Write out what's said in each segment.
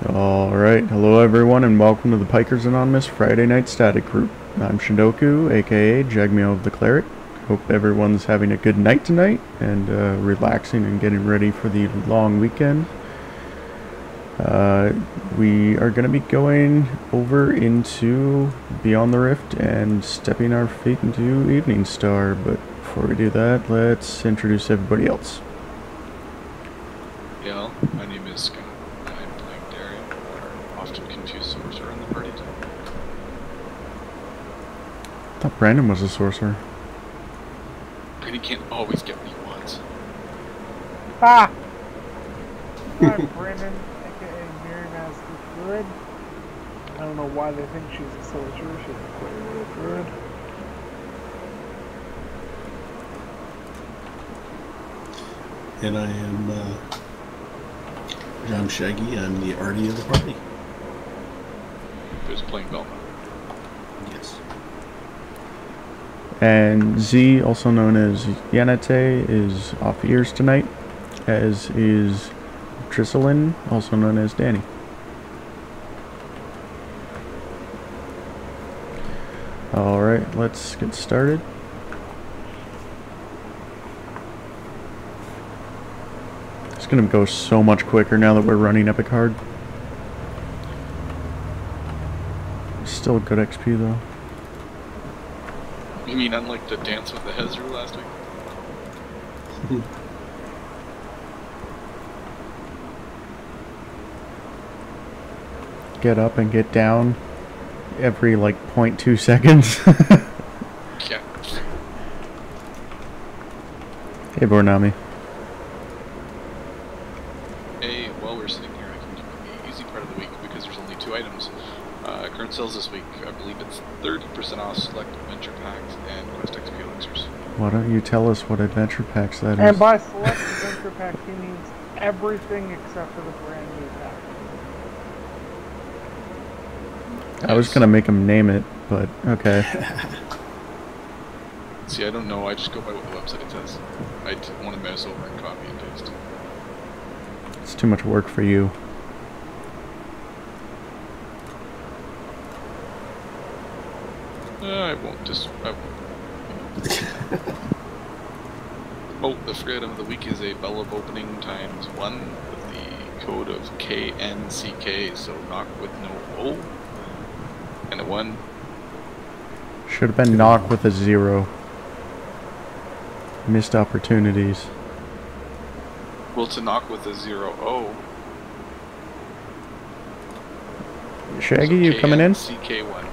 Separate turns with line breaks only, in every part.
Alright, hello everyone and welcome to the Pikers Anonymous Friday Night Static Group. I'm Shindoku, aka Jagmeo of the Cleric. Hope everyone's having a good night tonight and relaxing and getting ready for the long weekend. We are going to be going over into Beyond the Rift and stepping our feet into Evening Star, but before we do that, let's introduce everybody else.
Yeah, my name is Scott. I'm playing Daria, our often confused sorcerer in the party too.
I thought Brandon was a sorcerer.
Brady can't always get what he wants.
Ha! I'm Brandon, aka Mary Master Good. I don't know why they think she's a sorcerer. She's a player good.
And I'm Shaggy. I'm the arty of the party.
Who's playing Velma?
Yes.
And Z, also known as Yanate, is off ears tonight, as is Trisselin, also known as Danny. Alright, let's get started. It's gonna go so much quicker now that we're running Epic Hard. Still good XP though.
You mean unlike the dance with the Hezru last week?
Get up and get down every like 0.2 seconds.
Yeah.
Hey Bornami.
Hey, while we're sitting here, I can give you the easy part of the week because there's only 2 items. Current sales this week, I believe it's 30% off select adventure packs and quest XP elixirs.
Why don't you tell us what adventure packs that is?
And by select adventure pack, he means everything except for the brand new pack.
I was gonna make him name it, but okay.
See, I don't know, I just go by what the website says. I didn't want to mess over and copy and paste.
It's too much work for you.
I won't Oh, the free item of the week is a Bell of Opening ×1 with the code of KNCK, so knock with no O. And a 1.
Should have been knock with a 0. Missed opportunities.
Well, to knock with a 0 O.
Shaggy,
So
you coming in?
KNCK1.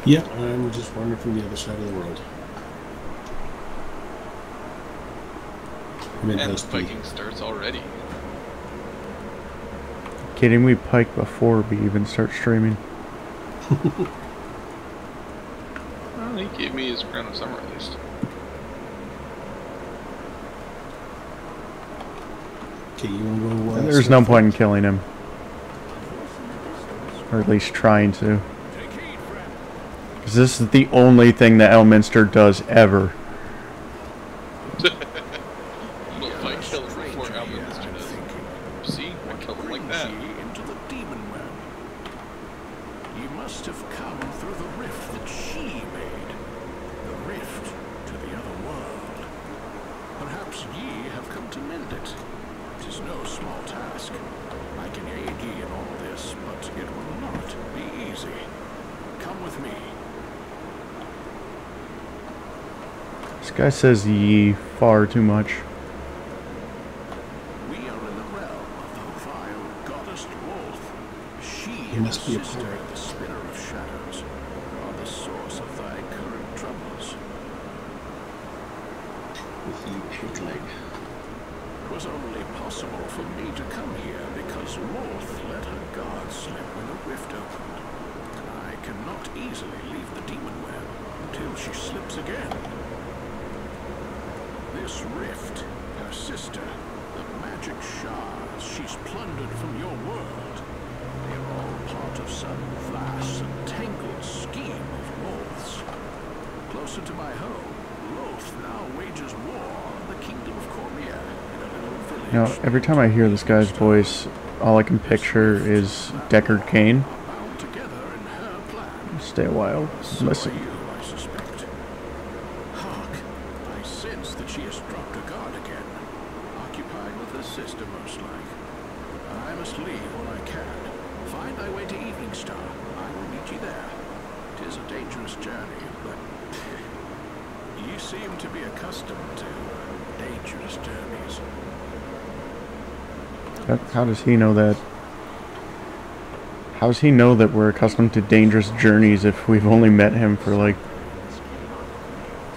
Yeah, I'm just wandering from the other side of the world. I'm in
And
house
the
B.
Viking starts already.
Kidding, we pike before we even start streaming.
Well, he gave me his Crown of Summer at least.
Okay, you want to go?
There's no point in killing him. Or at least trying to. Because this is the only thing that Elminster does ever.
Well, if I kill him before Elminster does. See? I killed him like that.
Into the demon web. Ye must have come through the rift that she made. The rift to the other world. Perhaps ye have come to mend it. 'Tis no small task. I can aid ye in all this, but it will not be easy. Come with me.
This guy says ye far too much.
We are in the realm of the vile goddess Wolf. She
He must
and
be a
sister,
pirate.
the spinner of shadows, are the source of thy current troubles.
With you, pig leg.
It was only possible for me to come here because Wolf let her guard slip when the rift opened. I cannot easily leave the demon web until she slips again. This rift, her sister, the magic shards she's plundered from your world, they are all part of some vast and tangled scheme of Wolf's. Closer to my home, Loth now wages war on the kingdom of Cormier in a little village.
You know, every time I hear this guy's voice, all I can picture is Deckard Cain.
are bound together in her plan.
Stay a while.
So are
Listen.
you, I suspect. Hark! I sense that she has dropped her guard again. Occupied with her sister, most like. I must leave when I can. Find thy way to Evening Star. I will meet you there. 'Tis a dangerous journey, but you seem to be accustomed to dangerous journeys.
How does he know that? How does he know that we're accustomed to dangerous journeys if we've only met him for like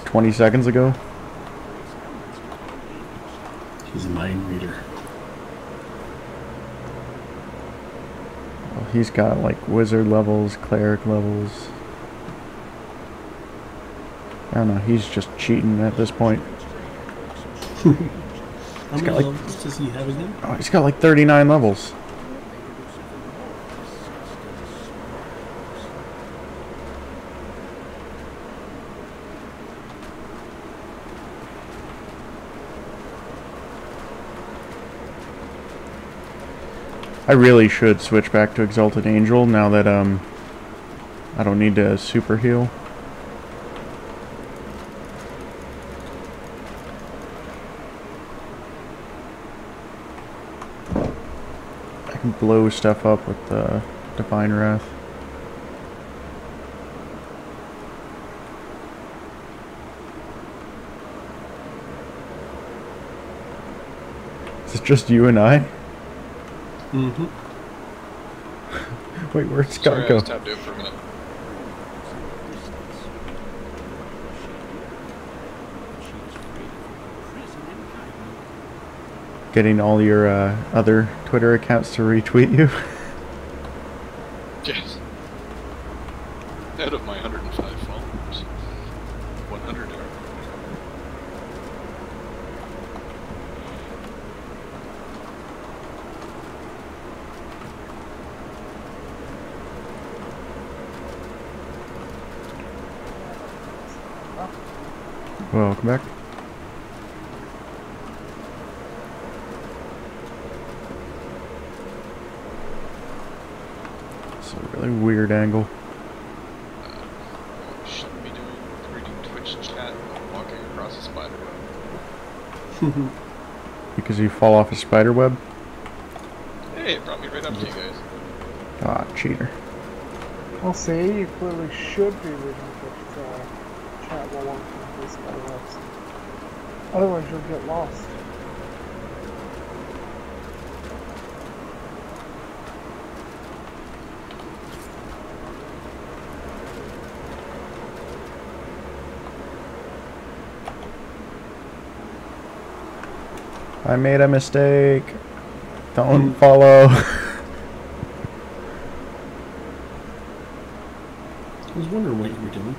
20 seconds ago?
He's a mind reader.
Well, he's got like wizard levels, cleric levels. I don't know, he's just cheating at this point.
How many
got, like-
levels does he have again?
Oh, he's got like 39 levels. I really should switch back to Exalted Angel now that I don't need to super heal. I can blow stuff up with Divine Wrath. Is it just you and I?
Mm-hmm.
Wait, where'd
Sorry,
Scott
I
go?
was tapped out for a minute.
Getting all your other Twitter accounts to retweet you?
Yes. Out of my 105 followers, 100 are.
Welcome back. It's a really weird angle.
Shouldn't be reading Twitch chat while walking across a spider web.
Because you fall off a spider web?
Hey, it brought me right up to you guys.
Ah, cheater.
Well, see, you clearly should be reading Twitch chat while walking through spider webs. Otherwise, you'll get lost.
I made a mistake. Don't follow.
I was wondering what you were doing.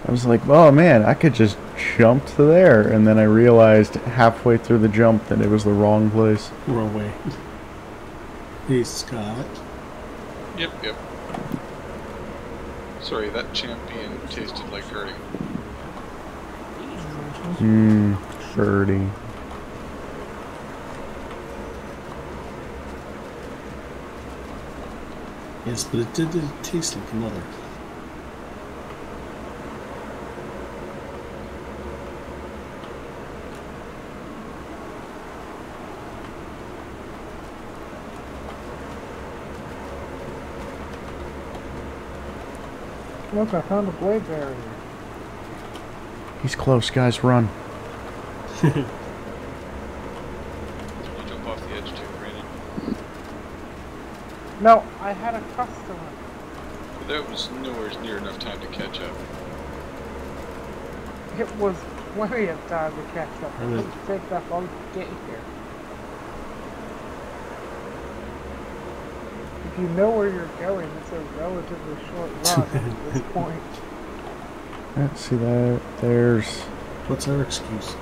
I was like, oh man, I could just jump to there. And then I realized halfway through the jump that it was the wrong place.
Wrong way. Hey, Scott.
Yep. Sorry, that champion tasted like hurting.
Birdie.
Yes, but it did taste like another.
Look, I found a blade barrier.
He's close, guys, run.
You jump off the edge too, Brandon.
No, I had a customer.
But that was nowhere near enough time to catch up.
It was plenty of time to catch up. It
Really?
wouldn't take that long to get here. If you know where you're going, it's a relatively short run at this point.
Let's see that. There's...
What's our excuse?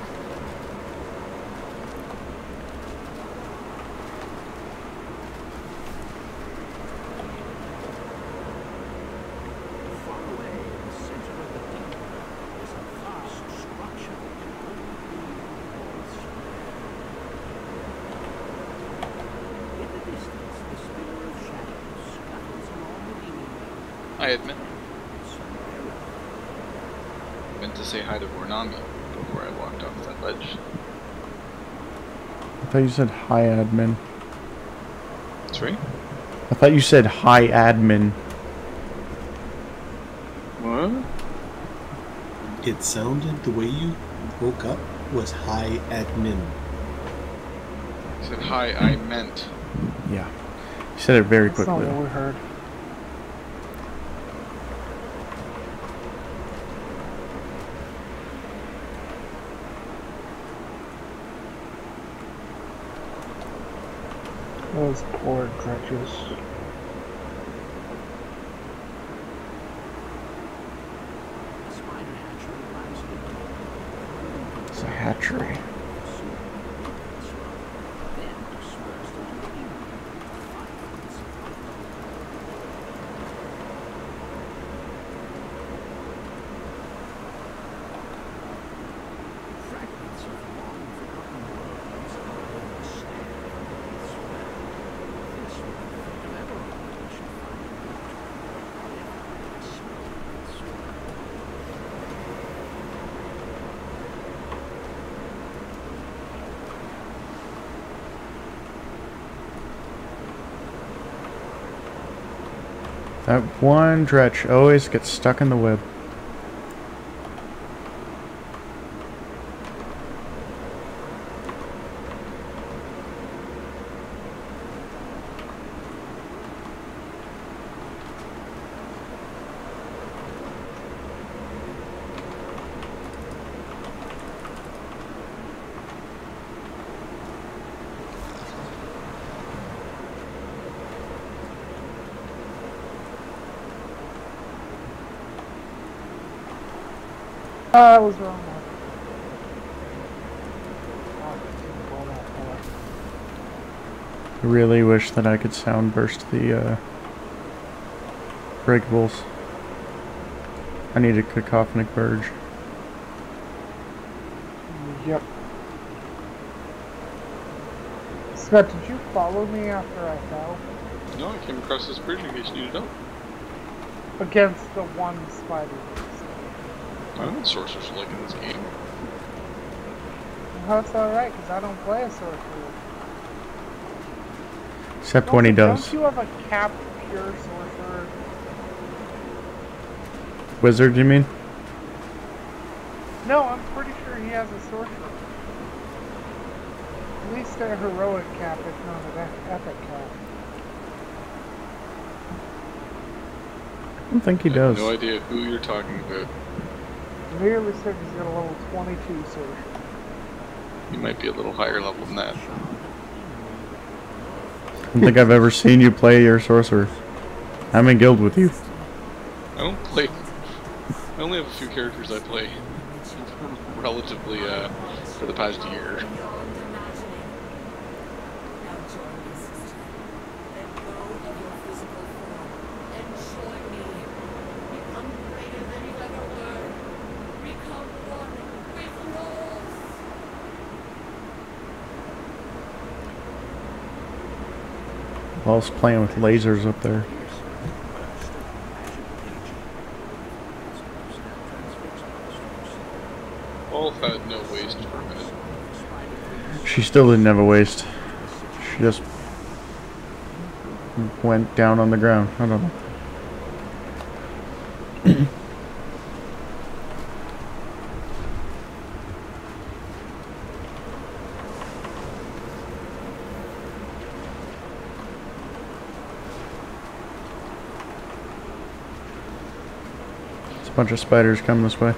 Far away in the center of the deep is a vast structure that can only be all square. In
Hi, Edmund. Meant to say hi to Vornami before I walked off that ledge.
I thought you said hi, admin.
That's right.
I thought you said hi, admin.
What?
It sounded, the way you woke up was high admin.
I said hi, I meant.
Yeah. You said it very
That's not
quickly.
what we heard. Those poor dredges.
It's a hatchery. That one dredge always gets stuck in the web.
I was wrong.
I really wish that I could sound burst the breakables. I need a cacophonic burge.
Yep. Scott, did you follow me after I fell?
No, I came across this bridge in case you needed help.
Against the one spider.
I don't know what sorcerers are like in this game.
That's alright, because I don't play a sorcerer.
Except when he does.
Don't you have a capped pure sorcerer?
Wizard, you mean?
No, I'm pretty sure he has a sorcerer. At least a heroic cap, if not an epic cap.
I don't think he
I
does.
have no idea who you're talking about.
Merely said he's got a level 22 sorcerer.
You might be a little higher level than that.
I don't think I've ever seen you play your sorcerer. I'm in guild with you.
I don't play. I only have a few characters I play relatively for the past year.
I was playing with lasers up there.
All had no waste for a minute.
She still didn't have a waist. She just went down on the ground. I don't know. There's a bunch of spiders coming this way.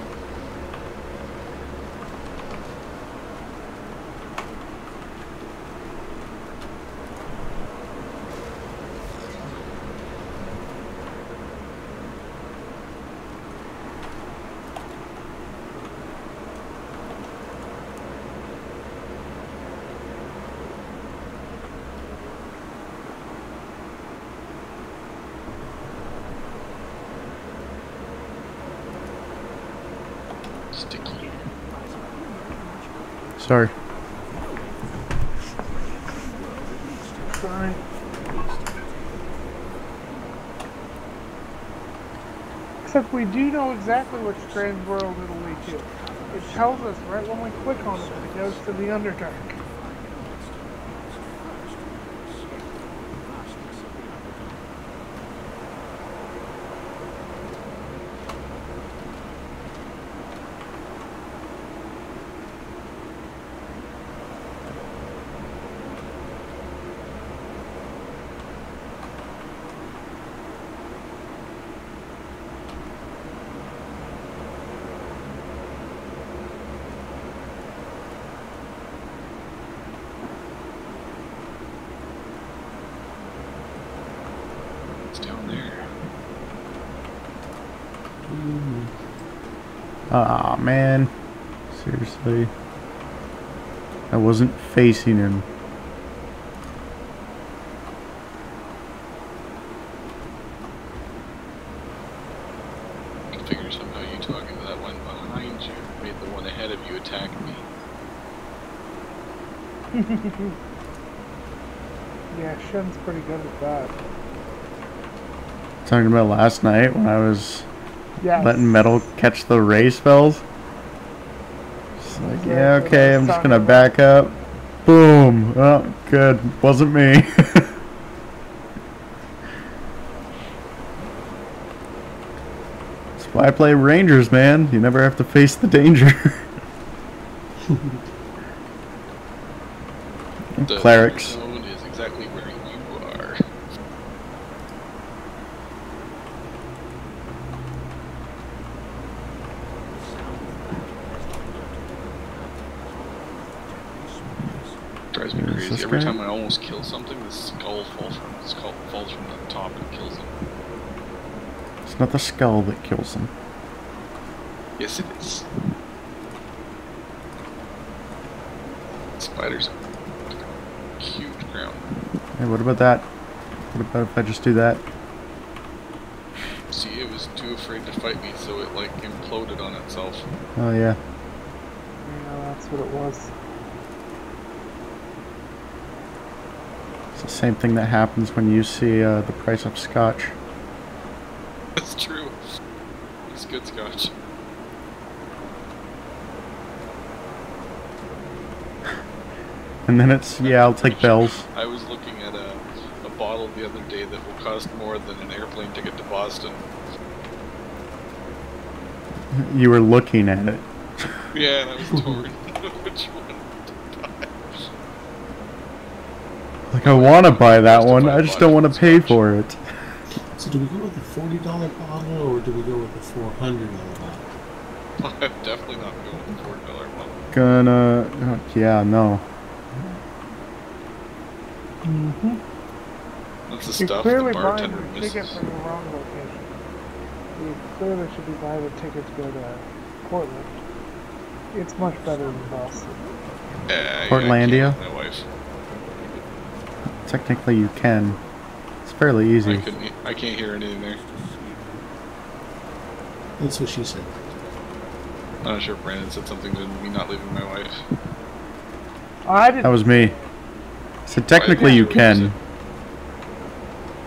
Sticky.
Sorry.
Sorry. Except we do know exactly which trans world it'll lead to. It tells us right when we click on it that it goes to the Underdark.
It's down there.
Aw, man. Seriously. I wasn't facing him.
I figure somehow you talking to that one behind you made the one ahead of you attack me.
Yeah, Shen's pretty good at that.
Talking about last night when I was
Yes.
letting Metal catch the ray spells. Just like,
Exactly,
yeah, okay, I'm
that's
just gonna
talking
back up. Boom. Oh, good. Wasn't me. That's why I play Rangers, man. You never have to face the danger.
The
Clerics.
zone is exactly where you are. Drives me
Is
crazy.
this
Every
guy?
time I almost kill something, the skull falls from the top and kills him.
It's not the skull that kills them.
Yes, it is. Spiders are huge ground.
Hey, what about that? What about if I just do that?
See, it was too afraid to fight me, so it like imploded on itself.
Oh, yeah.
Yeah, that's what it was.
It's the same thing that happens when you see the price of scotch.
That's true. It's good scotch.
And then it's, yeah, I'll take bells.
I was looking at a bottle the other day that will cost more than an airplane ticket to Boston.
You were looking at it.
Yeah, and I was torn. Which one to buy?
Like, I want to buy that one, I
Justified
just don't
buying
want to pay
scotch.
for it.
So do we go with the $40 bottle or do we go with the $400 bottle?
I'm definitely not going with $4 bottle.
Gonna... yeah, no.
Mm-hmm.
That's the
You're
stuff the
clearly buying
bartender
the
misses.
ticket from the wrong location. You clearly should be buying a ticket to go to Portland. It's much better than Boston.
Yeah,
Portlandia?
Yeah, I can't with my wife.
Technically you can. It's fairly easy.
I can't hear anything there.
That's what she said.
I'm not sure if Brandon said something to me not leaving my wife.
I didn't.
That was me. So technically you can.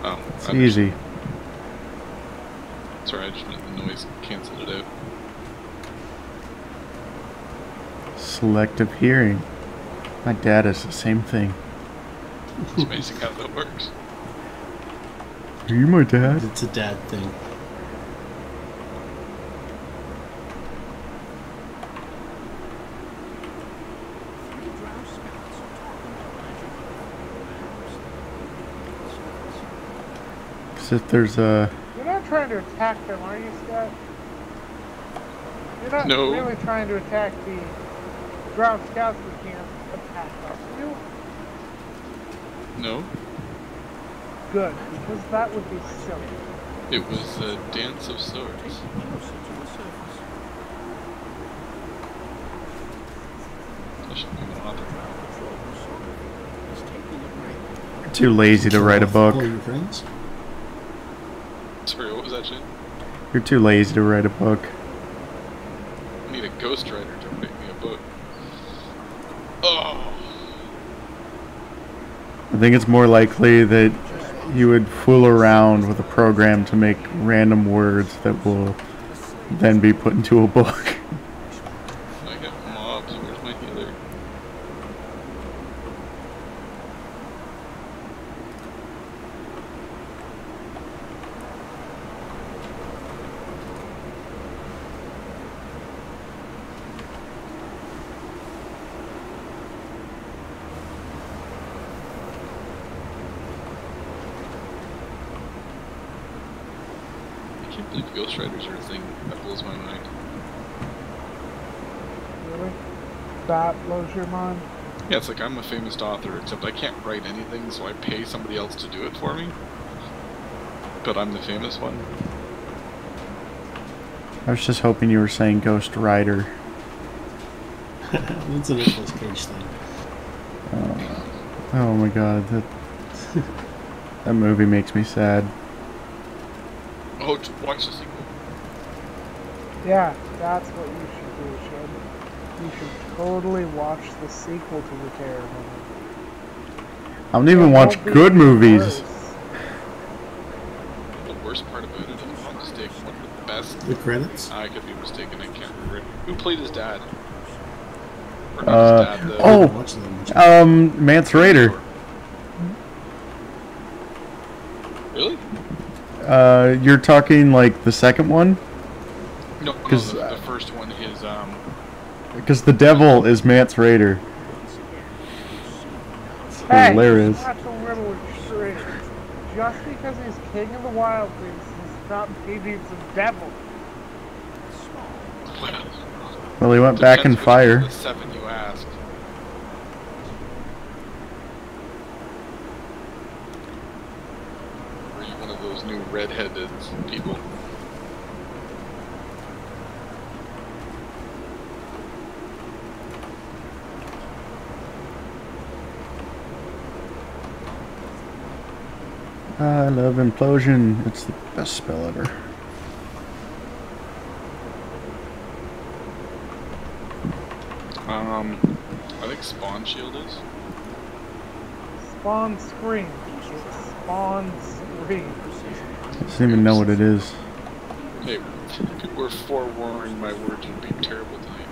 Oh,
It's easy.
Sorry, I just meant the noise canceled it out.
Selective hearing. My dad is the same thing.
It's amazing how that works.
Are you my dad?
It's a dad thing.
Because if there's a...
You're not trying to attack them, are you, Scott? You're not
No.
really trying to attack the Drow Scouts we can't attack, are you?
No,
Good, because that would be silly.
it was a dance of swords. I should be an author.
You're too lazy to write a book.
All your friends?
Sorry, what was that shit?
You're too lazy to write a book.
I need a ghostwriter to write me a book. Oh,
I think it's more likely that you would fool around with a program to make random words that will then be put into a book.
I got mobs. Where's my healer? I can't believe Ghost Riders are a thing. That blows my mind.
Really? That blows your mind?
Yeah, it's like I'm a famous author, except I can't write anything, so I pay somebody else to do it for me. But I'm the famous one.
I was just hoping you were saying Ghost Rider.
It's a Nicolas Cage thing.
Oh my god, that movie makes me sad.
Oh, watch the sequel.
Yeah, that's what you should do, Shed. You should totally watch the sequel to the Terror movie.
I don't even
It
watch
won't be
good movies.
worse.
The worst part about it, if I'm not mistaken, one of the best.
The credits?
I could be mistaken, I can't remember it. Who played his dad? Or not his dad, the...
I
Oh,
didn't watch them.
Mance Raider.
Really?
You're talking like the second one?
No, the first one is,
Because the devil is Mance Raider. It's
Hey,
hilarious.
that's a little extreme. Just because he's king of the wild things does not mean he's a devil.
well,
Well, he went back in
depends which
fire.
one of the 7 you ask. Or are you one of those new red-headed people?
I love Implosion. It's the best spell ever.
I think Spawn Shield is.
Spawn scream. It's Spawn scream.
I don't even know what it is.
Hey, we're forewarning my words would be terrible tonight.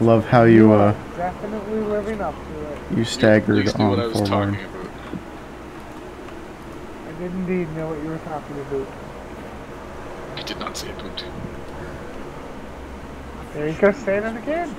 I love how you
Definitely living up to it.
you
You
staggered
at least knew
on
what I was
forewarn.
talking about.
I did indeed know what you were talking about.
I did not say it, Boot.
There you go, saying it again.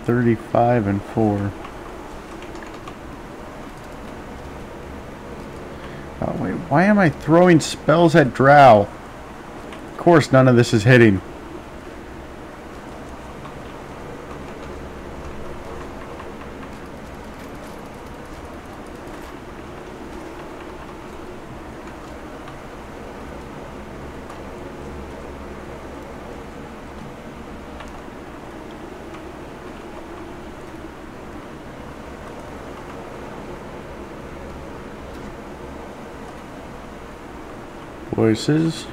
$35 and $4. Oh wait, why am I throwing spells at Drow? Of course none of this is hitting. Voices.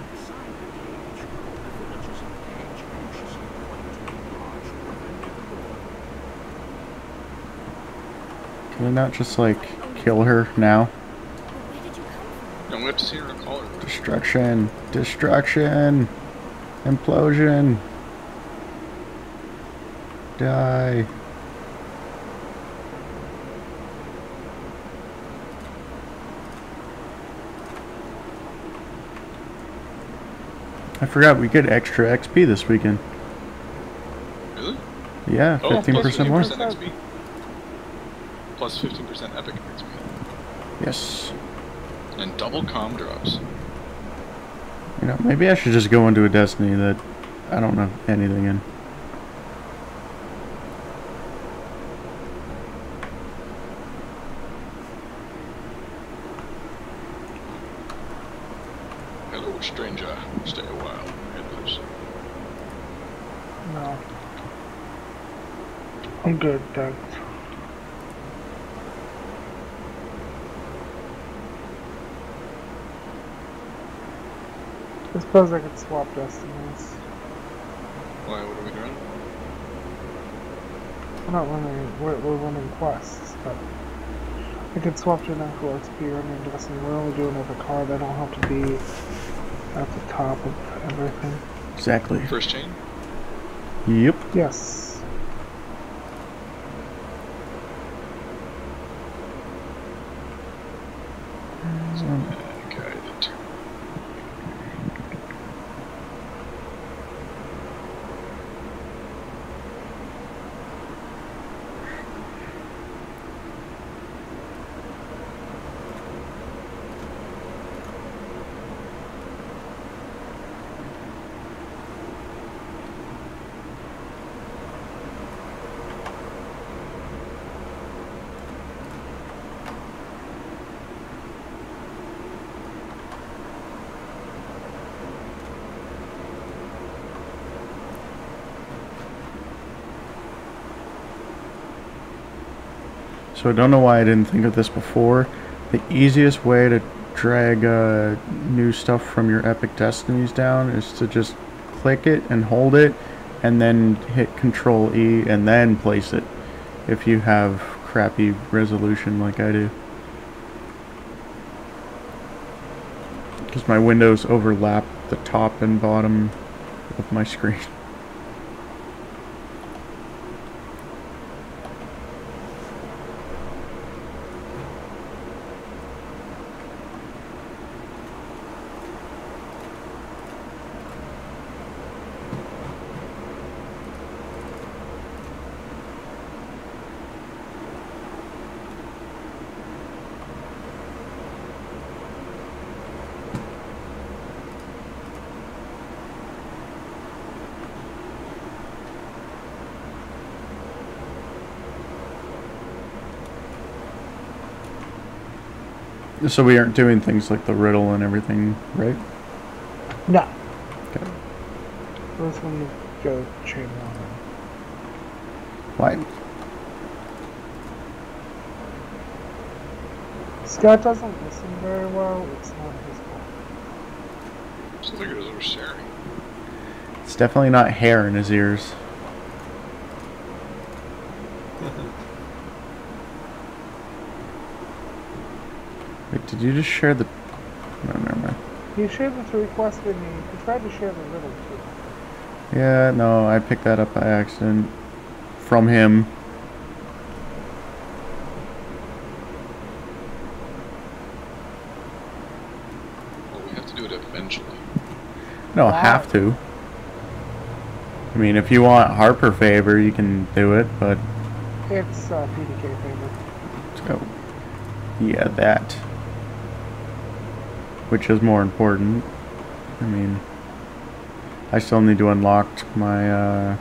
Can I not just like kill her now?
No, we have to see her and call her.
Destruction! Destruction! Implosion! Die! I forgot we get extra XP this weekend.
Really?
Yeah,
Oh,
15% more.
plus 15% XP. Plus 15% epic XP.
Yes.
And double comm drops.
You know, maybe I should just go into a Destiny that I don't know anything in.
Hello, stranger. Stay a while. Handlers.
No. I'm good, thanks. I suppose I could swap destinies.
Why? What are we doing?
We're not running, we're running quests, but I could swap to an actual XP running destiny. We're only doing it with a card. I don't have to be at the top of everything.
Exactly.
First chain?
Yep.
Yes.
Guided.
So I don't know why I didn't think of this before. The easiest way to drag new stuff from your Epic Destinies down is to just click it and hold it, and then hit Control E and then place it, if you have crappy resolution like I do. Because my windows overlap the top and bottom of my screen. So we aren't doing things like the riddle and everything, right?
No.
Okay.
This one go chain one.
Why?
Scott doesn't listen very well. It's not his fault.
Sounds like it was oversharing.
It's definitely not hair in his ears. Wait, did you just share the... No, never mind.
He shared the 3 quests with me. He tried to share the riddle too.
Yeah, no, I picked that up by accident. From him.
Well, we have to do it eventually.
No, have to. I mean, if you want Harper favor, you can do it, but...
It's PDK favor.
Let's go. Yeah, that. Which is more important. I mean, I still need to unlock my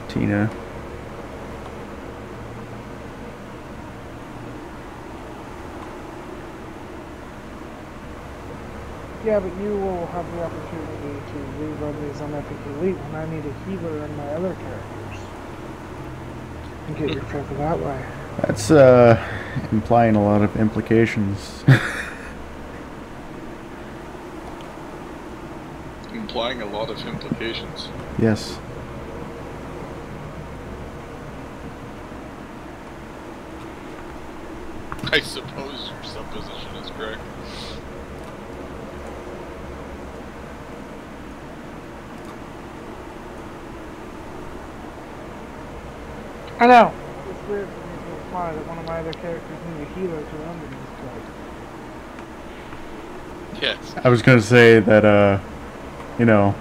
Tina.
Yeah, but you will have the opportunity to rerun these on Epic Elite when I need a healer and my other characters. And get your favor that way.
That's implying a lot of implications.
Implying a lot of implications.
Yes.
I suppose your supposition is correct.
I know! It's weird for me to imply that one of my other characters need a healer to run these plays.
Yes.
I was gonna say that, you know,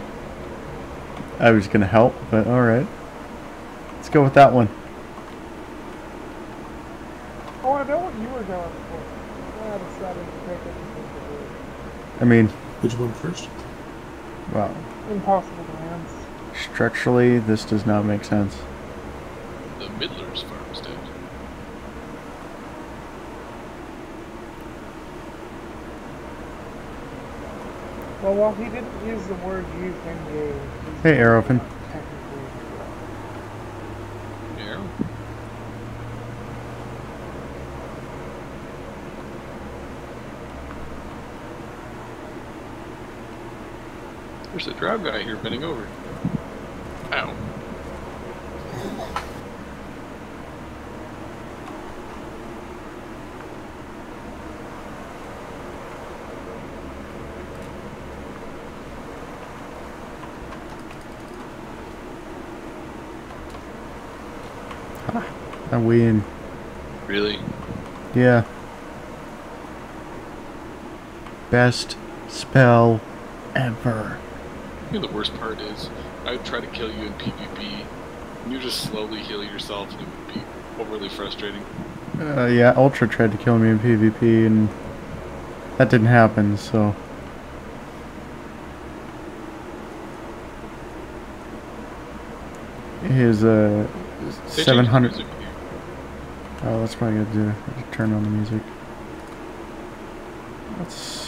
I was gonna help, but alright. Let's go with that one.
Oh, I know what you were going for. I decided to pick it because
I mean,
Which one first?
wow.
impossible demands.
Structurally, this does not make sense.
The Midler's Farmstead.
Well, while he didn't use the word used in game,
Hey, Arrowfin.
technically.
Yeah. There's a drow guy here bending over. Ow.
I win.
Really?
Yeah. Best spell ever.
You know the worst part is, I'd try to kill you in PvP, and you just slowly heal yourself, and it would be overly frustrating.
Yeah, Ultra tried to kill me in PvP, and that didn't happen, so... His,
They changed the
700...
music here.
Oh, that's probably good to turn on the music.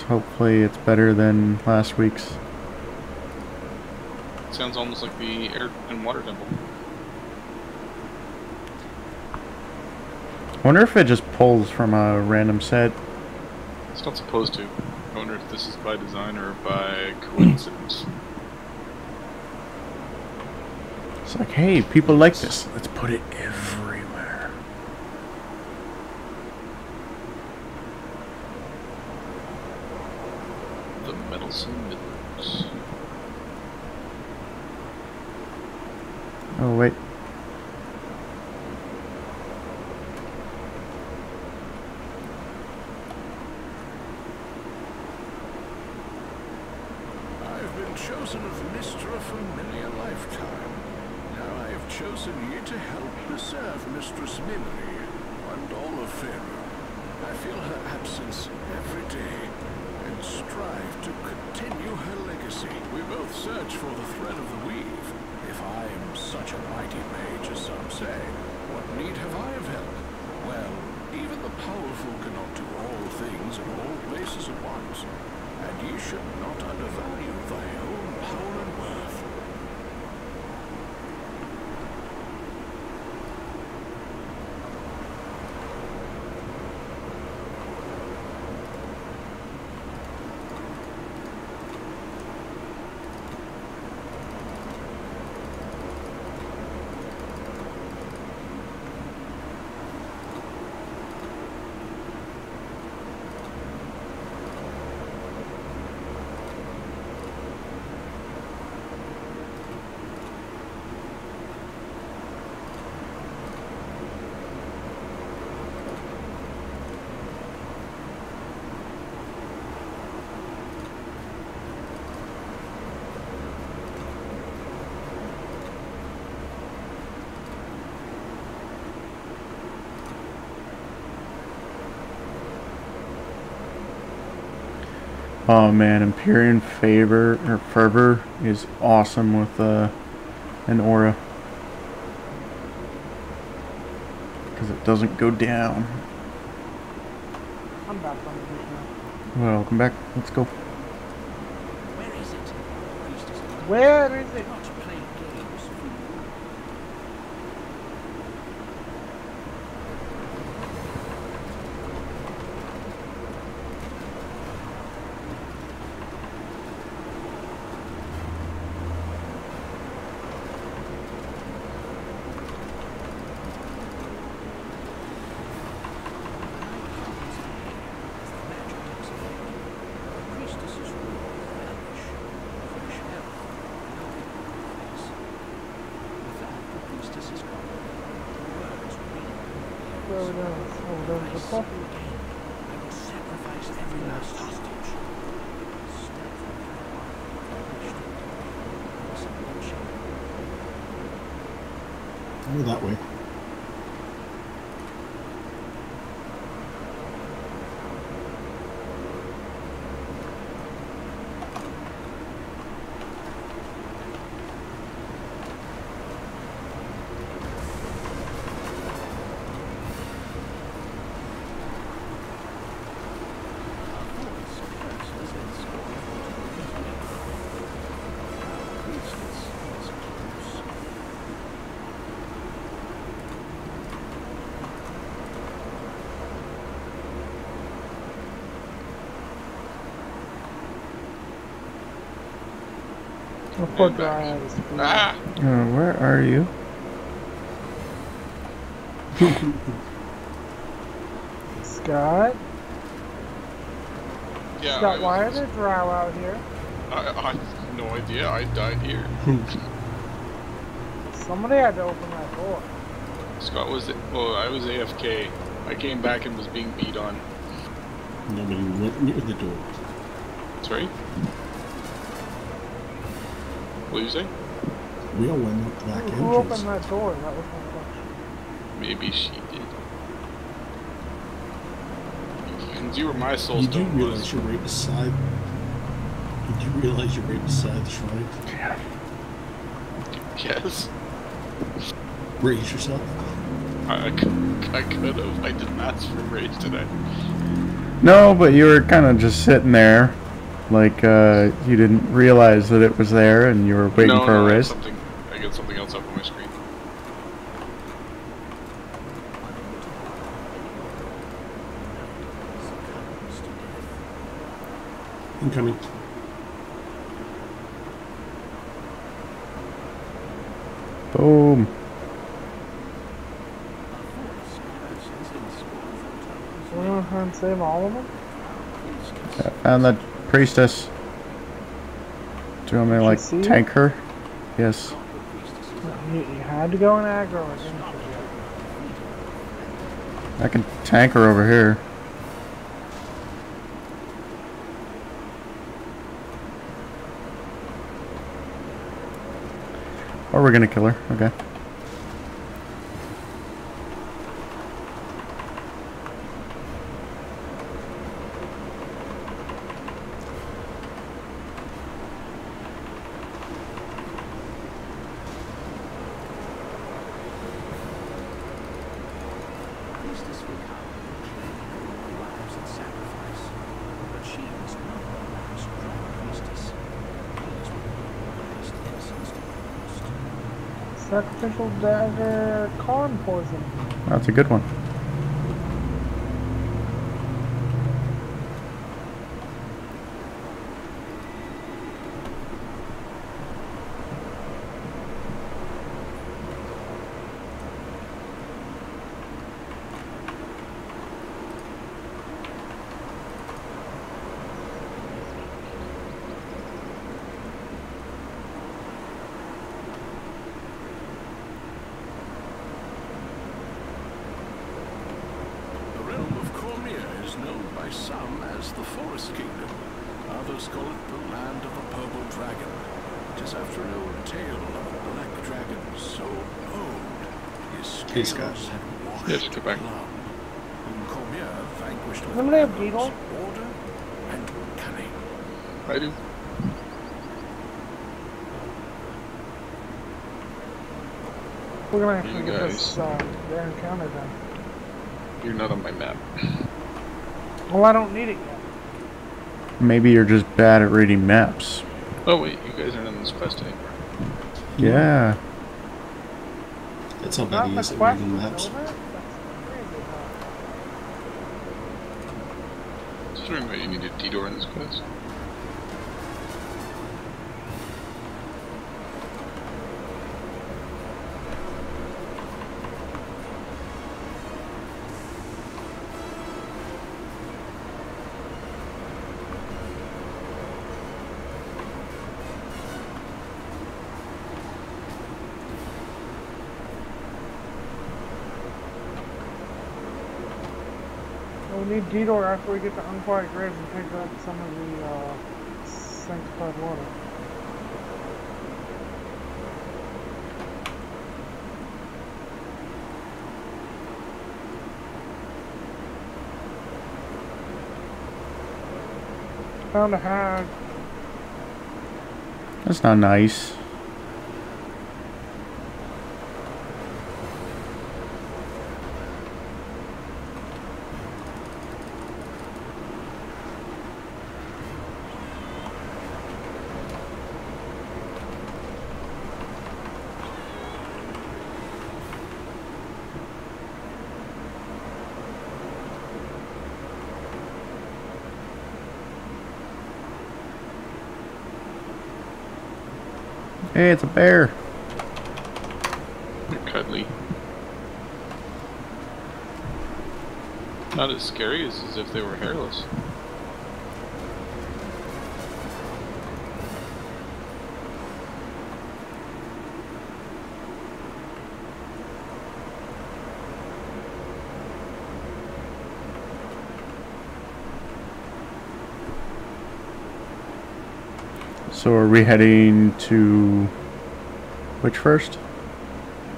Hopefully it's better than last week's.
Sounds almost like the air and water temple.
I wonder if it just pulls from a random set.
It's not supposed to. I wonder if this is by design or by coincidence.
It's like, hey, people like this. Let's put it everywhere.
The Meddlesome Midlands.
Oh, wait.
I've been chosen of Mistra for many a lifetime. Now I have chosen ye to help preserve Mistress Mimri and all of Faerûn. I feel her absence every day and strive to continue her legacy. We both search for the thread of the weave. If I am such a mighty mage as some say, what need have I of help? Well, even the powerful cannot do all things in all places at once, and ye should not undervalue thy own power and worth.
Oh man, Empyrean Fervor is awesome with an aura. Because it doesn't go down.
I'm back on the mission now.
Well, welcome back. Let's go.
Where is it? Priestess,
Where is it?
not play games, fool. Priestesses rule vanish. Fresh hell, no ignorance. With that, the priestess is gone. Words read.
Where does the puppy?
Again, I will sacrifice every last hostage. Stealth punished. Some bloodshed.
Go that way.
I'll put
And back.
dry out his food.
Ah!
Where are you?
Scott?
Yeah,
Scott, why are there drow out here?
I have no idea. I died here.
Somebody had to open that door.
Scott was, well, I was AFK. I came back and was being beat on.
Nobody went near the door.
Sorry? What did you say?
We all went out the back
Who
entrance.
opened that door? That was my question.
Maybe she did. Because you were my soul
Did you
stone
realize
was.
you're right beside? Did you realize you're right beside the shrine?
Yeah.
Yes.
Raise yourself.
I could have. I didn't ask for rage today.
No, but you were kind of just sitting there, like you didn't realize that it was there, and you were waiting for a raise.
I got something else up on my screen.
Incoming.
Boom.
So we're gonna try and save all of them?
I found that priestess. Do you want me to, like,
see
tank her? Yes.
You had to go in aggro, didn't you?
I can tank her over here. Or we're gonna kill her. Okay.
Priestess will come and lives and sacrifice, but she is not the last drop priestess. These will be the last innocents to be lost.
Sacrificial dagger con poison.
That's a good one.
The realm of Cormier is known by some as the Forest Kingdom. Others call it the land of the purple dragon. It is after an old tale of a black dragon so old his
Hey,
scales
Scott.
had washed
Yes, get back.
blood, whom Cormier vanquished with
Somebody have
arrows,
beetle?
order, and cunning.
I do.
We're gonna have to
You
get
guys.
this their encounter done.
You're not on my map.
Well, I don't need it yet.
Maybe you're just bad at reading maps.
Oh wait, you guys aren't on this quest anymore.
Yeah.
That's how
Not
bad
in
he
the
is at
quest,
reading
it's
maps.
over? That's crazy, huh?
Just wondering why you need a detour in this quest.
Well, we need detour after we get to Unquiet Graves and pick up some of the sanctified water. Found a hag.
That's not nice. Hey, it's a bear.
They're cuddly. Not as scary as if they were hairless.
So are we heading to which first?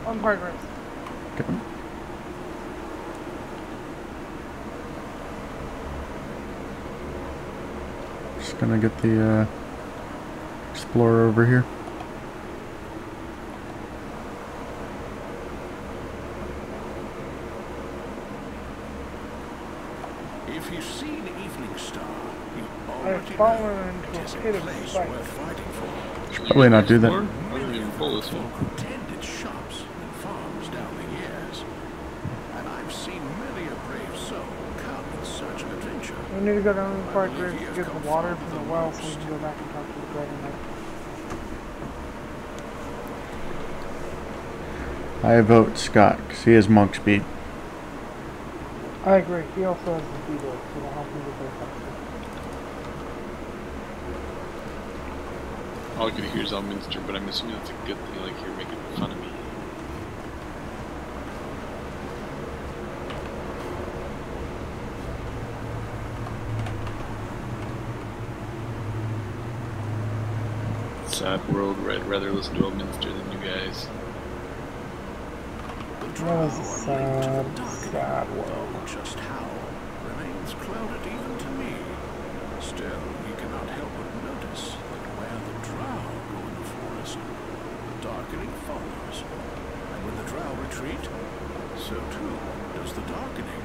On progress.
Okay. Just gonna get the Explorer over here.
If you've seen Evening Star, you
I've
already
fallen
know
into
it is
a
a
pit of
place
spite.
worth fighting for.
Should probably not do that.
I didn't even pull this one.
Folk who tended shops and farms down the years. And I've seen many a brave soul come in search of adventure.
We need to go down to the park to get the water from the well so we can go back and talk to the Dragon Knight.
I vote Scott, because he has monk speed.
I agree. He also has the beetle, so it'll help him get there faster.
All I could hear is Elminster, but I'm assuming that's a good thing, like you're making fun of me. Sad world where I'd rather listen to Elminster than you guys.
That was a sad, sad world.
Though just how remains clouded even to me. Still, you cannot help but notice that where the drow go in the forest, the darkening follows. And when the drow retreat, so too does the darkening.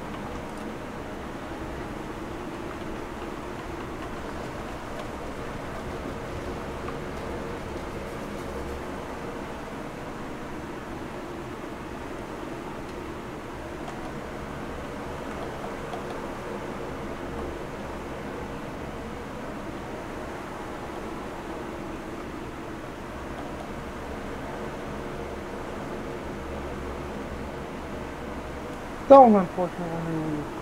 So unfortunate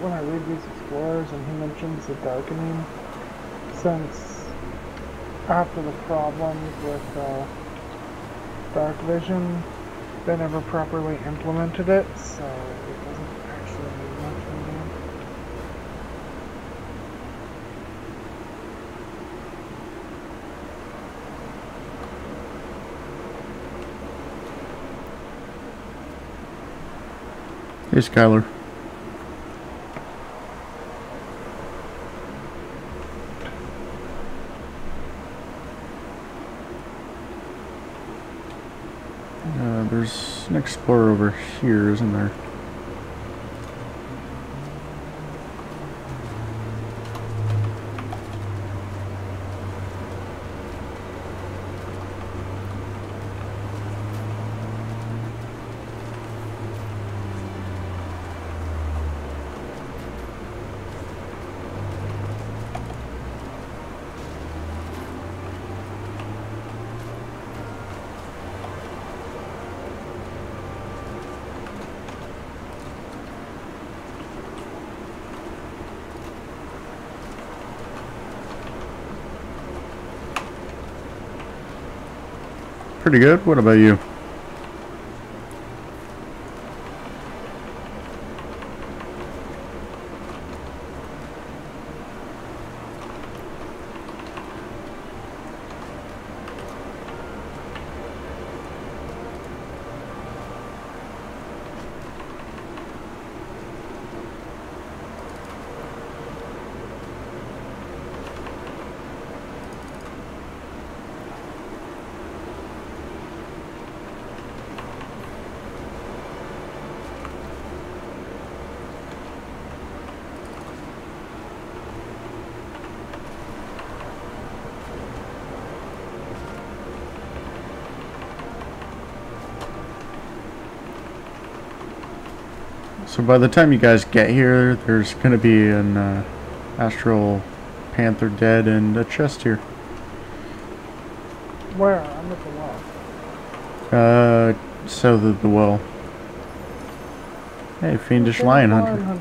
when I read these explorers and he mentions the darkening, since after the problems with dark vision, they never properly implemented it, so it doesn't actually mean much in the game.
Hey, Skylar. There's an Explorer over here, isn't there? Pretty good. What about you? So by the time you guys get here, there's going to be an Astral Panther dead and a chest here.
Where? I'm at the well.
South of the well. Hey, Fiendish Lion Hunter.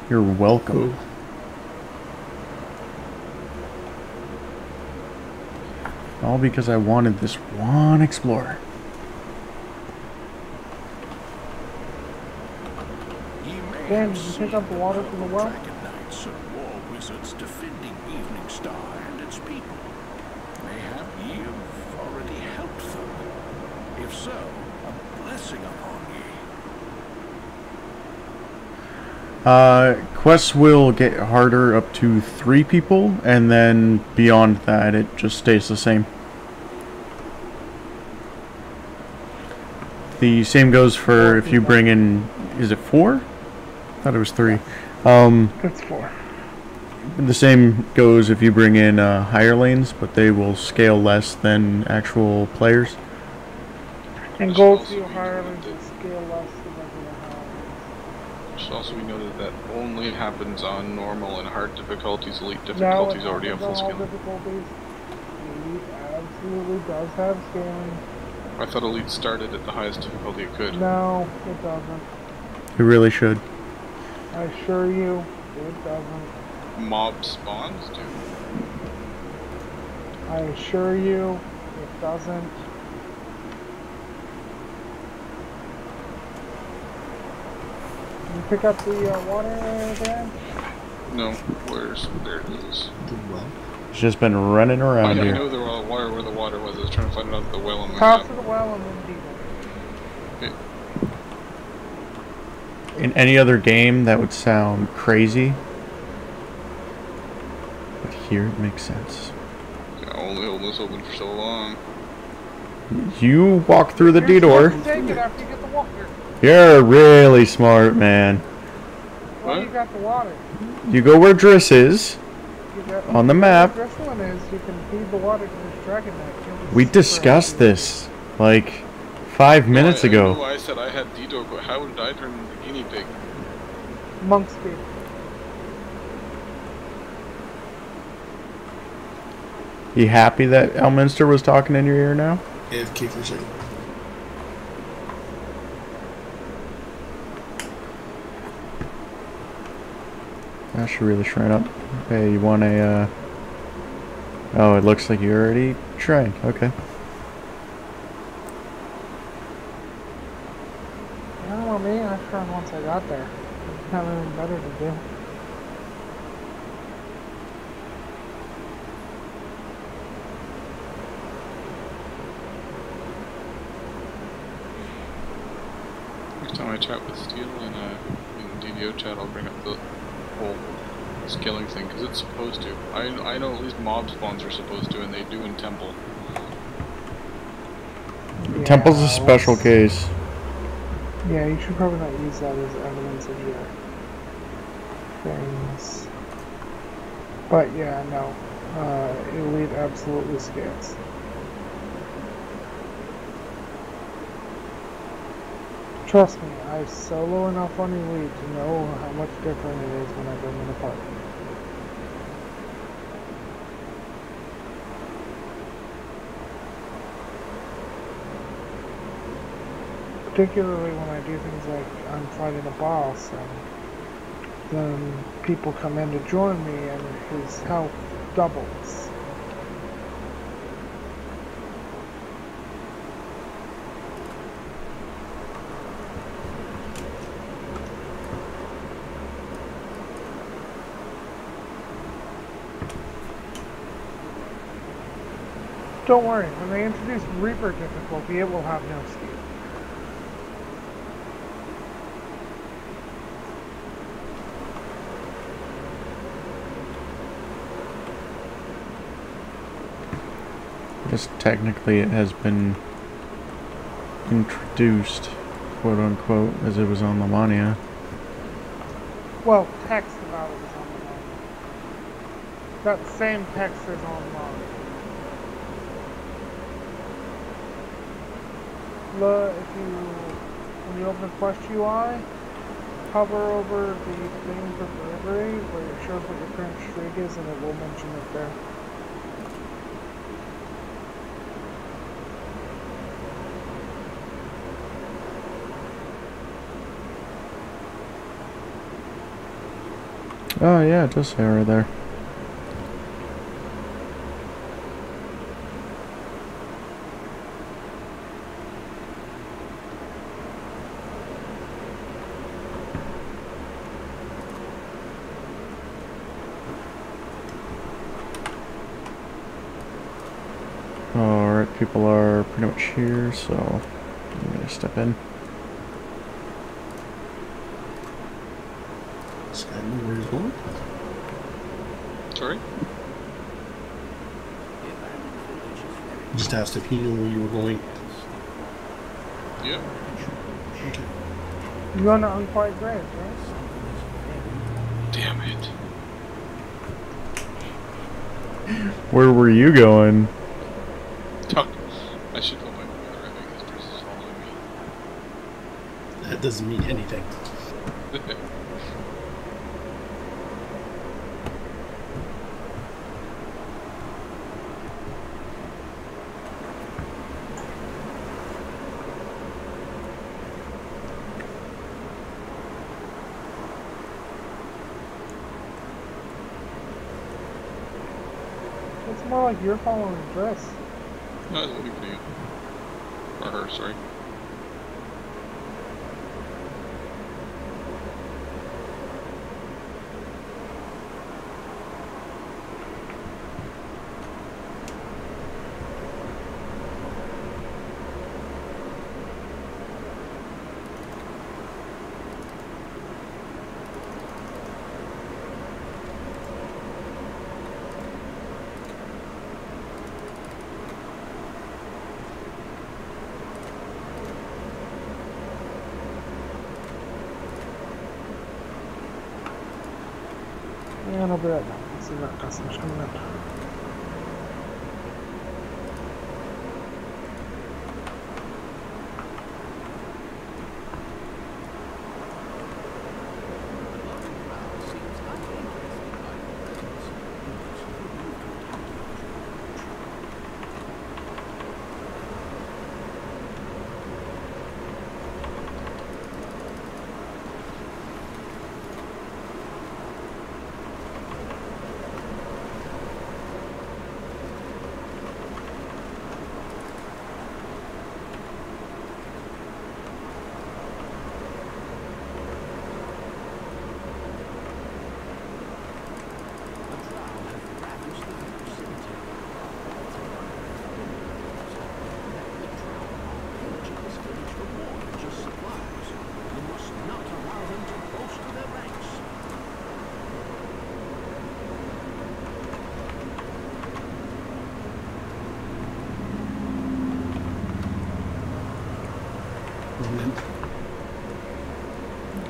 You're welcome. All because I wanted this one explorer.
Dan, did you pick up the water from the well?
Dragon knights and war wizards defending Evening Star and its people. Mayhap ye have already helped them. If so, a blessing upon ye.
Quests will get harder up to 3 people, and then beyond that, it just stays the same. The same goes for if you bring in, is it 4? I thought it was 3.
It's 4.
The same goes if you bring in higher lanes, but they will scale less than actual players.
And gold seal higher lanes will scale less than regular higher lanes.
Should also be noted that only happens on normal and hard difficulties. Elite difficulties already have full scaling.
Difficulties. Elite absolutely does have scaling.
I thought Elite started at the highest difficulty it could.
No, it doesn't.
It really should.
I assure you, it doesn't.
Mob spawns do.
I assure you, it doesn't. Did you pick up the water, Dan?
No, there it is.
The well?
It's just been running around
I
here.
know where the water was. I was trying to find out the well on the
Top
map.
of the well and then deep.
Okay.
In any other game, that would sound crazy. But here it makes sense.
Yeah, only holding this open for so long.
You walk through the
You're
detour.
supposed to take it after you get the water.
You're really smart, man.
Well,
What?
you got the water.
You go where Driss is.
You got,
On the map.
Where this one is, you can feed the water to this dragon knight.
We discussed this like 5 minutes
I know
ago.
why I said I had Dito, but how did I turn into the guinea pig?
Monk speed.
You happy that Elminster was talking in your ear now?
AFK for a second.
I should really shrine up. Hey, you want a, Oh, it looks like you already shrank. Okay.
You know what, me? I shrunk once I got there. I have anything better to do.
Next time I chat with Steel in DDO chat, I'll bring up the whole scaling thing, because it's supposed to. I know at least mob spawns are supposed to, and they do in Temple.
Yeah,
Temple's a special case.
Yeah, you should probably not use that as evidence of your things. But yeah, no. Elite absolutely scales. Trust me, I solo enough on Elite to know how much different it is when I bring in a party. Particularly when I do things like I'm fighting a boss and then people come in to join me and his health doubles. Don't worry, when they introduce Reaper difficulty, it will have no skill.
Just technically it has been introduced, quote unquote, as it was on Lamania.
Well, text about it is on the line. That same text is online. Look, when you open Quest UI, hover over the thing for delivery where it shows what your current streak is and it will mention it there.
Oh yeah, it does say right there. Alright, people are pretty much here, so I'm gonna step in.
This guy know where he's going.
Sorry?
Just asked if he knew where you were going.
Yeah.
Okay.
You're going to Unquiet Graves, right?
Damn it.
Where were you going?
I should go my brother. I think this person's following me.
That doesn't mean anything.
It's more like you're following Dress.
No, I was waiting for you. Or her, sorry.
Yeah, I'll be right back. Let's see that customers coming in.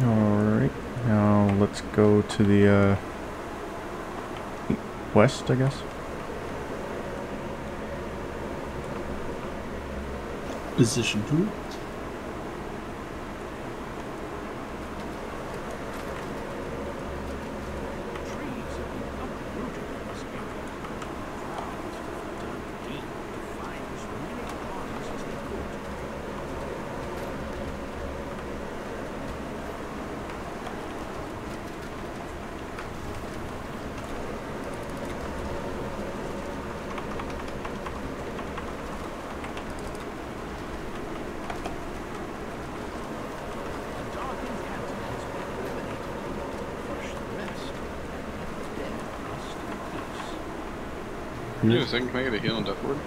Alright, now let's go to the west, I guess.
Position 2.
Give me a second, can I get a heal on Death Ward?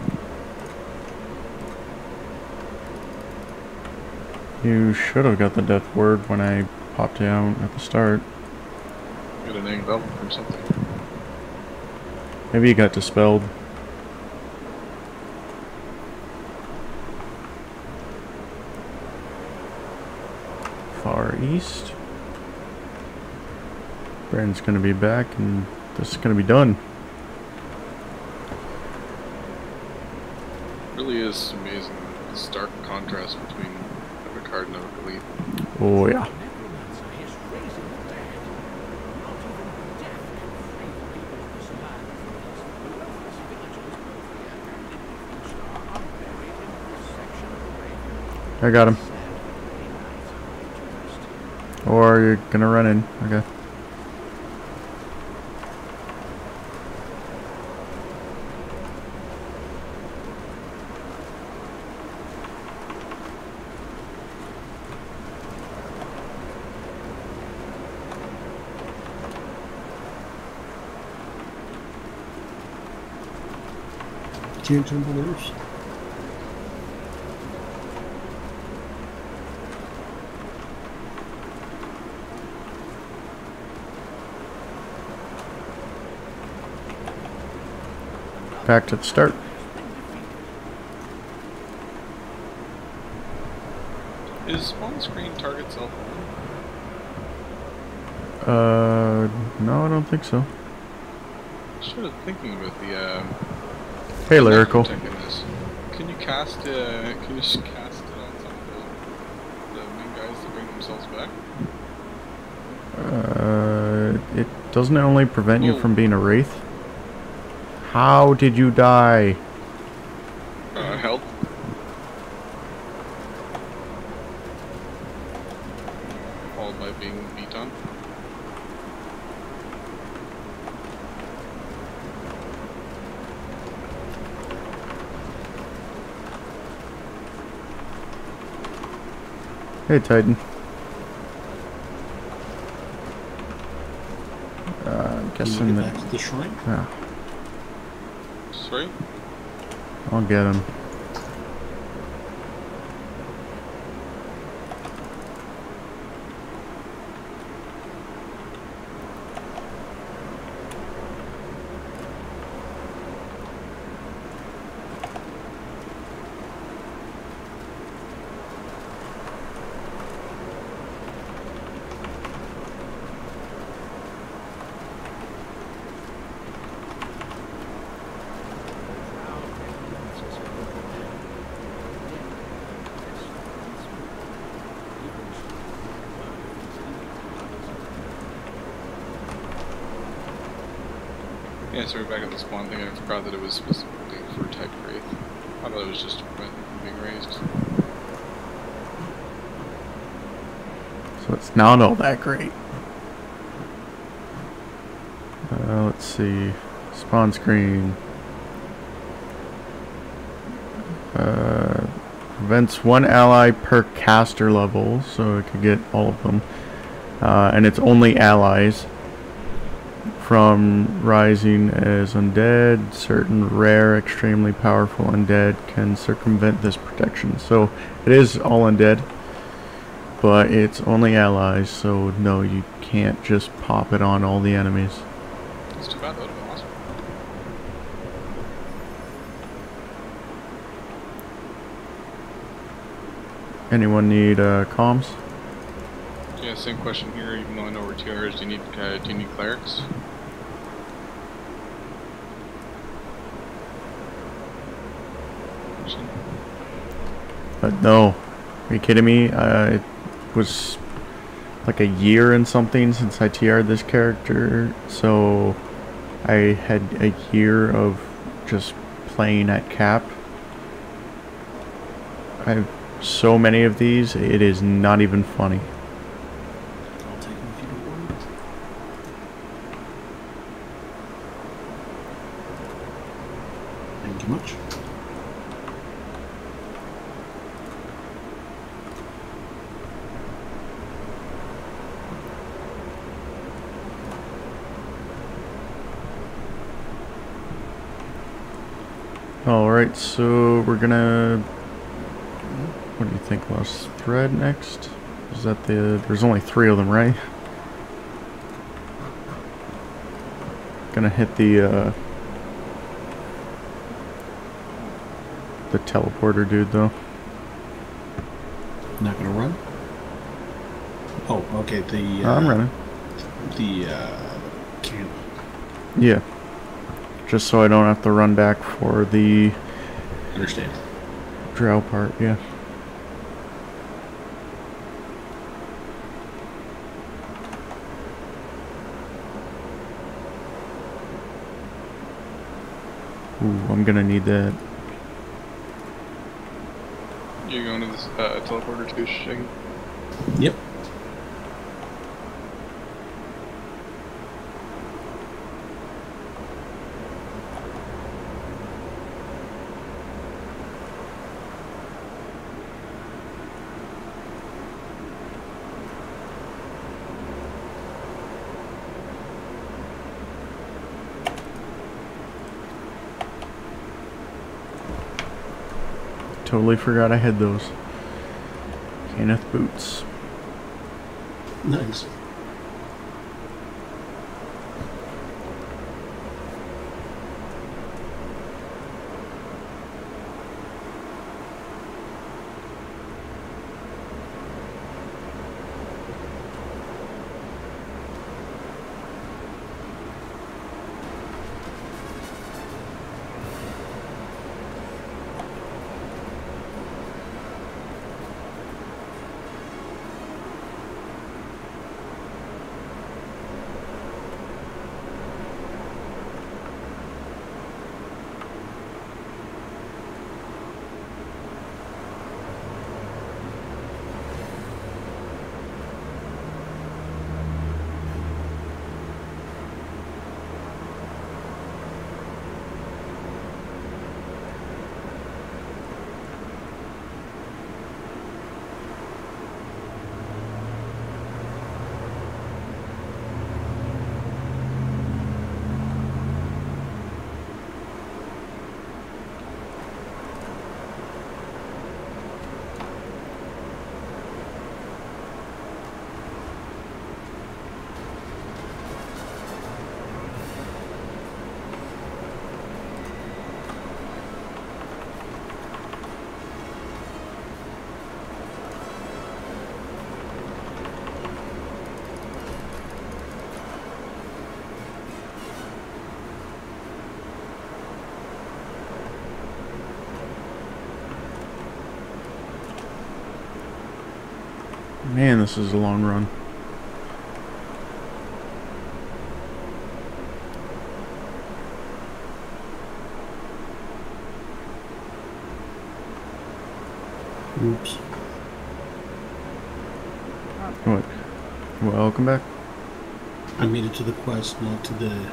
You should have got the death word when I popped you out at the start.
Get an angle from something.
Maybe you got dispelled. Far east. Brandon's gonna be back and this is gonna be done.
Really is amazing the stark contrast between a card and a elite.
Oh yeah. I got him. Or you're gonna run in. Okay.
Can't jump on the roofs.
Back to the start.
Is spawn screen target cell phone?
No, I don't think so.
Started thinking about the
Hey, Lyrical.
tech in this. Can you cast can you just cast it on some of the main guys that bring themselves back?
It doesn't only prevent you
Whoa.
from being a wraith? How did you die?
Help. Followed by being beat on.
Hey, Titan. I'm
Can
guessing
you
that.
get back to the shrine?
Yeah,
Sorry?
I'll get him.
Yeah, so we're back at the spawn thing. I forgot that it was specifically for type wraith. I thought it was just to prevent them from being raised.
So it's not all that great. Let's see. Spawn screen. Prevents one ally per caster level, so it could get all of them. And it's only allies from rising as undead. Certain rare, extremely powerful undead can circumvent this protection. So it is all undead, but it's only allies, so no, you can't just pop it on all the enemies.
It's too bad, that would have been awesome.
Anyone need comms?
Yeah, same question here, even though I know we're TRs, do you need clerics?
But no. Are you kidding me? It was like a year and something since I TR'd this character, so I had a year of just playing at cap. I have so many of these, it is not even funny.
I'll take them if you don't want them. Thank you much.
Alright, so we're gonna... What do you think, Lost Thread next? Is that the... There's only 3 of them, right? Gonna hit the teleporter dude, though.
Not gonna run? Oh, okay,
I'm running.
The, can.
Yeah. Just so I don't have to run back for the
Understand.
drow part, yeah. Ooh, I'm gonna need that.
You're going to this teleporter too, Shaggy?
Yep.
Totally forgot I had those. Kenneth boots.
Nice.
Man, this is a long run.
Oops.
What? Welcome back.
I made it to the quest, not to the...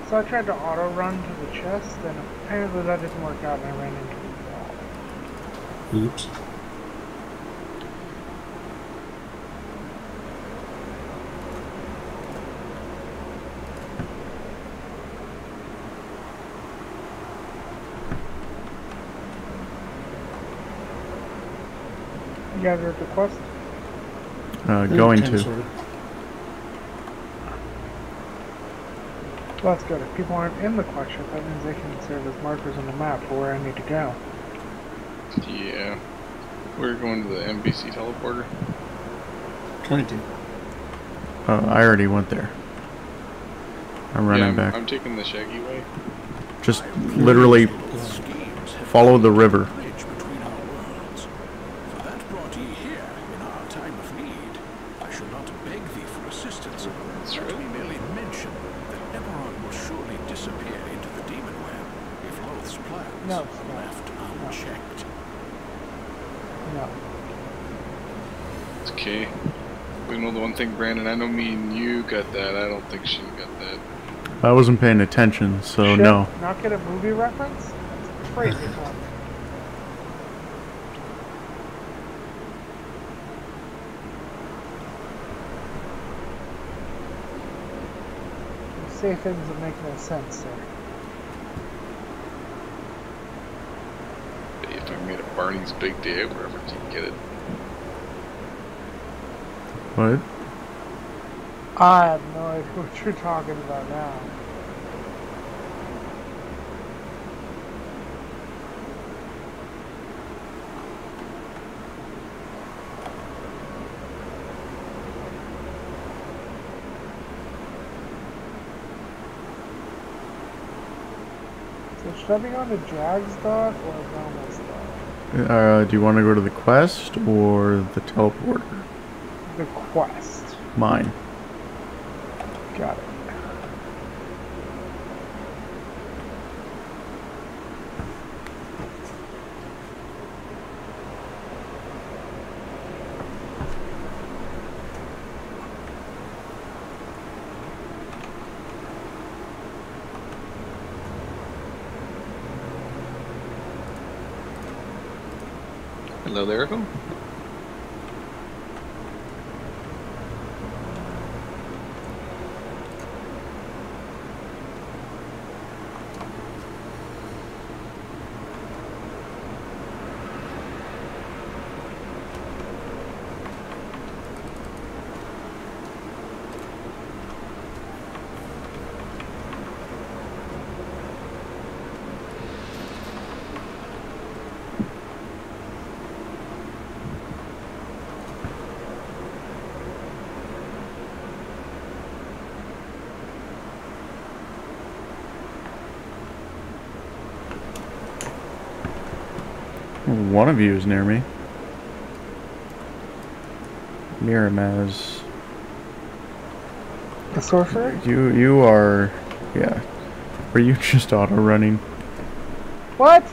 So I tried to auto run to the chest, and apparently that didn't work out, and I ran into the wall.
Oops.
You guys are at the quest?
Going
Kinda,
to.
sorta.
Well, that's good. If people aren't in the quest yet, that means they can serve as markers on the map for where I need to go.
Yeah. We're going to the NBC teleporter.
Trying to.
I already went there. I'm running back.
I'm taking the Shaggy way.
Just literally follow the river.
Bridge between our worlds. For that brought ye here in our time of need. I shall not beg thee for assistance. Let me merely mention that Eberron will surely disappear into the demon web if Loth's plans
No,
are left unchecked.
No.
It's okay. We know the one thing, Brandon. I know me and you got that. I don't think she got that.
I wasn't paying attention, so
Should
no.
not get a movie reference? That's crazy talk. You say things that make no sense, sir.
If I made a Barney's Big Day Out reference, you can get it.
What?
I have no idea what you're talking about now. So should I be on the Jags dot or Velma's dot?
Do you want to go to the quest or the teleporter?
The quest.
Mine.
Got it.
Hello there, Echo.
One of you is near me. Miramaz.
The sorcerer?
You are, yeah. Were you just auto running?
What?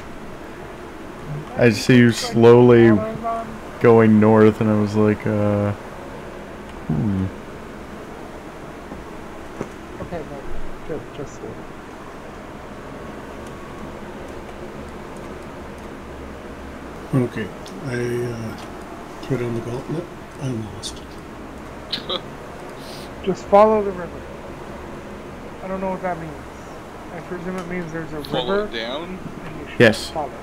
I see you slowly going north, and I was like,
Okay, no, just slow.
Okay, I put on the gauntlet. I'm lost.
Just follow the river. I don't know what that means. I presume it means there's a
Follow
river.
it down.
And you should
Yes.
follow it.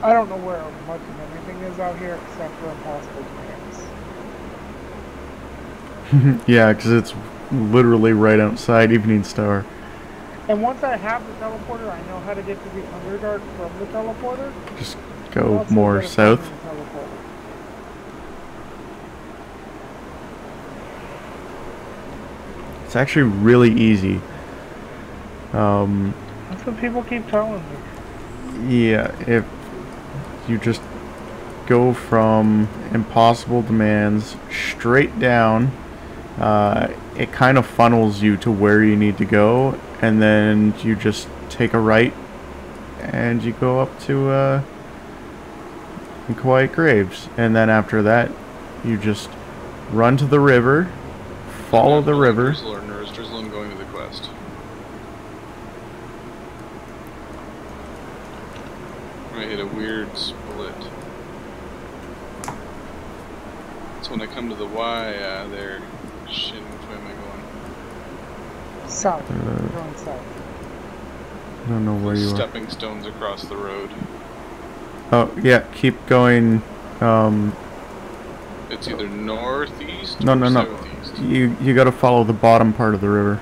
I don't know where much of anything is out here except for impossible plans.
yeah, because it's literally right outside Evening Star.
And once I have the teleporter, I know how to get to the Underdark from the teleporter.
Just
I'm
go
also
more
good at
south.
finding the teleporter.
It's actually really easy.
That's what people keep telling me.
Yeah, if you just go from impossible demands straight down, it kind of funnels you to where you need to go, and then you just take a right and you go up to Quiet Graves, and then after that you just run to the river, follow the river.
Or is Drizzlin going to the quest? I hit a weird split. So when I come to the Y, there. Shit, which way am I going?
South. We're going south.
I don't know where you are.
Stepping stones across the road.
Oh yeah, keep going.
It's either northeast
No,
or
no, no.
southeast.
You got to follow the bottom part of the river.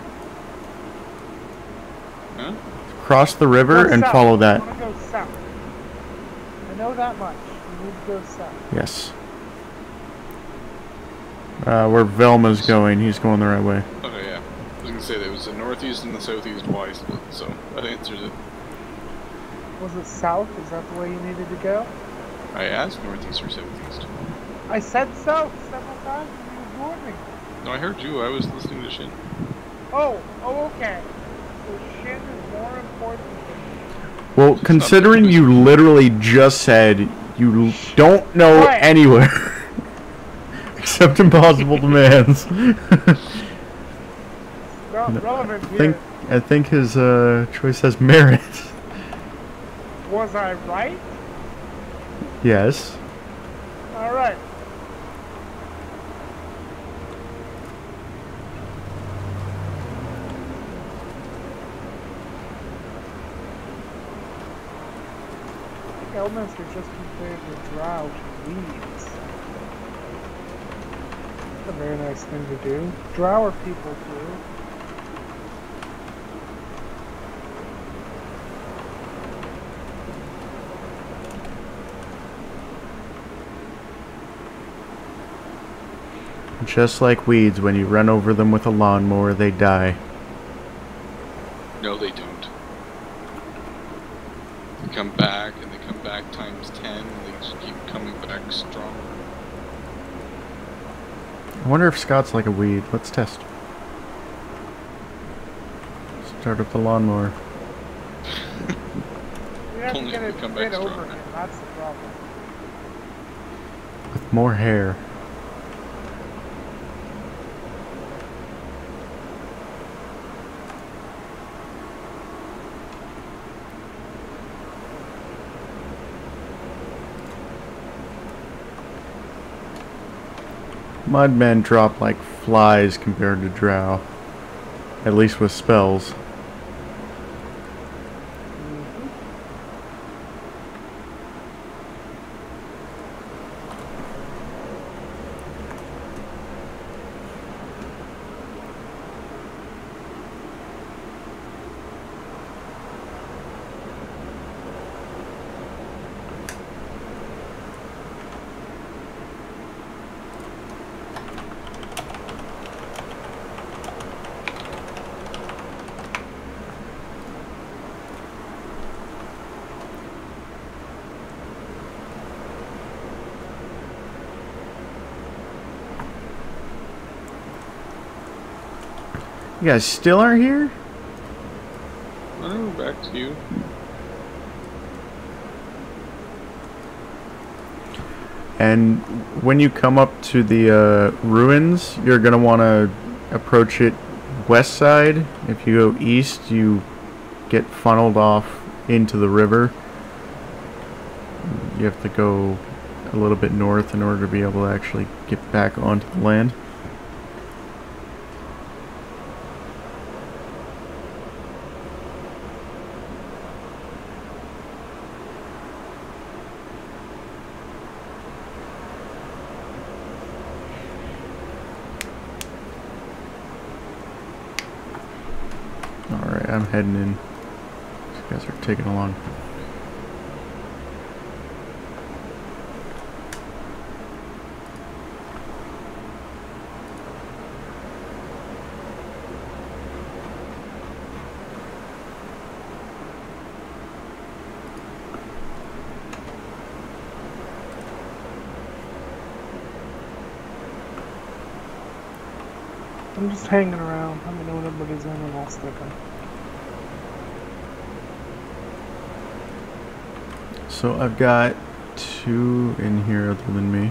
Huh?
Cross the river
Go
and
south.
follow
I
that.
want to go south. I know that much. You need to go south.
Yes. Where Velma's going, he's going the right way.
Okay, yeah. I was gonna say there was the northeast and the southeast Y split, so that answers it.
Was it south? Is that the way you needed to go?
I asked northeast or southeast.
I said south several times and you ignored me.
No, I heard you. I was listening to Shin.
Oh, okay. So Shin is more important than me.
Well, considering you literally just said you don't know
Right.
anywhere except impossible demands.
Not relevant here.
I think his choice has merit.
Was I right?
Yes.
Alright. Elminster just compared the drow to weeds. That's a very nice thing to do. Drow are people too.
Just like weeds, when you run over them with a lawnmower, they die.
No, they don't. They come back, and they come back times 10, and they just keep coming back stronger.
I wonder if Scott's like a weed. Let's test. Start up the lawnmower.
You have to
Only
get
if
it
we come
fit
back
over
stronger.
him, that's the problem.
With more hair. Mudmen drop like flies compared to drow. At least with spells. You guys still aren't here?
Oh, back to you.
And when you come up to the ruins, you're going to want to approach it west side. If you go east, you get funneled off into the river. You have to go a little bit north in order to be able to actually get back onto the land. Alright, I'm heading in. These guys are taking a long.
I'm just hanging around. Let me know when everybody's in and I'll stick them.
So I've got 2 in here other than me.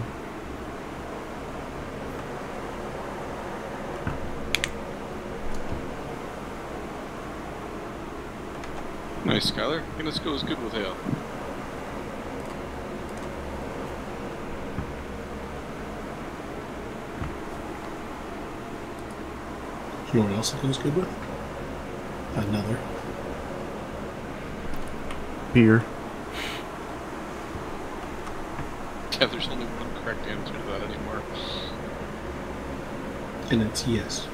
Nice, Skylar. Let's go as good with hail.
You know what else it goes good with? Another.
Beer.
Yeah, there's only one correct answer to that anymore.
And it's yes.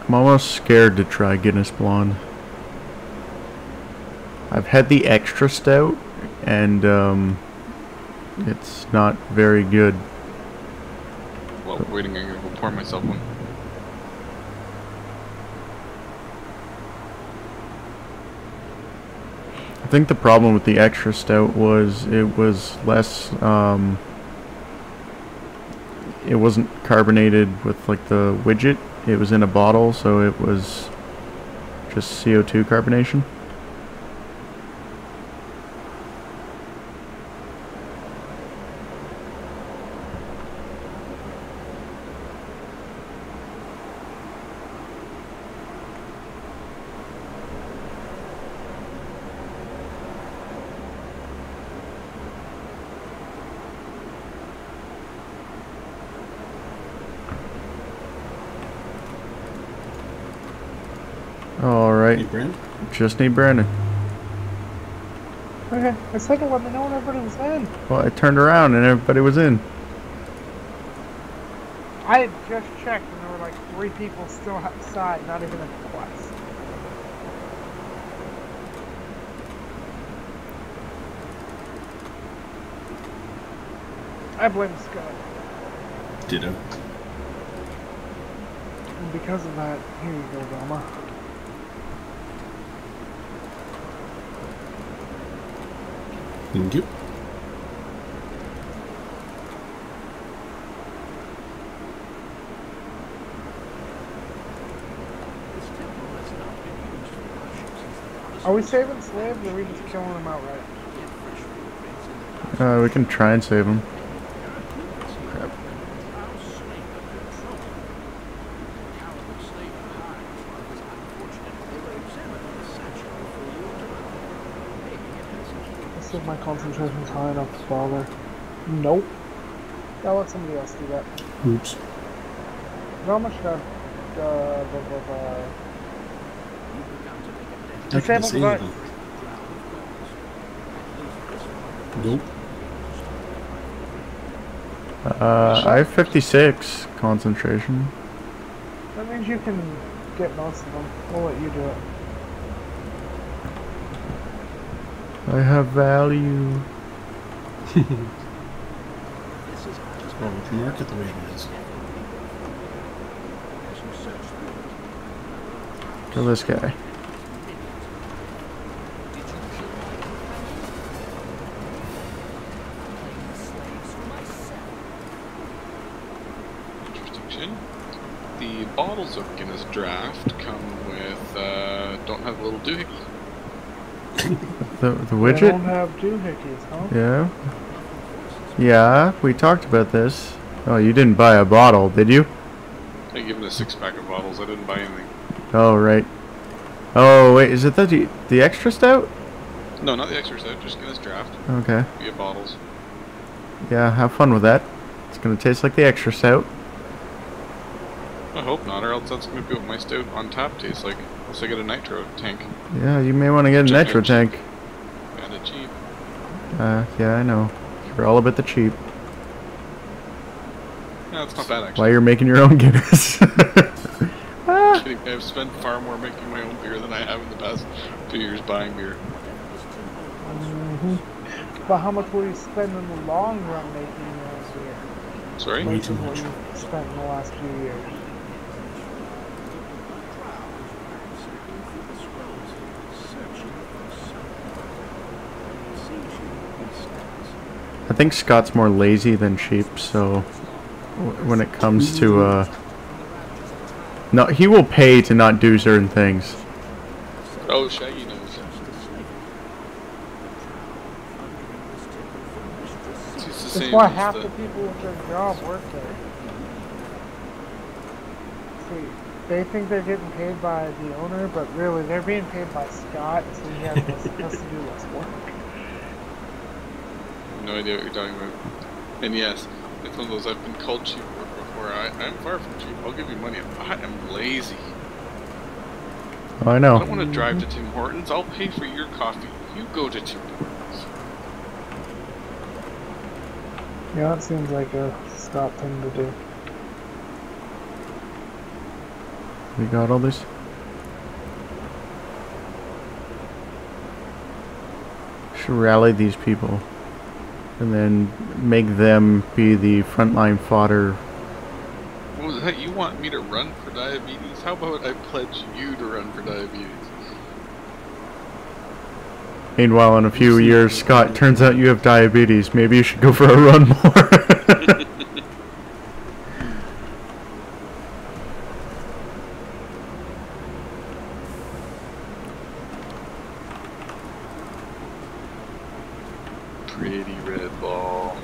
I'm almost scared to try Guinness Blonde. I've had the extra stout, and it's not very good.
While waiting, I'm gonna go pour myself one.
I think the problem with the extra stout was it was less, it wasn't carbonated with like the widget. It was in a bottle, so it was just CO2 carbonation. Alright,
Hey, Brand?
just need Brandon.
Okay, I said to let me know when everybody was in.
Well, I turned around and everybody was in.
I had just checked and there were like 3 people still outside, not even at the quest. I blame Scott.
Ditto.
And because of that, here you go, Velma.
Thank you.
This temple has not been used for worship since the goddess
Are we saving slaves or are we just killing them outright?
get fresh footprints in the
We can try and save him.
Crap. I'll slay them in trouble. Cowardly slave in hides. It was unfortunate they were examined in the satchel before you arrived. Maybe it has killed.
Let's see if my concentration's high enough to bother. Nope. I'll let somebody else do that.
Oops.
Velma should have
You've begun to make a dent.
I can
Disable
disable
device.
them.
At least this one.
Nope.
I have 56 concentration.
That means you can get most of them. We'll let you do it.
I have value.
Well, with the market the way it is.
Kill this guy.
Interesting chin. The bottles of Guinness Draft come with, don't have a little doohickey.
The
They
widget?
don't have doohickeys, huh?
Yeah. Yeah, we talked about this. Oh, you didn't buy a bottle, did you?
I gave him a 6-pack of bottles, I didn't buy anything.
Oh, right. Oh, wait, is it the extra stout?
No, not the extra set, just Guinness Draft.
Okay.
Via bottles.
Yeah, have fun with that. It's gonna taste like the extra stout.
I hope not, or else that's going to be what my stout on tap tastes like. Unless I get a nitro tank.
Yeah, you may want to get a
Check
nitro
out
tank.
And a cheap.
Yeah, I know. You're all about the cheap.
Yeah, it's not bad actually.
Why you're making your own Guinness. Ah.
Kidding. I've spent far more making my own beer than I have in the past 2 years buying beer.
Mm-hmm. But how much will you spend in the long run making your own beer?
Sorry?
Way
Versus
too
what
much.
you've spent in the last few years?
I think Scott's more lazy than cheap, so when it comes to no, he will pay to not do certain things.
Oh, Shaggy knows. It's the
That's
same
why
as
half the people with their job work there. See, they think they're getting paid by the owner, but really they're being paid by Scott, so he has to do less work.
No idea what you're talking about. And yes, it's one of those, I've been called cheap work before. I'm far from cheap. I'll give you money. I am lazy.
Oh, I
I
know.
don't want to drive to Tim Hortons. I'll pay for your coffee. You go to Tim Hortons.
Yeah, that seems like a Scott thing to do.
We got all this. Should rally these people. And then make them be the frontline fodder.
What was that? You want me to run for diabetes? How about I pledge you to run for diabetes?
Meanwhile, in a few years, Scott, turns out you have diabetes. Maybe you should go for a run more.
Pretty red ball.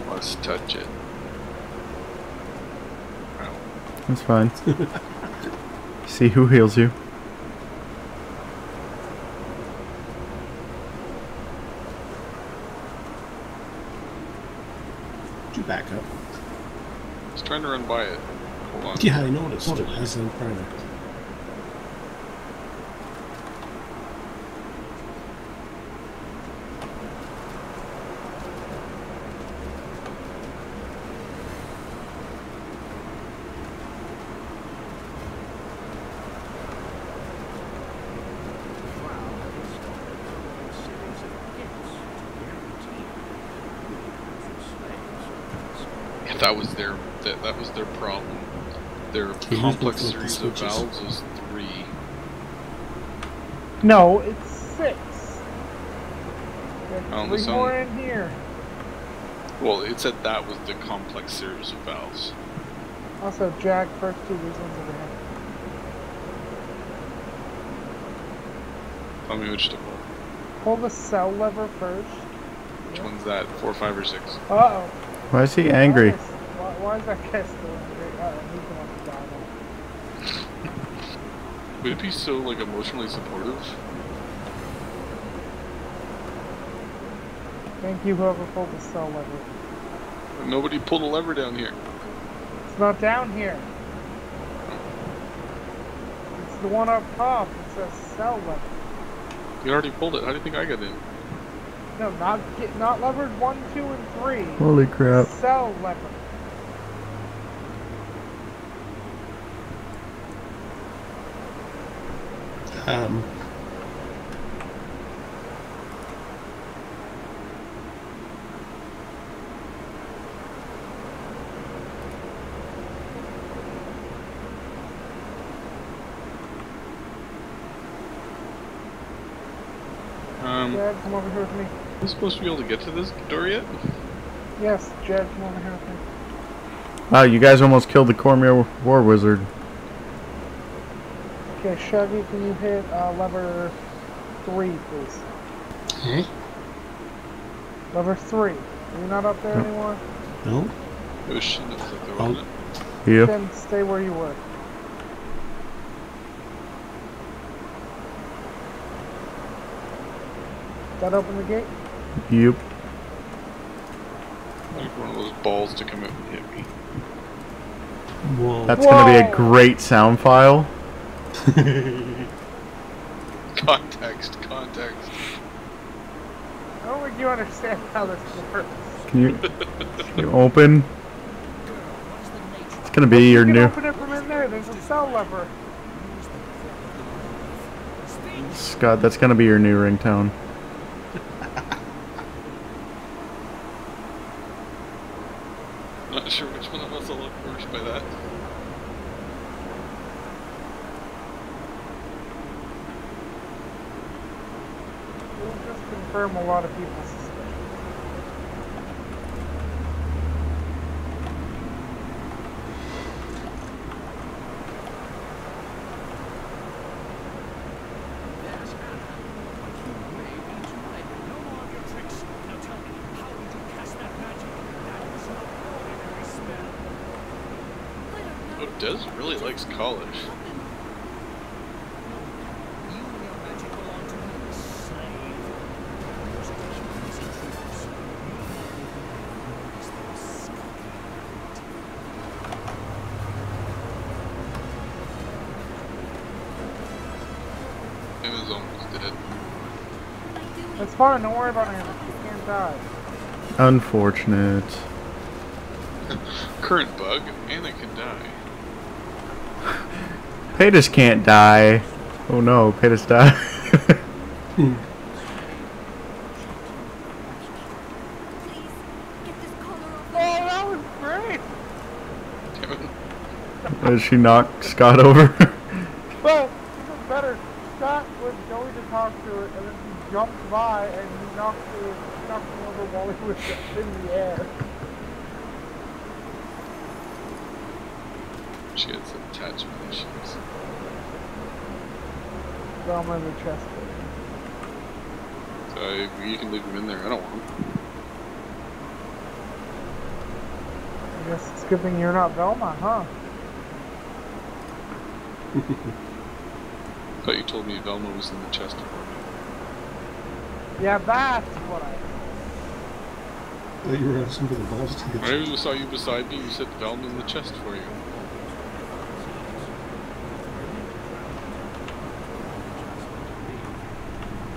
Must touch it. Wow.
That's fine. See who heals you.
Did you back up?
I was trying to run by it. Hold on.
Yeah, I noticed. It has a product.
Yeah, that was their problem. Their
you
complex
just look at the
series of
switches?
valves is 3.
No, it's 6.
On
There's
the
3 more
sound.
in here.
Well, it said that was the complex series of valves.
Also, Jag, first 2 reasons over here.
Tell me which to pull.
Pull the cell lever first.
Which one's that? 4, 5, or 6?
Uh-oh.
Why is he angry?
Why is that guy still angry? He's going to die now.
Would it be so like emotionally supportive?
Thank you, whoever pulled the cell lever.
Nobody pulled a lever down here.
It's not down here. It's the one up top. It says cell lever.
You already pulled it. How do you think I got in?
No, not levered 1, 2, and 3.
Holy crap.
Cell lever.
Um,
Jed, come over here with me.
Are we supposed to be able to get to this door yet?
Yes, Jed, come over here with me.
Wow, you guys almost killed the Cormier War Wizard.
Okay, Shaggy, can you hit lever 3, please?
Hey?
Lever 3. Are you not up there anymore?
No?
It was shit up there, wasn't it?
Yeah.
Then stay where you were. That open the gate?
Yep.
Like one of those balls to come out and hit me.
Whoa.
That's gonna be a great sound file.
Context.
I don't think you understand how this works.
Can you open? It's gonna be your
You can
new.
open it from in there. There's a cell lever.
Scott, that's gonna be your new ringtone.
Not sure which one of us will look worse by that.
We'll just confirm a lot of people's suspicions.
There's Anna. But you may be too late. No more of your tricks. Now tell me, how did you cast that magic? That was no ordinary spell.
Oh, Des really likes college.
You and your magic belong to me, slave. Those are the humans and troopers. You as those skulking
Emma's almost dead.
It's fine. Don't worry about him. He can't die.
Unfortunate.
Current bug, Anna can die.
Paytas can't die. Oh no, Paytas died.
Oh, that was great!
As she knocked Scott over.
Well, even better, Scott was going to talk to her, and then he jumped by, and he knocked him over while he was in the air.
She had some attachment issues.
Velma in the chest.
So you can leave him in there. I don't want him.
I guess it's a good thing you're not Velma, huh?
Thought you told me Velma was in the chest for me.
Yeah, that's what I...
thought you were asking for the balls to get.
Whenever I saw you beside me, you said Velma in the chest for you.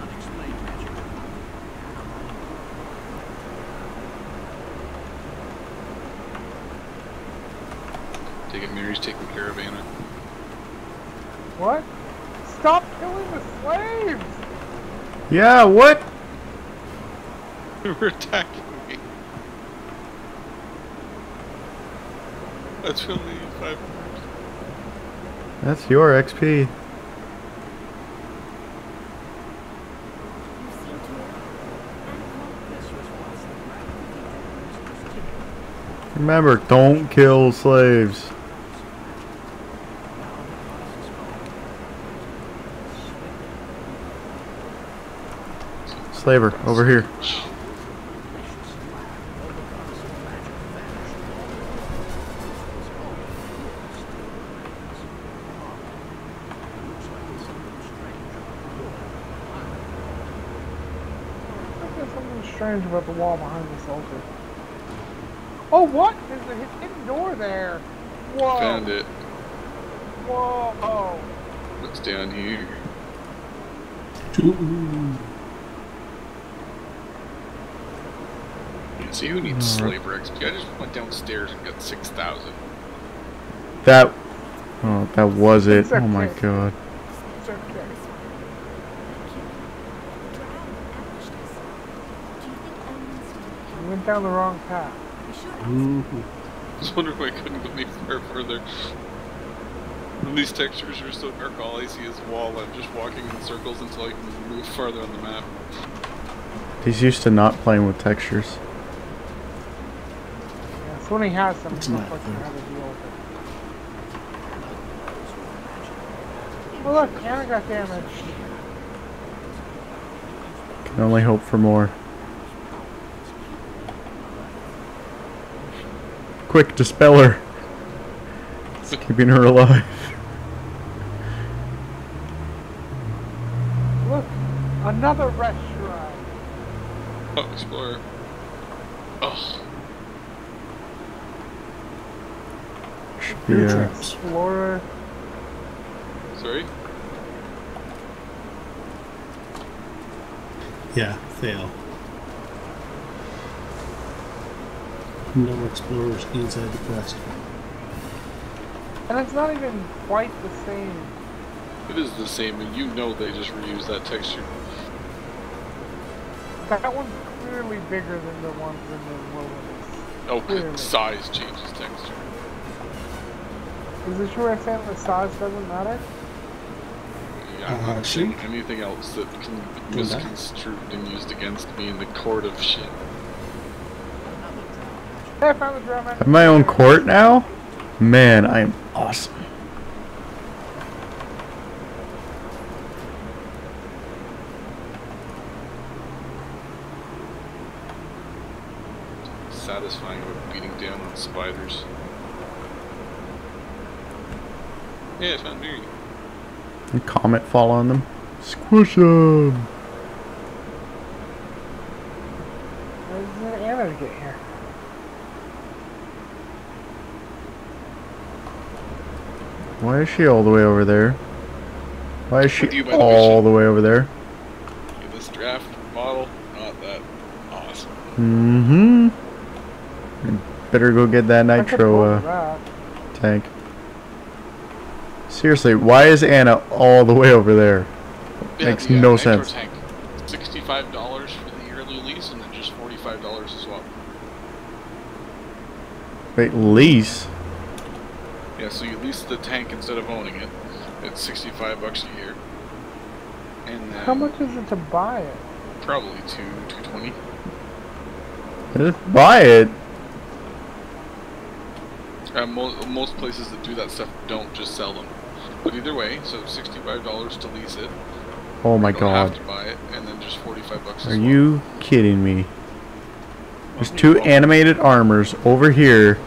unexplained magic.
Take it, Mary's taking care of Anna.
What? Stop killing the slaves!
Yeah, what?
They were attacking me. That's really 5 hours.
That's your XP. Remember, don't kill slaves. Slaver, over here.
I think there's something strange about the wall behind this altar. Oh, what? There's a hidden door there. Whoa.
Found it.
Whoa. Oh.
What's down here?
Ooh.
Yeah, see who needs slaver XP? I just went downstairs and got 6,000.
That. Oh, that was it.
It's
Oh my
okay.
god.
It's okay. You went down the wrong path.
Mhm.
I was wondering why I couldn't go any further. And these textures are so dark, all I see is wall. I'm just walking in circles until I can move farther on the map.
He's used to not playing with textures.
Yeah, so when he has some,
It's
he's
not
not
fair.
how to deal with it. Oh look, Anna got damaged.
Can only hope for more. Quick, dispel her. It's keeping her alive.
Look, another restaurant.
Oh, Explorer. Ugh.
Should be a
Explorer.
Sorry?
Yeah, fail. No explorers inside the quest.
And it's not even quite the same.
It is the same, and you know they just reused that texture.
That one's clearly bigger than the ones in the wilderness.
Oh,
Clearly.
size changes texture.
Is it true I'm saying the size doesn't matter?
Yeah, I'm not seeing
see?
anything else that can be
Well, that-
misconstrued and used against me in the court of shit.
Hey, I found the drum.
I have my own court now? Man, I am awesome.
Satisfying about beating down on spiders. Yeah, I found Miri.
And comet fall on them. Squish them.
Where's the Anna to get here?
Why is she all the way over there? Why is she
With you, by the way,
all the way over there?
Yeah, this draft model, not that awesome.
Mm-hmm. Better go get that
I could
nitro
hold that.
tank. Seriously, why is Anna all the way over there? Makes
the,
no
nitro
sense.
Tank. $65 for the yearly lease, and then just $45 as well.
Wait, lease?
Yeah, so you lease the tank instead of owning it. It's $65 a year. And then
How much is it to buy it?
probably $220.
Just buy it.
Most places that do that stuff don't just sell them. But either way, so $65 to lease it.
Oh my
You don't have
god.
to buy it, and then just $45 as
Are
well.
you kidding me? There's two animated armors over here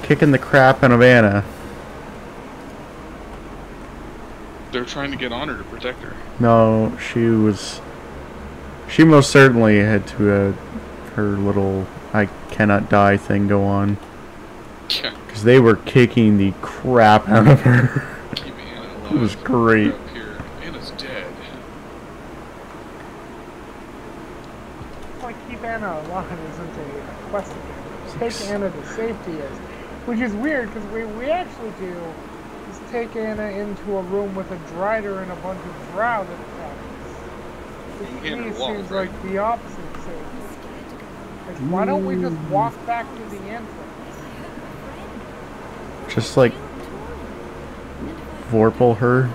kicking the crap out of Anna.
They're trying to get on her to protect her.
No, she most certainly had to her little I cannot die thing go on.
Yeah,
Because they were kicking the crap out of her.
keep Anna alive.
It was great.
Up here. Anna's dead.
Like, keep Anna alive isn't a quest again. Take Anna to safety is. Which is weird, because we actually do is take Anna into a room with a Drider and a bunch of Drow that attacks. Which
You
to
hand
me
her walls,
seems
right?
like the opposite of safety. Like, why don't we just walk back to the entrance?
Just like Vorpal her.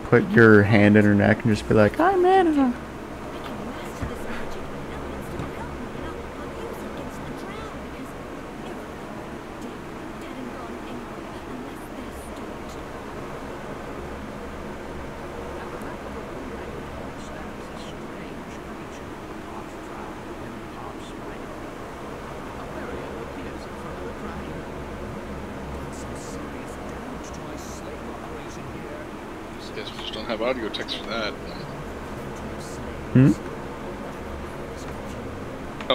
Put your hand in her neck and just be like, I'm Anna.
Guess we just don't have audio text for that.
Hmm?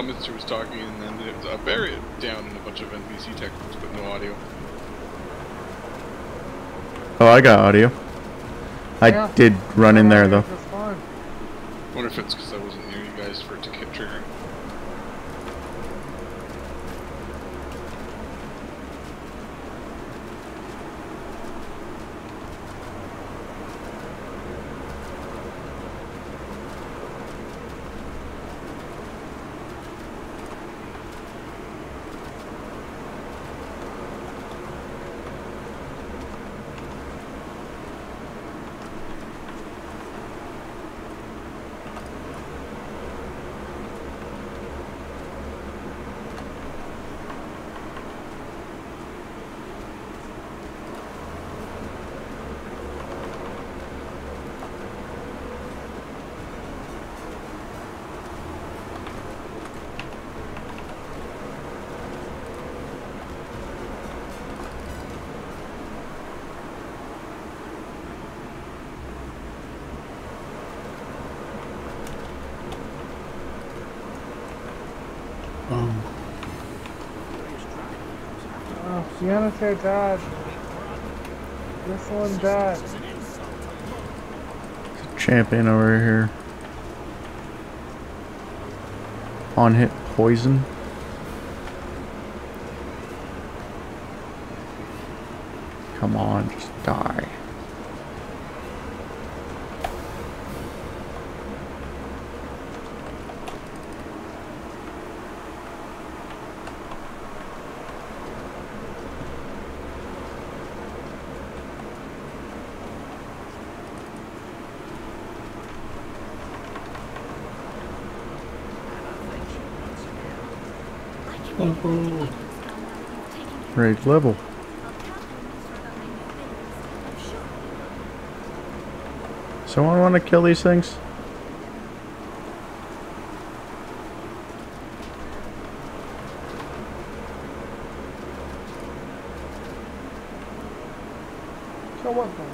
Mister was talking, and then it was bury it down in a bunch of NPC text, but no audio.
Oh, I got audio. I
Yeah.
did run in there though.
Just fine.
Wonder if it's because I wasn't near you guys for it to keep triggering.
Oh, Fiona died. This one died.
Champion over here. On hit poison. Come on, just die.
Oh,
Rage level. Someone want to kill these things?
So what things?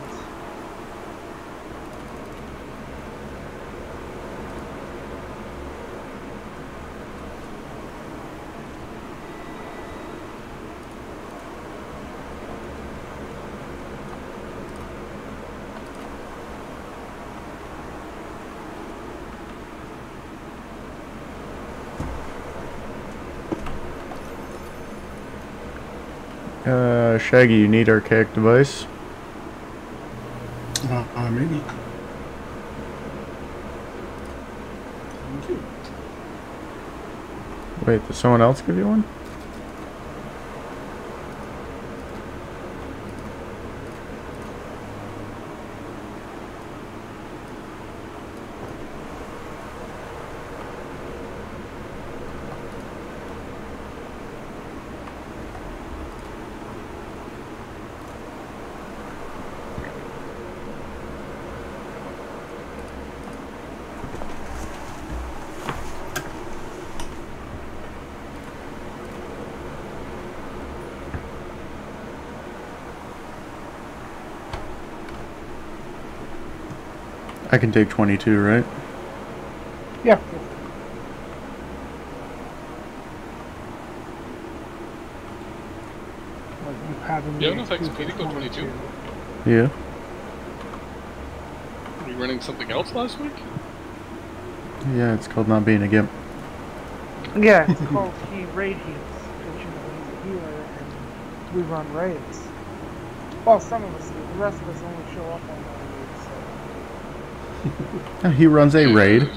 Shaggy, you need archaic device.
maybe. Thank you.
Wait, did someone else give you one? I can take 22, right?
Yeah. Like you have in
You have
the
enough XP
XP
to go 22?
Yeah.
Were you running something else last week?
Yeah, it's called not being a gimp.
Yeah, it's called raid heals. Because, you know, he's a healer and we run raids. Well, some of us do. The rest of us only show up on raids, so.
He runs a raid.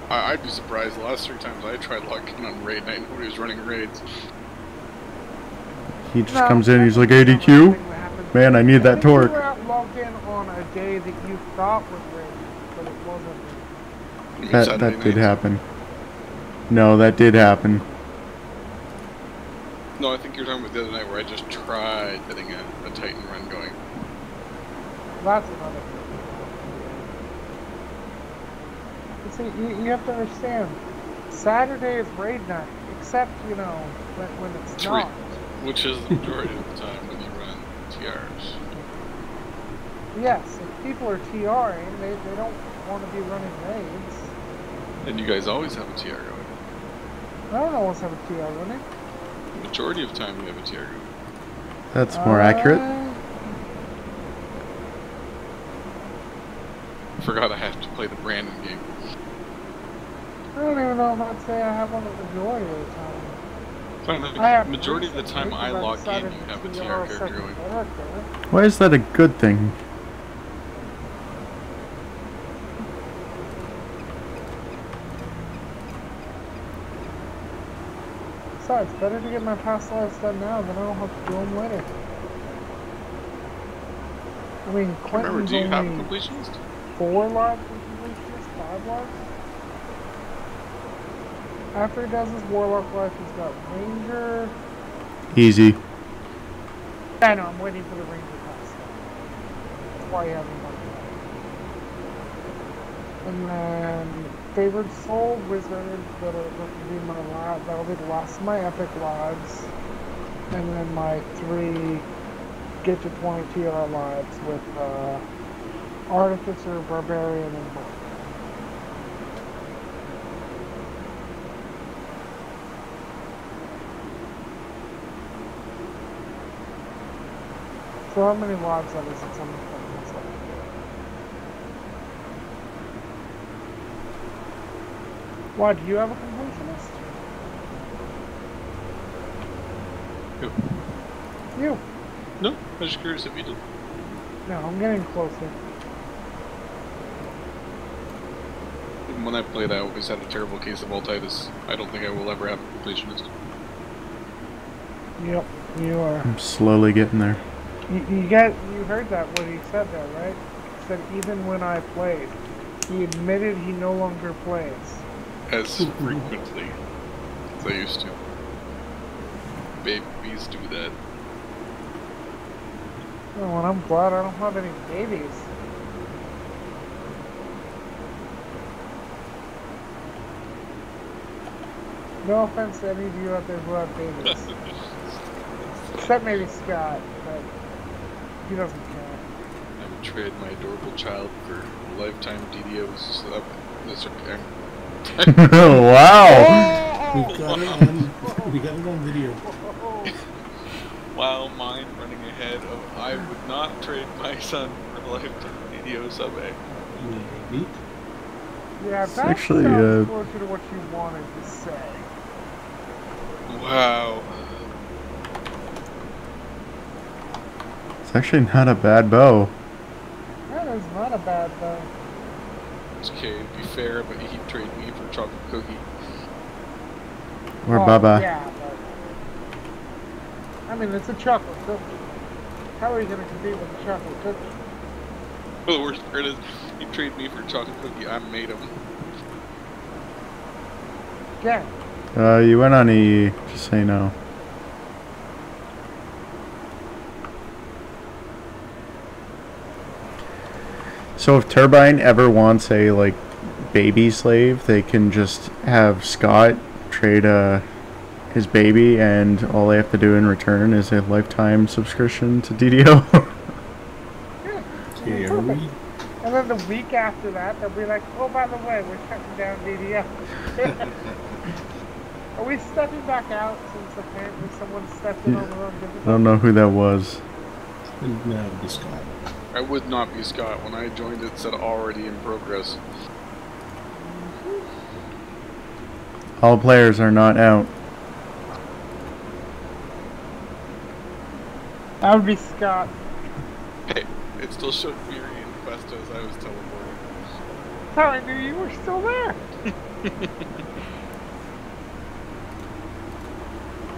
I'd be surprised. The last 3 times I tried logging on raid night, nobody was running raids.
He just comes in, he's like, ADQ? Man, I need that torque.
You were out logged in on a day that you thought was raid, but it wasn't.
You mean
That
Saturday
did
nights?
happen. No, that did happen.
No, I think you're talking about the other night where I just tried getting a Titan run going.
That's another thing. You see, you have to understand, Saturday is raid night, except, you know, when it's
True.
not.
Which is the majority of the time when you run TRs.
Yes, if people are TRing, they don't want to be running raids.
And you guys always have a TR going.
I don't always have a TR running.
The majority of the time you have a TR going.
That's more accurate.
Forgot I have to play the Brandon game.
I don't even know if I'd say I have one the majority of the time.
The majority of the time I log in, you have a TR character going.
Why is that a good thing?
Besides, it's better to get my past lives done now than I don't have to do them later. I mean,
Remember,
Quentin's
do you have a
only
completion list?
4 lives in completionist, 5 lives? After he does his Warlock life, he's got Ranger.
Easy.
I know, I'm waiting for the Ranger pass. That's why he hasn't done that. And then Favored Soul, Wizard, that'll be my last, that'll be the last of my Epic lives. And then my 3 get to 20 TR lives with Artificer, Barbarian, and Monk. So how many lives are there since I'm recording this? Why, do you have a completionist?
Who?
You.
No, I was just curious if you did.
No, I'm getting closer.
Even when I played, I always had a terrible case of altitis. I don't think I will ever have a completionist.
Yep, you are.
I'm slowly getting there.
You heard that, what he said there, right? He said even when I played, he admitted he no longer plays.
As frequently as I used to. Babies do that.
Oh, and I'm glad I don't have any babies. No offense to any of you out there who have babies. Except maybe Scott, but he doesn't count.
I would trade my adorable child for lifetime DDOs. That's okay.
Wow!
We got it on video.
While mine running ahead of I would not trade my son for lifetime DDO sub A.
Maybe.
Yeah, that
actually,
sounds closer to what you wanted to say.
Wow.
It's actually not a bad bow.
That is not a bad bow.
It's okay, to be fair, but he'd trade me for chocolate cookie.
Or
Oh,
Baba.
Yeah, but I mean, it's a chocolate cookie. How are you going to compete with a chocolate cookie?
Well, the worst part is, he'd trade me for chocolate cookie. I made him.
Yeah.
You went on E. Just say no. So if Turbine ever wants a like baby slave, they can just have Scott trade his baby, and all they have to do in return is a lifetime subscription to DDO.
Yeah,
Are we?
and then the week after that, they'll be like, oh, by the way, we're shutting down DDO. Are we stepping back out since apparently someone stepped in on their own difficulty?
I don't know who that was.
No, it'd be Scott.
I would not be Scott. When I joined, it said already in progress.
All players are not out.
That would be Scott.
Hey, it still showed Fury and Quest as I was teleporting.
That's how I knew you were still there.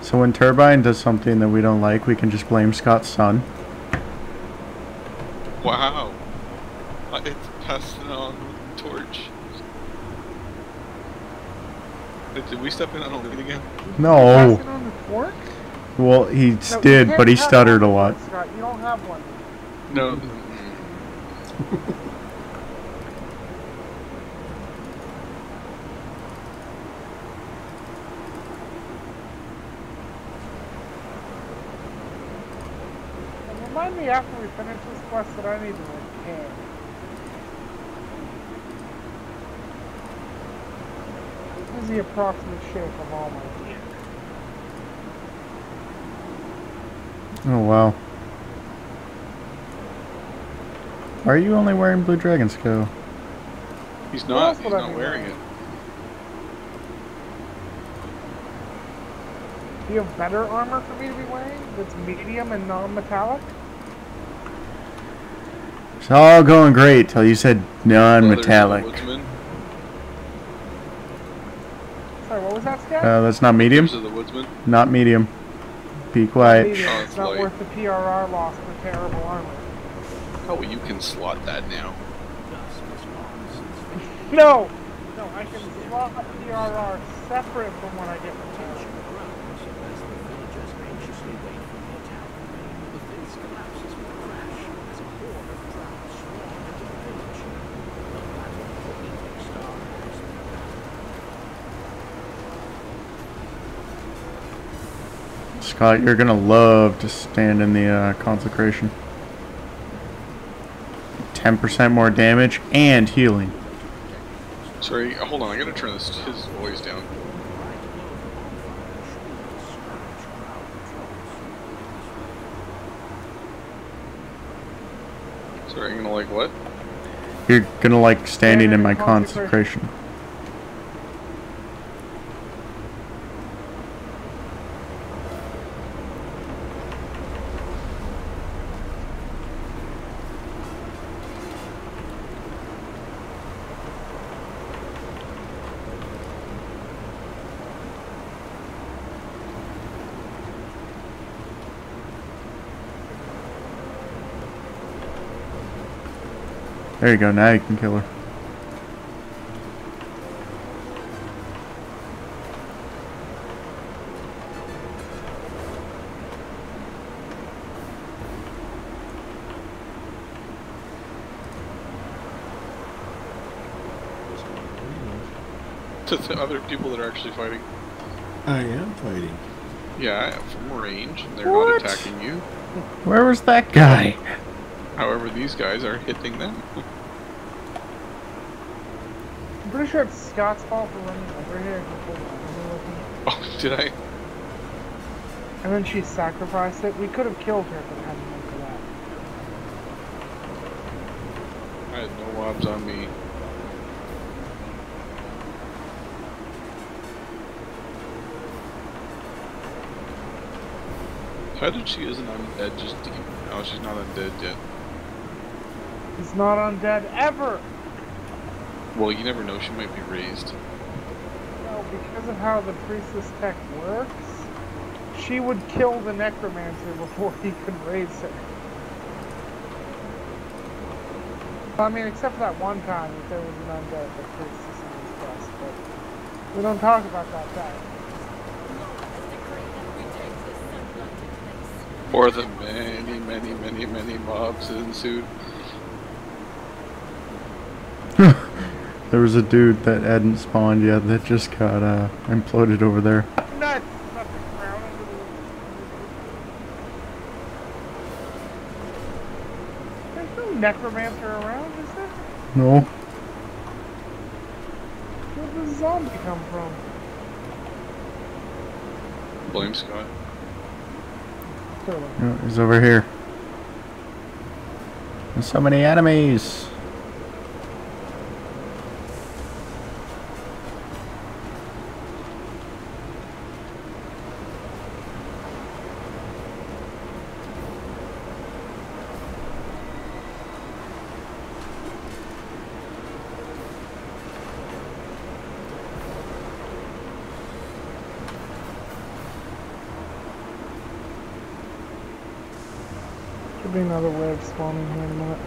So when Turbine does something that we don't like, we can just blame Scott's son.
Wow. It's passing on the torch. Did we step in on a lead again?
No.
Passing on the fork?
Well, he
No,
did,
you
but he
can't
stuttered a
have
lot.
one, Scott. You don't have one.
No.
And remind me after we finish this quest that I need to repair. This is the approximate shape of all my gear.
Oh, wow. Why are you only wearing Blue Dragon's Go?
He's
What
not.
else
He's
would I
not
be
wearing
wearing?
it.
Do you have better armor for me to be wearing that's medium and non-metallic?
It's all going great till you said non-metallic.
Brothers of the Woodsman.
Sorry, what was that, Scott?
That's not medium?
Brothers of the Woodsman.
Not medium. Be quiet.
Medium.
Oh,
It's
it's
not
light.
worth the PRR loss for terrible armor.
Oh, you can slot that now.
No! No, I can slot a PRR separate from when I get metallic.
Scott, you're gonna love to stand in the consecration. 10% more damage and healing.
Sorry, hold on. I gotta turn his voice down. Sorry, I'm gonna like what?
You're gonna like standing
Stand
in
in
my
consecration.
consecration. There you go, now you can kill her.
To the other people that are actually fighting.
I am fighting.
Yeah, from range. They're
What?
not attacking you.
Where was that guy?
However, these guys are hitting them.
I'm pretty sure it's Scott's fault for running over here. Hold on, let me look.
Oh, did I?
And then she sacrificed it. We could have killed her if it hadn't been for that.
I had no mobs on me. How did she as an undead just deep? Oh, she's not undead yet.
He's not undead ever!
Well, you never know, she might be raised.
No, because of how the priestess tech works, she would kill the necromancer before he could raise her. I mean, except for that one time that there was an undead the priestess was best, but we don't talk about that fact.
Or the many, many, many, many mobs that ensued.
There was a dude that hadn't spawned yet that just got imploded over there.
Nuts! Not the crown under the... There's no necromancer around, is there?
No.
Where did the zombie come from?
Blame Scott.
Totally.
No, he's over here. There's so many enemies.
Could be another way of spawning here in a minute.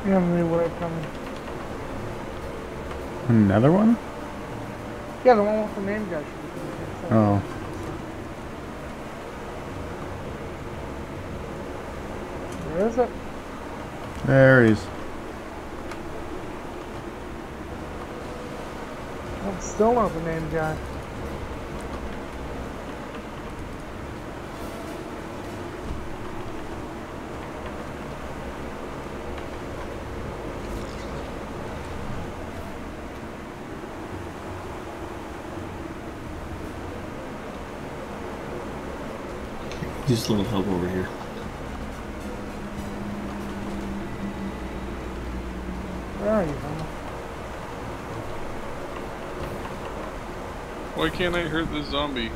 We have a new wave coming.
Another one?
Yeah, the one with the name guy should be coming here.
Oh.
Where is it?
There he is.
Oh, still not the name guy.
Just a little help over here.
Where are you, Mama?
Why can't I hurt this zombie?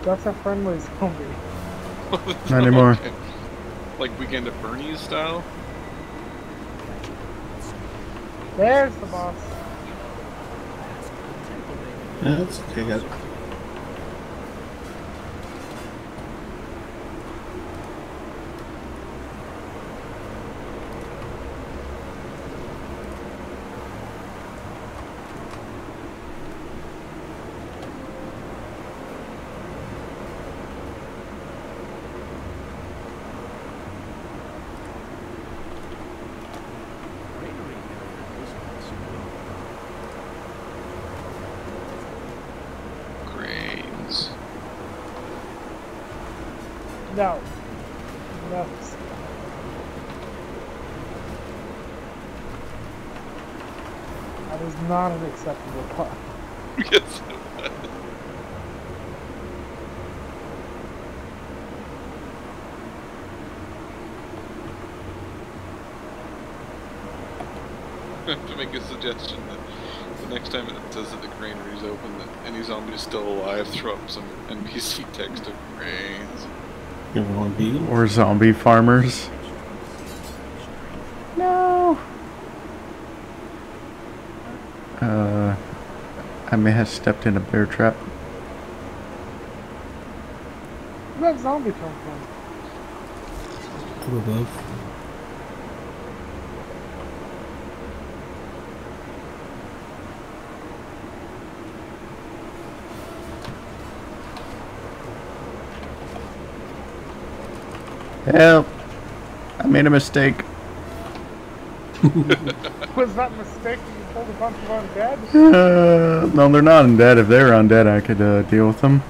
That's a friendly zombie.
Not anymore.
Okay. Like Weekend at Bernie's style?
There's the boss.
That's okay, guys.
No. That's that is not an acceptable car.
Yes. I have to make a suggestion that the next time it says that the granary is open, that any zombie is still alive, throw up some NPC text of brains.
Everyone be.
Or zombie farmers. No. I may have stepped in a bear trap.
Where'd that zombie come from?
Up above.
Help! I made a mistake.
Was that mistake that you pulled a bunch of undead?
No, they're not undead. If they were undead, I could deal with them.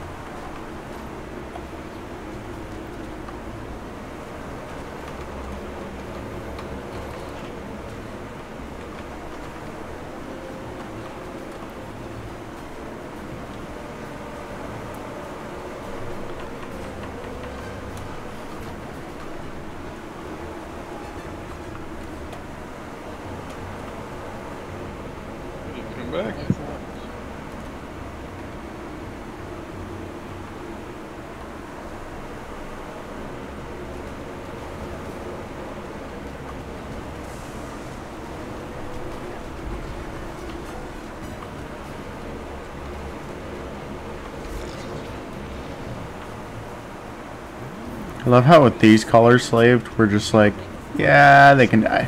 Come back.
I love how with these colors slaved, we're just like, yeah, they can die.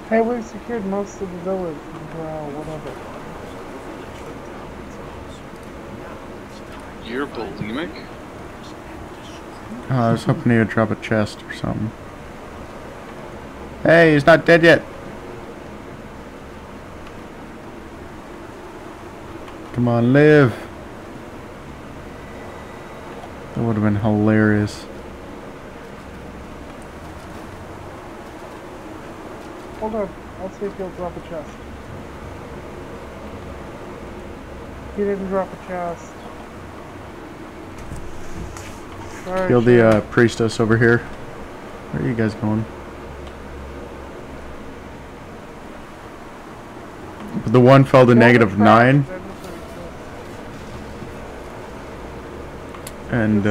Hey, we've secured most of the village and whatever.
You're bulimic?
I was hoping he would drop a chest or something. Hey, he's not dead yet. Come on, live. That would have been hilarious.
Hold on, I'll see if he'll drop a chest. He didn't drop a chest. Sorry,
Kill the priestess over here. Where are you guys going? The one fell to -9. And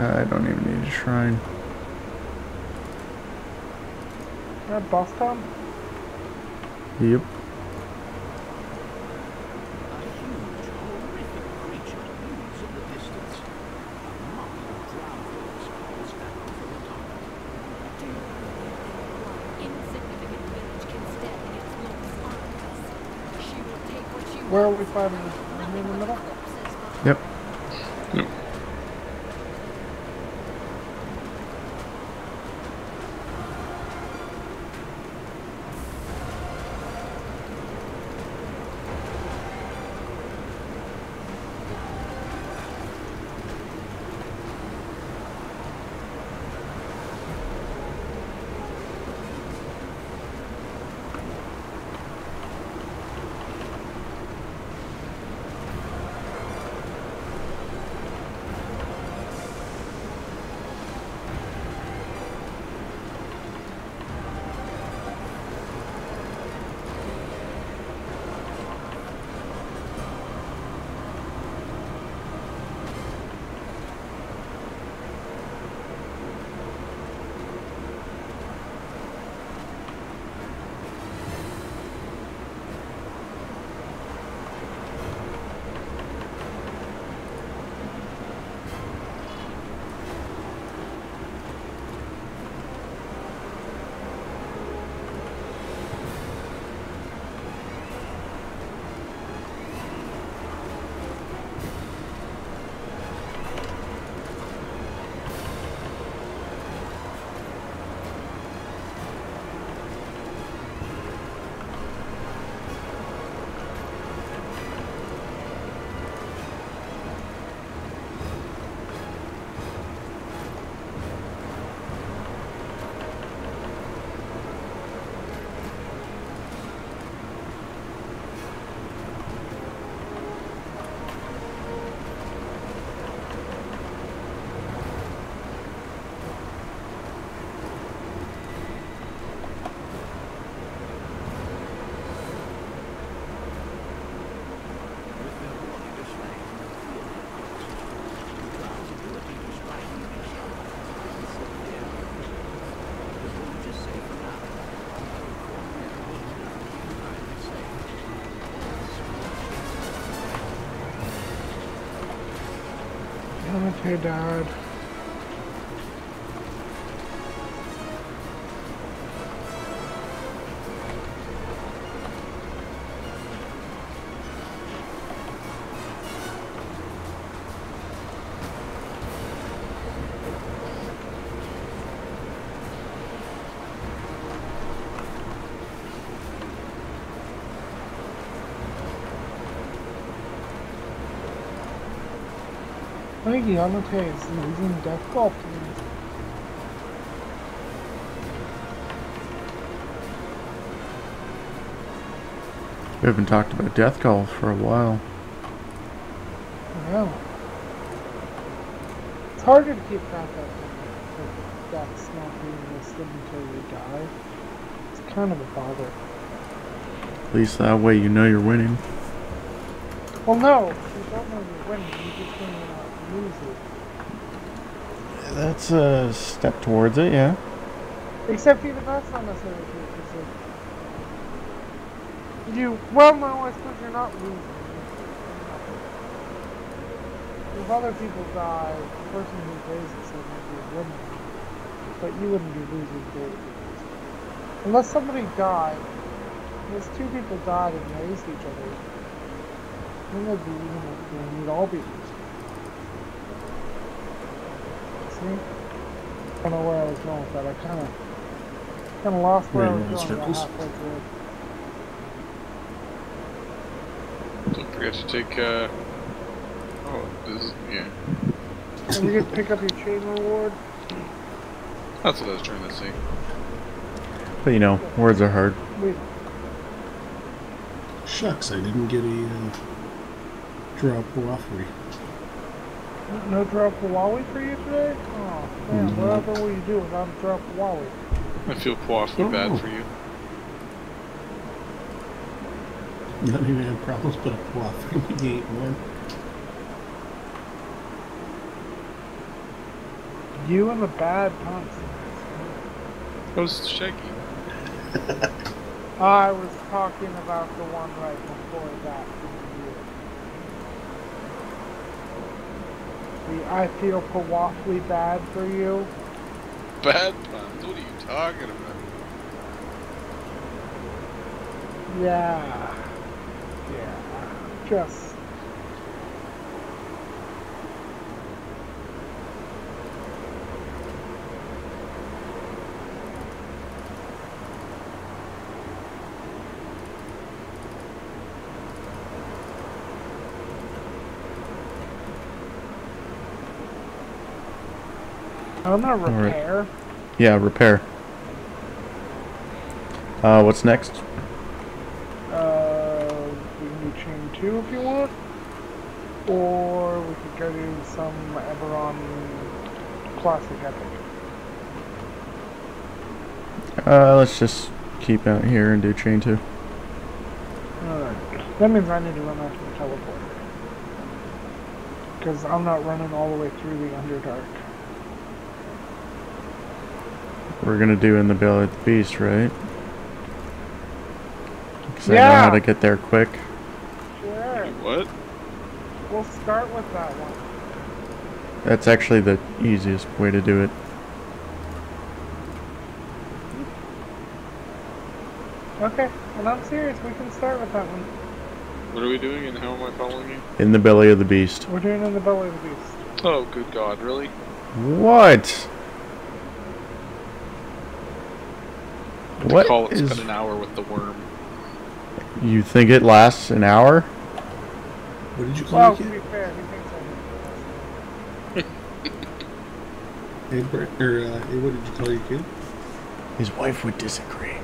I don't even need a shrine.
That boss time?
Yep.
A huge, horrific creature looms in the distance. A mob of drowners calls down from the top.
Insignificant village can stand its lord's armies. She will take what she
Where are
wants.
we fighting? Are we in the middle?
Yep.
Yep.
Yamate died. I think Yamate is losing death golf to me.
We haven't talked about death golf for a while.
I know. It's harder to keep track of if that's not being listed until you die. It's kind of a bother.
At least that way you know you're winning.
Well, no, you don't know you're winning. You just know you're not losing.
That's a step towards it, yeah.
Except even that's not necessarily true. Well, no, I suppose you're not losing. If other people die, the person who raises them would be winning. But you wouldn't be losing daily. Unless somebody died, unless two people died and raised each other, then they'd be even, then we'd all be losing. See? I don't know where I was going with that. I kind of lost where I was going about halfway through.
Don't forget to take, oh, this is, yeah.
And you get to pick up your chain reward.
That's what I was trying to say.
But you know, words are hard.
Wait.
Shucks, I didn't get a drop waffle.
No drop Huawei for you today? Oh, man, whatever will you do without a drop Huawei?
I feel awfully bad for you.
Not even had problems, but a waffle when you ate one.
You and the bad puns.
That was Shaggy.
I was talking about the one right before that. I feel awfully bad for you.
Bad puns? What are you talking about?
Yeah. Just. I'm gonna repair.
Right. Yeah, repair. What's next?
We can do chain 2 if you want. Or we could go do some Eberron Classic Epic.
Let's just keep out here and do chain 2.
Alright. That means I need to run out to the teleporter. Because I'm not running all the way through the Underdark.
We're gonna do in the Belly of the Beast, right? Because
Yeah.
I know how to get there quick.
Sure.
What?
We'll start with that one.
That's actually the easiest way to do it.
Okay, and I'm serious, we can start with that one.
What are we doing and how am I following you?
In the Belly of the Beast.
We're doing in the Belly of the Beast.
Oh, good God, really?
What?
What call it spend an hour with the worm.
You think it lasts an hour?
What did you call
Well,
it
to be
again?
fair, he thinks
Hey, Brett, hey, what did you call your kid?
His wife would disagree.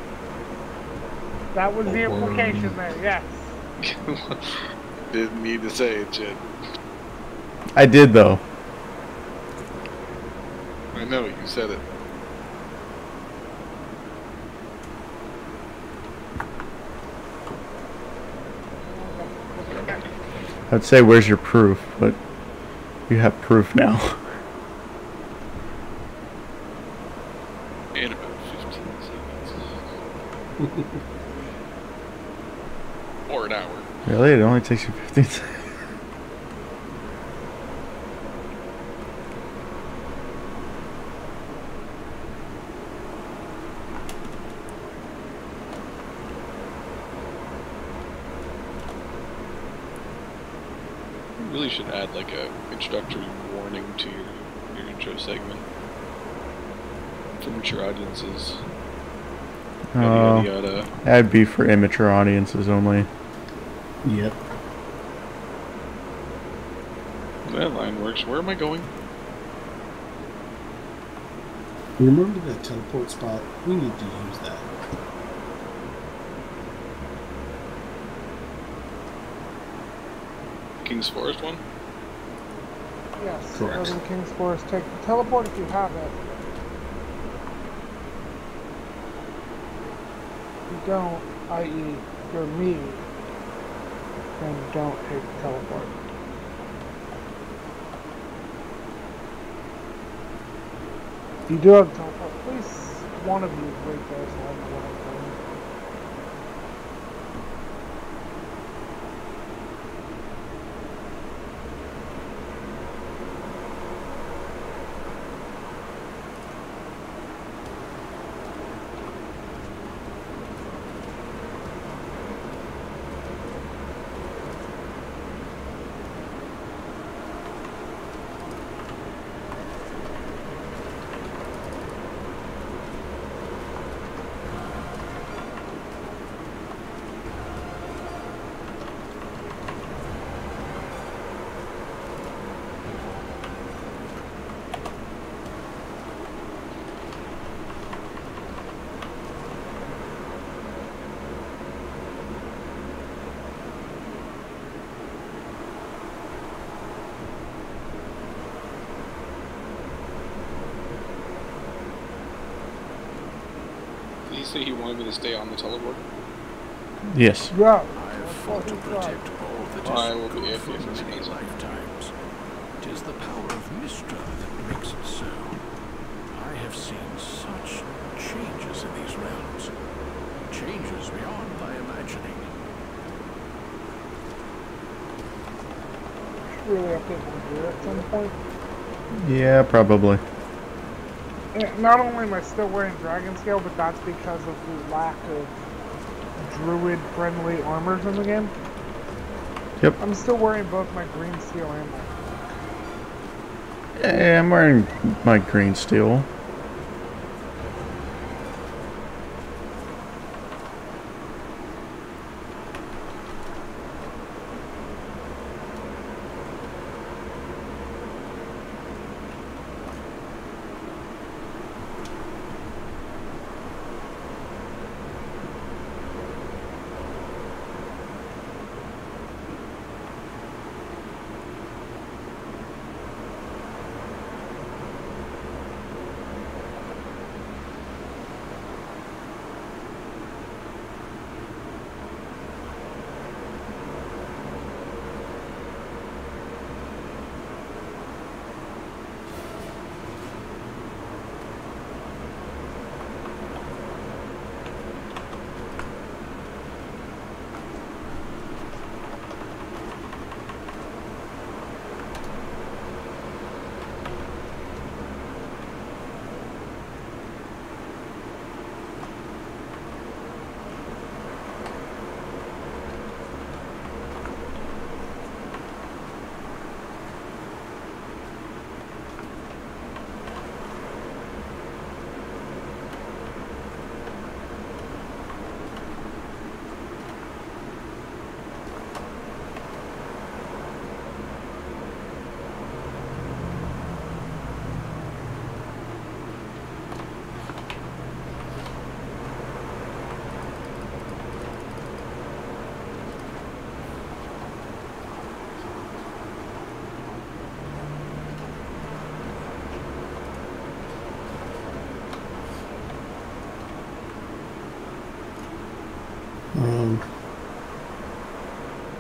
that was the implication there, yes.
Didn't need to say it, Jed.
I did though.
I know, you said it.
I'd say where's your proof, but you have proof now.
In about 15 seconds. Or an hour.
Really? It only takes you 15 seconds.
Really should add like a introductory warning to your intro segment for mature audiences. Yada yada yada.
That'd be for immature audiences only.
Yep.
That line works. Where am I going?
Remember that teleport spot? We need to use that.
King's Forest one?
Yes,
Correct.
go to the King's Forest. Take the teleport if you have it. If you don't, i.e. you're me, then don't take the teleport. If you do have the teleport, please one of you is right there so I know what I'm doing.
Did he say he wanted me to stay on the teleport?
Yes.
Yeah.
I have fought to protect all that
I
is
will be
good
if
for
it's
many
expensive.
lifetimes. 'Tis the power of Mystra that makes it so. I have seen such changes in these realms. Changes beyond thy imagining.
Really update my gear at some point.
Yeah, probably.
And not only am I still wearing Dragon Scale, but that's because of the lack of druid-friendly armors in the game.
Yep.
I'm still wearing both my green steel and my...
Yeah, I'm wearing my green steel.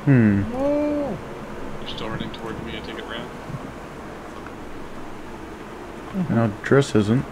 Oh,
You're still running towards me to take it round?
No, Triss isn't.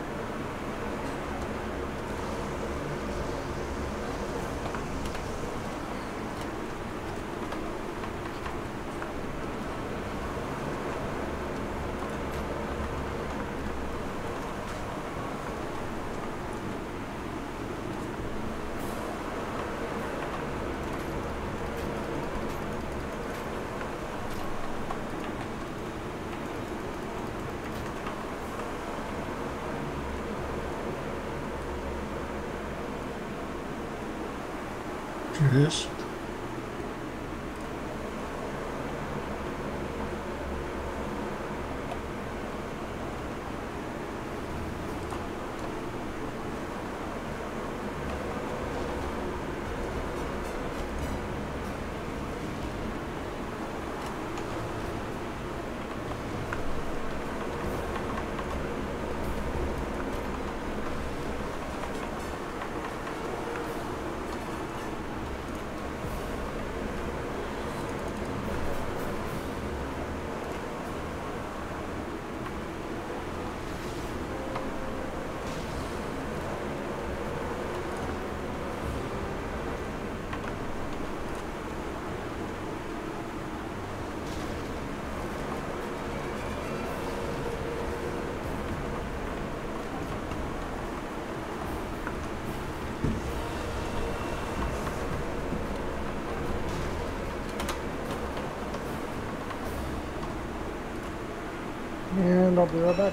it is.
And I'll be right back.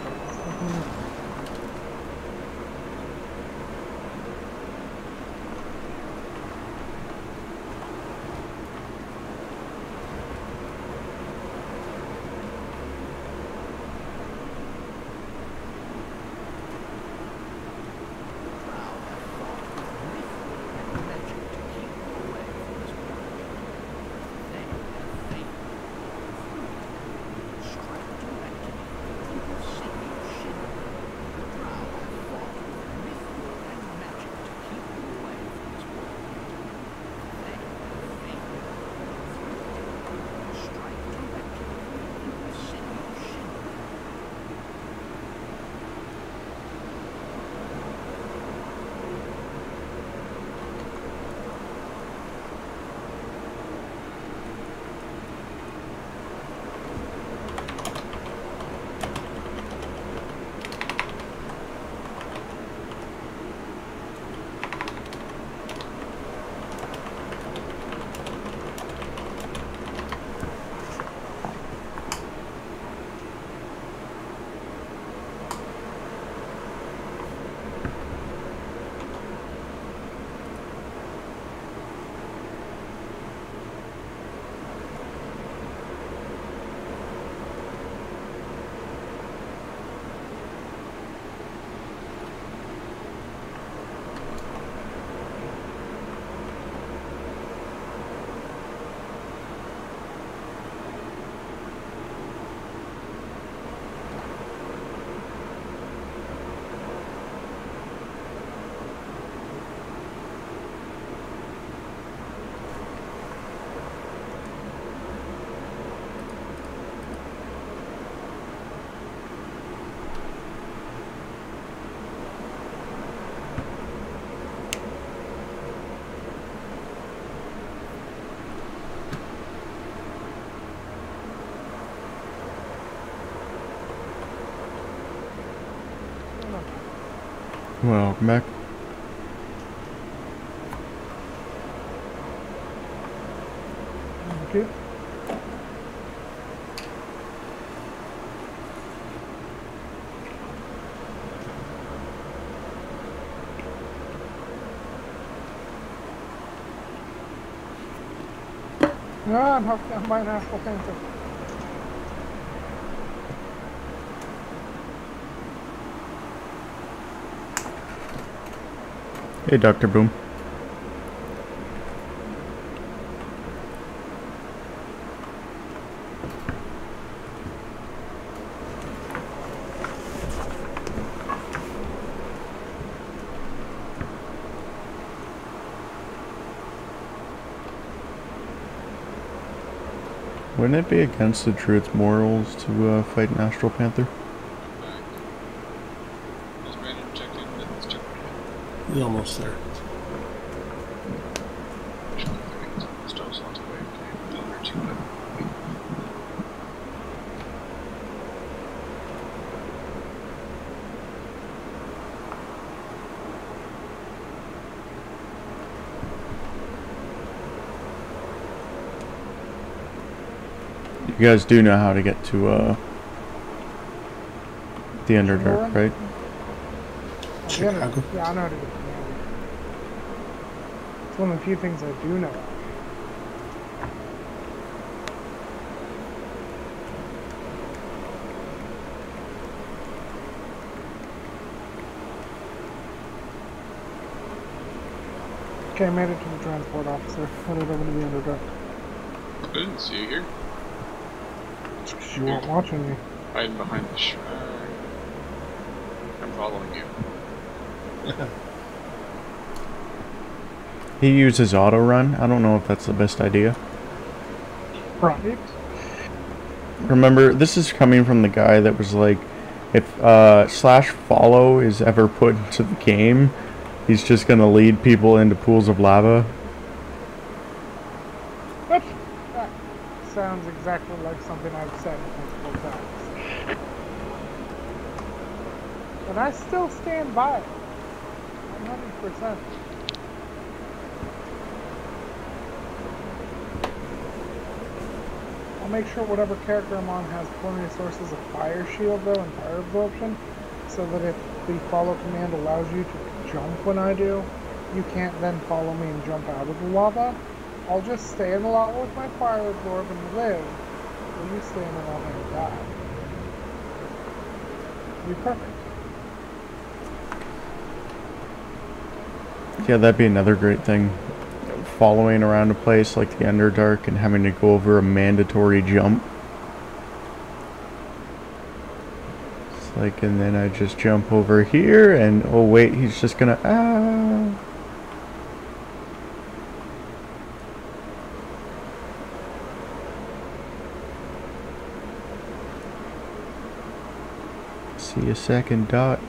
Welcome back.
Okay. I might have to cancel.
Hey, Dr. Boom. Wouldn't it be against the Druid's morals to fight an Astral Panther?
Is Brandon checked in? Let's check.
We're almost there.
Stove's on the way. Okay, the other two.
You guys do know how to get to the Underdark, right?
Chicago.
Yeah, I know how to get to one of the few things I do know. Okay, I made it to the transport officer. Headed over to the Underdark.
I didn't see you here.
Because you weren't watching me.
Hiding behind the shrine. I'm following you.
He uses auto run. I don't know if that's the best idea.
Right.
Remember, this is coming from the guy that was like, if /follow is ever put into the game, he's just gonna lead people into pools of lava.
That sounds exactly like something I've said multiple times. And I still stand by it. 100%. I'll make sure whatever character I'm on has plenty of sources of fire shield though and fire absorption, so that if the follow command allows you to jump when I do, you can't then follow me and jump out of the lava. I'll just stay in the lava with my fire absorb and live, while you stay in the lava and die. It'll be perfect.
Yeah, that'd be another great thing. Following around a place like the Underdark and having to go over a mandatory jump. It's like, and then I just jump over here and, oh wait, he's just gonna, See a second dot.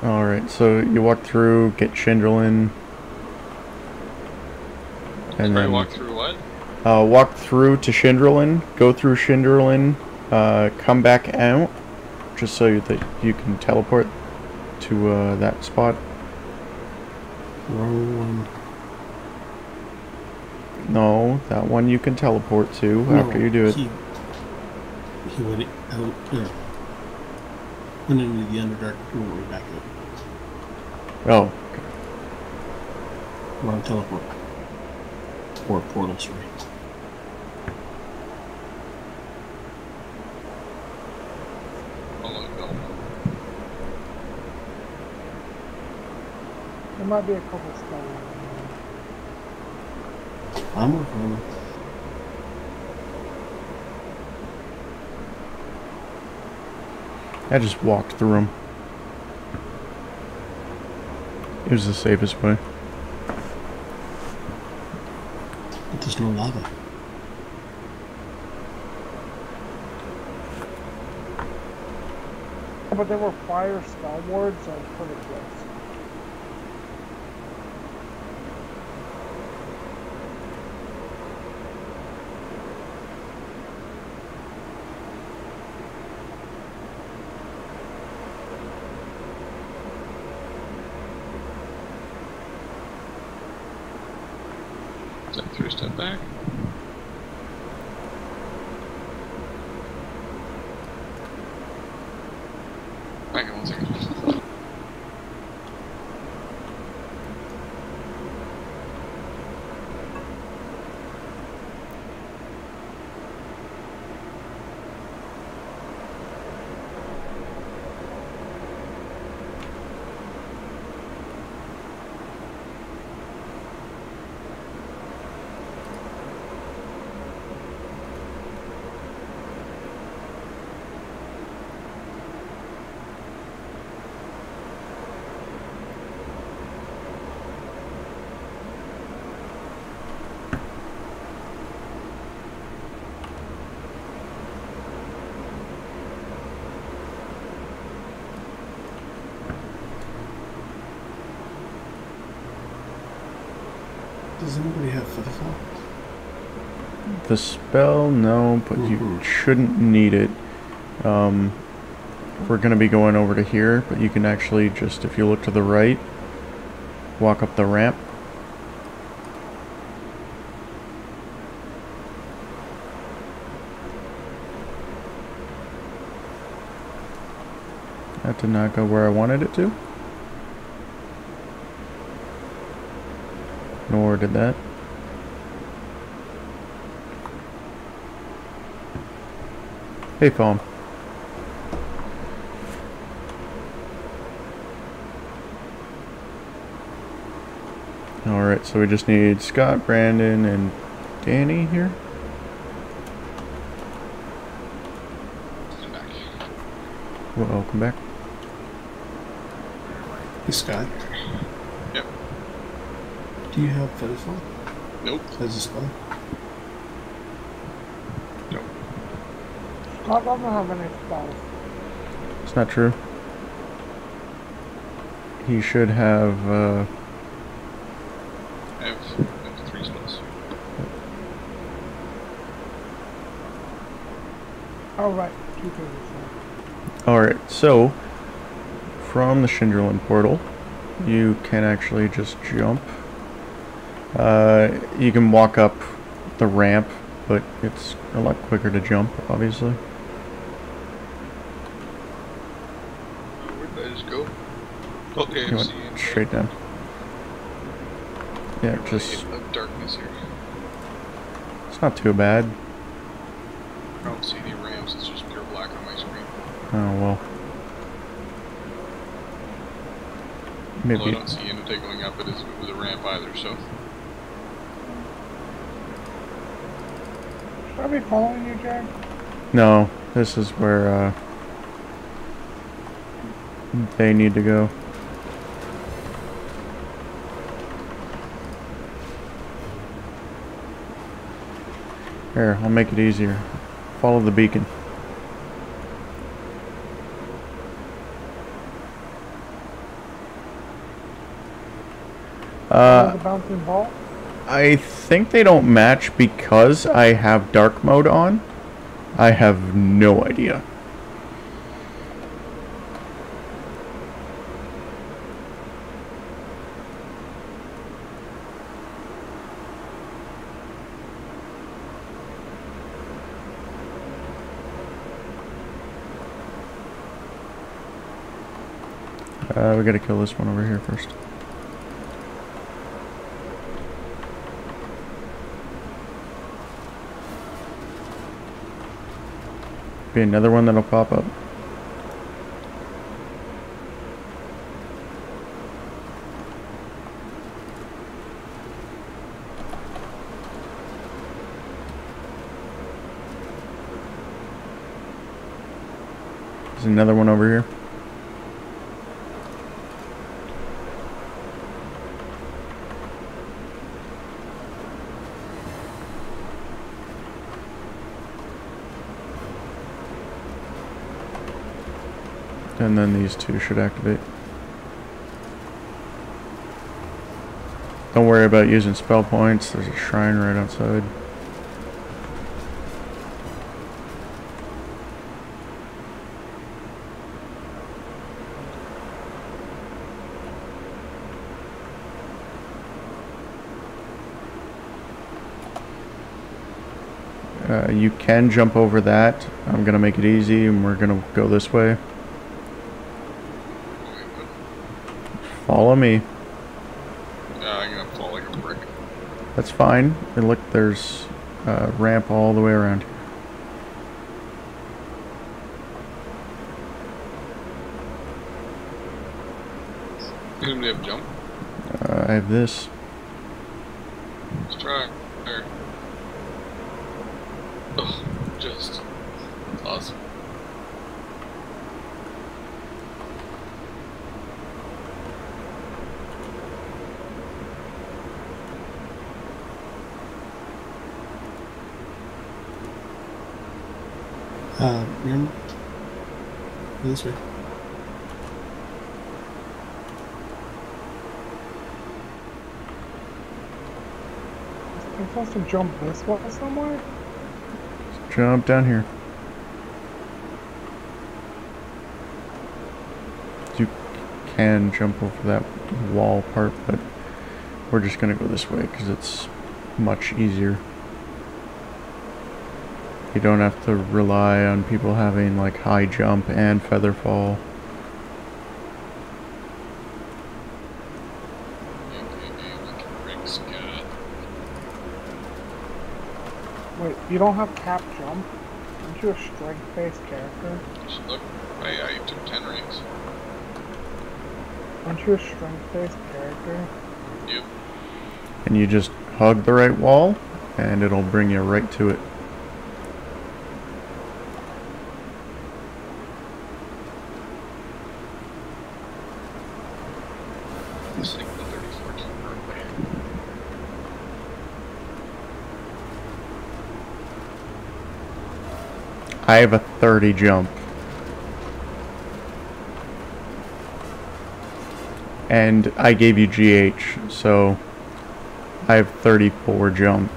Alright, so you walk through, get Chinderlin. And then
walk through what?
walk through to Chinderlin, go through Chinderlin, come back out, just so that you can teleport to that spot.
Wrong one.
No, that one you can teleport to after you do it.
He went out, went into the Underdark and went back out.
Oh,
Wrong teleport. Or portal, sorry.
There might be a couple spells.
I'm working on it.
I just walked through them. It was the safest way.
But there's no lava.
But there were fire spell wards, so it's pretty close.
Is that 3-step back? Hang on 1 second.
Does anybody have Featherfall?
The spell, no, but you shouldn't need it. We're going to be going over to here, but you can actually just, if you look to the right, walk up the ramp. That did not go where I wanted it to. Nor did that. Hey, phone. Alright, so we just need Scott, Brandon, and Danny here.
I'm back.
Welcome back.
Hey, Scott.
Yep.
Do you have Featherfall
Nope.
as a spell?
Nope.
Scott doesn't have any spells.
It's not true. He should have,
I have 3 spells.
Oh, right. 237.
Alright, so from the Shinderland portal, you can actually just jump. You can walk up the ramp, but it's a lot quicker to jump, obviously.
Where did I just go? Okay,
You
I
went
see.
straight down. Yeah, just,
Of darkness here.
it's not too bad.
I don't see any ramps, it's just pure black on my screen.
Oh, well.
Although I
Maybe,
don't see anything going up it with a ramp either, so.
Should I be following you, Jag?
no, this is where, they need to go. Here, I'll make it easier. Follow the beacon.
The bouncing ball?
I think they don't match because I have dark mode on. I have no idea. We gotta kill this one over here first. Be another one that'll pop up. There's another one over here. And then these two should activate. Don't worry about using spell points. There's a shrine right outside. You can jump over that. I'm gonna make it easy and we're gonna go this way. Follow me.
I'm gonna fall like a brick.
That's fine. And look, there's a ramp all the way around here.
Anybody have jump?
I have this.
Let's try. There. Oh, just awesome.
Remember? Go this way.
I'm supposed to jump this way somewhere?
Jump down here. You can jump over that wall part, but we're just gonna go this way because it's much easier. You don't have to rely on people having like high jump and feather fall
Wait, you don't have cap jump? Aren't you a strength-based character?
Just look, I took 10 rings.
Aren't you a strength-based character?
Yep.
And you just hug the right wall, and it'll bring you right to it.
It's like the 34 away.
I have a 30 jump. And I gave you GH, so I have 34 jump.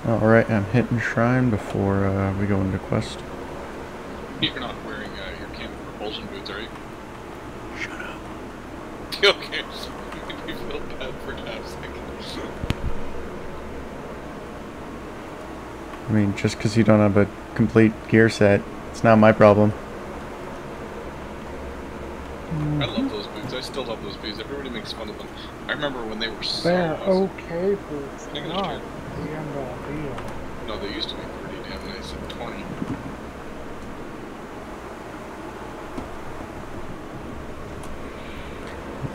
Alright, I'm hitting Shrine before we go into quest.
You're not wearing your camp propulsion boots, are you?
Shut up.
Okay, you made me feel bad for half a second.
I mean, just because you don't have a complete gear set, it's not my problem.
I love those boots. I still love those boots. Everybody makes fun of them. I remember when they were so
They're
awesome.
okay boots,
I think
they're
it was
not
true.
the end all be all.
No, they used to be pretty damn nice at 20.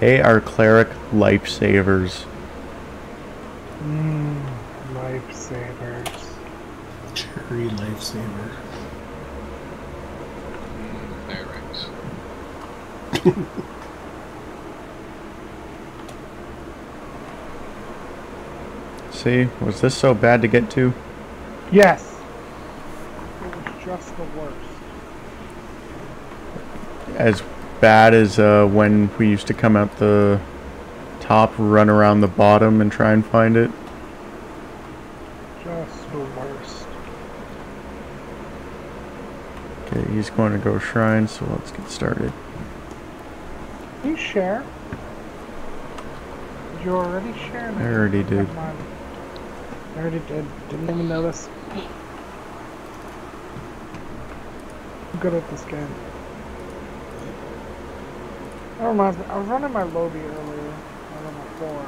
They are cleric lifesavers.
Lifesavers.
Cherry lifesaver.
Thanks.
See, was this so bad to get to?
Yes! It was just the worst.
As bad as when we used to come out the top, run around the bottom and try and find it.
Just the worst.
Okay, he's going to go Shrine, so let's get started.
Can you share? Did you already share?
I already did.
I already did. Didn't even notice. I'm good at this game. That reminds me, I was running my lobby earlier. I was on my floor.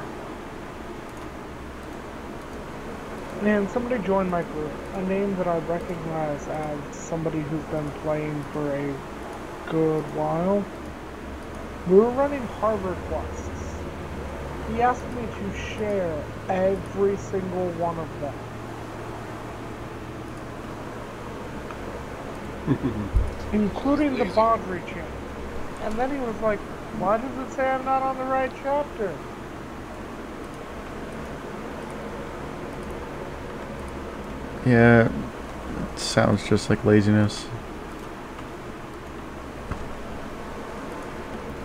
And somebody joined my group. A name that I recognize as somebody who's been playing for a good while. We were running Harvard quests. He asked me to share every single one of them. Including the Baudry channel. And then he was like, why does it say I'm not on the right chapter?
Yeah, it sounds just like laziness.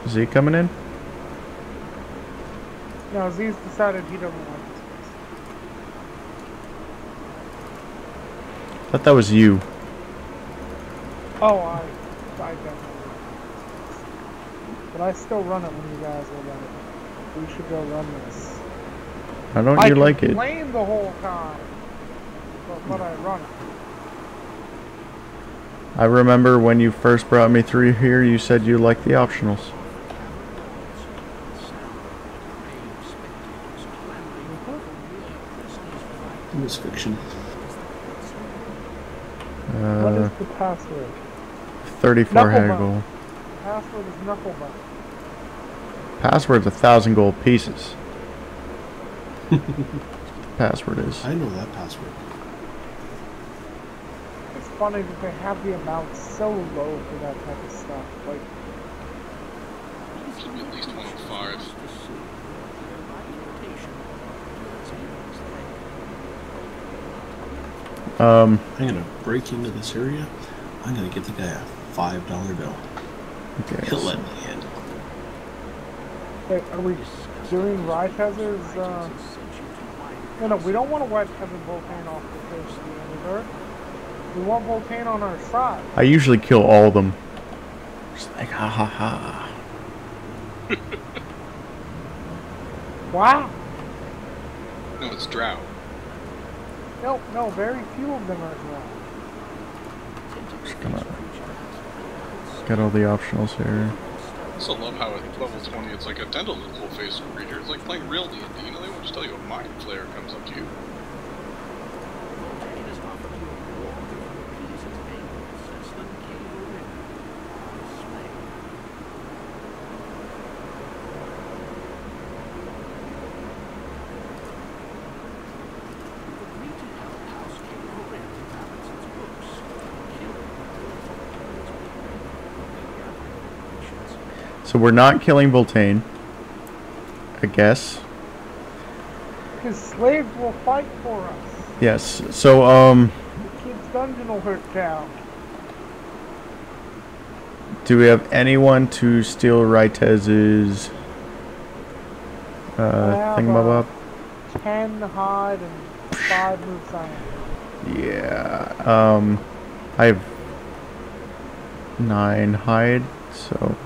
Is he coming in?
No, Z's decided he doesn't like this place.
I thought that was you.
Oh, I definitely like this place. But I still run it when you guys will let it. We should go run this.
Why don't you like
I
it?
complain the whole time, but I run it.
I remember when you first brought me through here, you said you liked the optionals.
It was fiction.
What is the password?
34
Knucklebutt.
haggle.
The password is Knucklebutt.
Password's 1,000 gold pieces. Password is.
I know that password.
It's funny that they have the amount so low for that type of stuff. Like,
It should be at least 25.
I'm gonna break into this area. I'm gonna give the guy a $5 bill.
Okay.
He'll let me in.
wait, are we doing Rytez's, no, we don't want to wipe Kevin Voltaire off the face of the end of Earth. We want Voltaire on our side.
I usually kill all of them. Just like, ha ha ha.
Wow!
No, it's Drow.
Nope, no, very few of them are grown.
Just gonna get all the optionals here.
I also love how at level 20 it's like a tentacle face creature. It's like playing real D&D, you know, they won't just tell you a mind flayer comes up to you.
Voltaire has offered you a reward if you appease his angels and slip cave or river. Slay. You've agreed to help House Cave or River balance its books. Killing Voltaire's operations.
So we're not killing Voltaire, I guess.
His slaves will fight for us.
Yes. So
The kid's dungeon will hurt down.
do we have anyone to steal Rytez's
have,
thingamabob?
10 hide and 5 move science.
Yeah. I have 9 hide, so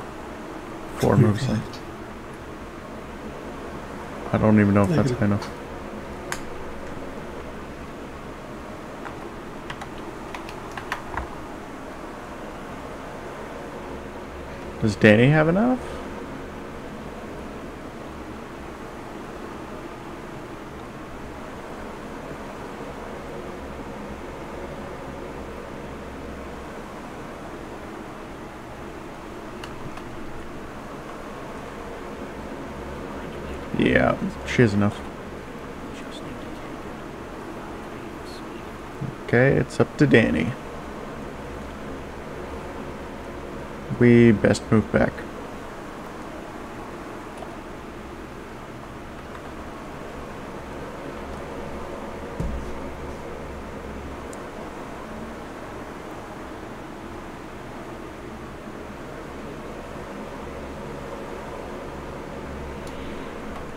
4 moves. I don't even know if that's high enough. Does Danny have enough? Yeah, she has enough.
Just need to take it without being seen.
Okay, it's up to Danny. We best move back.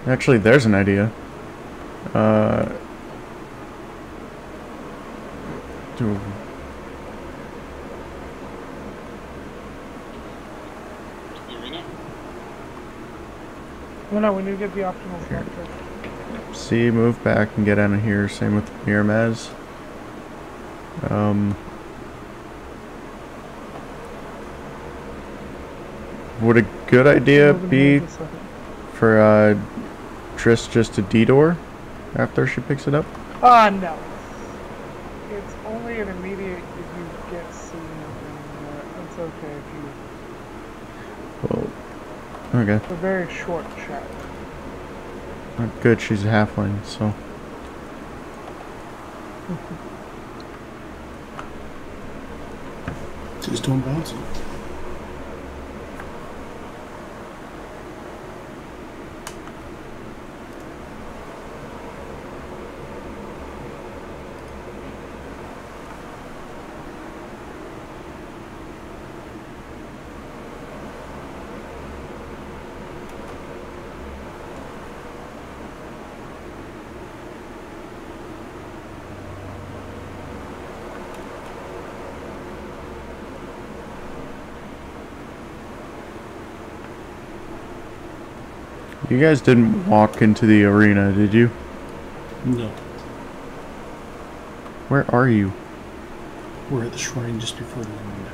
Actually, there's an idea. Do
The arena?
No, we need to get the optional structure.
see, move back and get out of here. Same with Miramez. Would a good idea be for Triss just to D-door after she picks it up?
No. It's only an immediate if you get seen, and it's okay if you...
Well, okay.
It's a very short check.
Good, she's a halfling, so.
Just don't bounce it.
You guys didn't walk into the arena, did you?
No.
Where are you?
We're at the shrine just before the arena.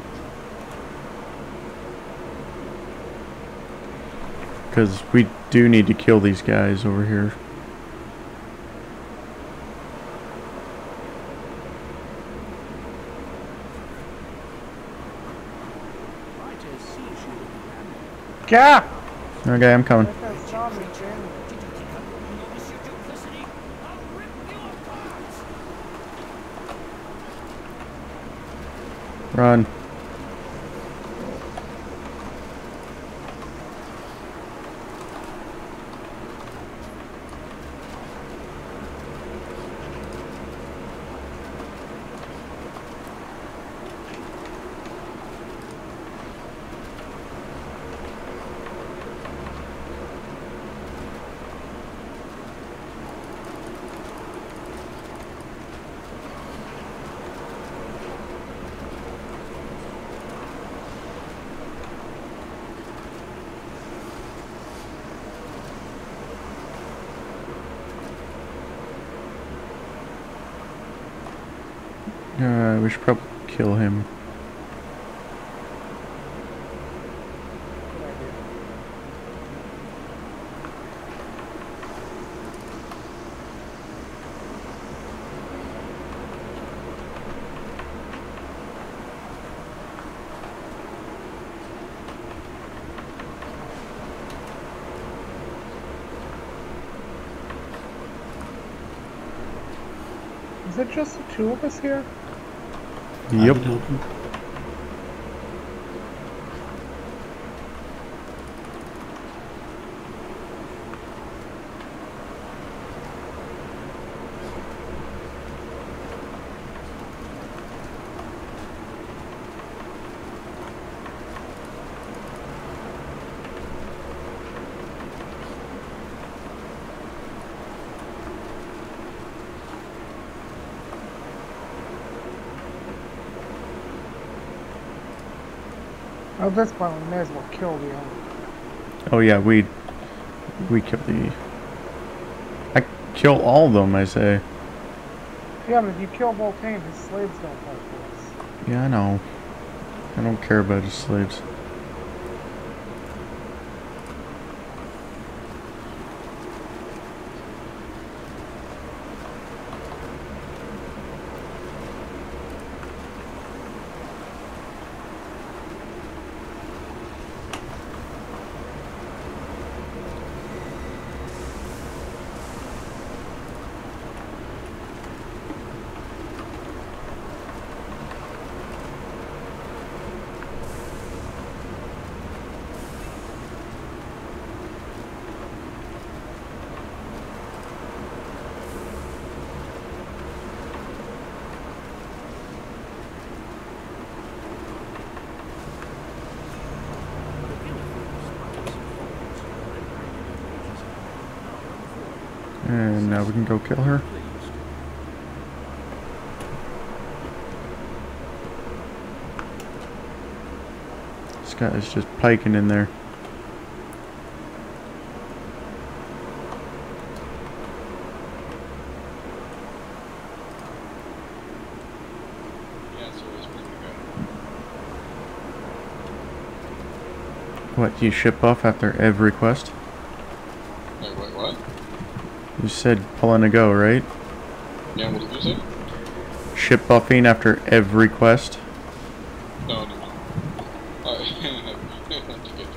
Because we do need to kill these guys over here.
Rytez sees you in the land.
Gah!
Okay, I'm coming.
That guy saw me, Jim.
Did you think I wouldn't notice your duplicity? I'll rip you apart!
Run. We should probably kill him.
Good idea. Is it just the two of us here?
Yep.
I would open.
At this point, we may as well kill the owner.
Oh yeah, we kill the. I kill all of them. I say.
Yeah, but if you kill Voltaine, his slaves don't fight for us.
Yeah, I know. I don't care about his slaves. And now we can go kill her. This guy is just piking in there.
Yeah, so it's pretty good.
What, you ship off after every quest?
Wait, what?
You said pulling a go, right?
Yeah, what did you say?
Ship buffing after every quest?
No. To get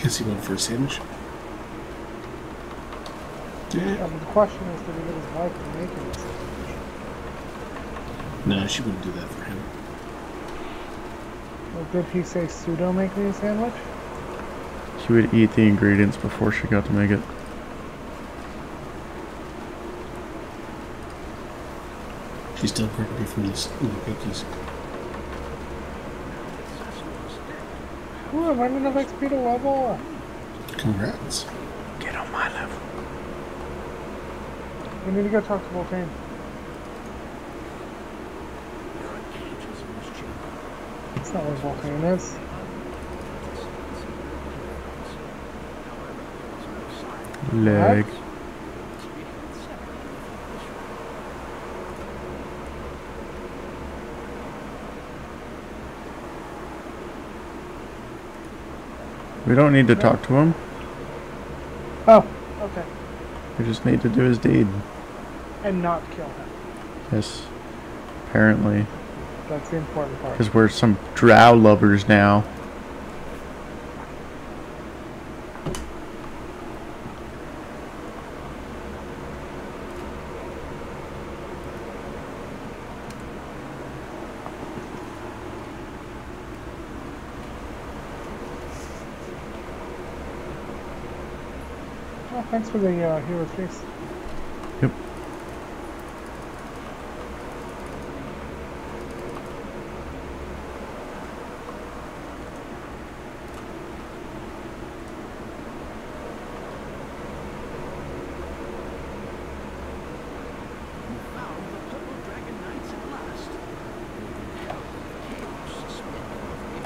Guess he went for a sandwich.
Yeah, but the question is, did he get his wife to make him a sandwich?
No, she wouldn't do that for him.
Or did he say, pseudo make me a sandwich?
She would eat the ingredients before she got to make it.
She's still grumpy from the cookies.
Ooh, I'm running enough XP to level up.
Congrats.
Get on my level.
We need to go talk to Voltaine. That's not where Voltaine is.
Leg. We don't need to talk to him.
Oh, okay.
We just need to do his deed.
And not kill him.
Yes. Apparently.
That's the important part.
Because we're some drow lovers now.
Oh, thanks for the hero face.
Yep.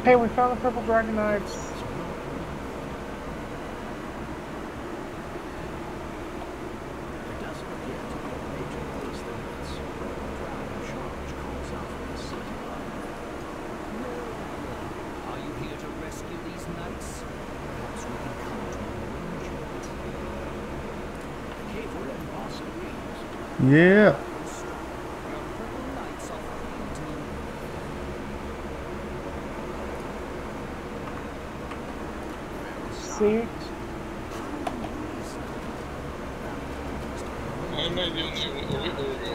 Hey, we found the purple dragon knights.
There doesn't appear to be a major place limits. Drown charge calls out from the city line. Are you here to rescue these knights? Perhaps we can come to an arrangement. Caver and Boss agrees.
Yeah.
Your purple knights are free to
See?
Why am I the only one? Oh, wait, there we go.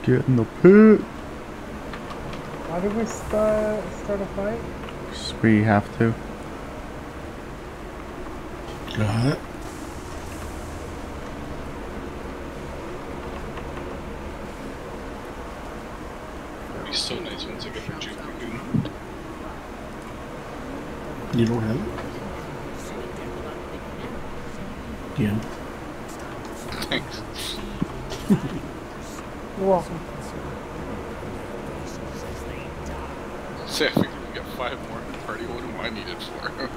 Get in the pit.
Why did we start a fight?
'Cause we have to.
Got it.
It'd be so nice once I get the juke cocoon.
You don't have it? Yeah.
Thanks.
You're welcome.
Say, I figured we got 5 more in the party. What am I needed for?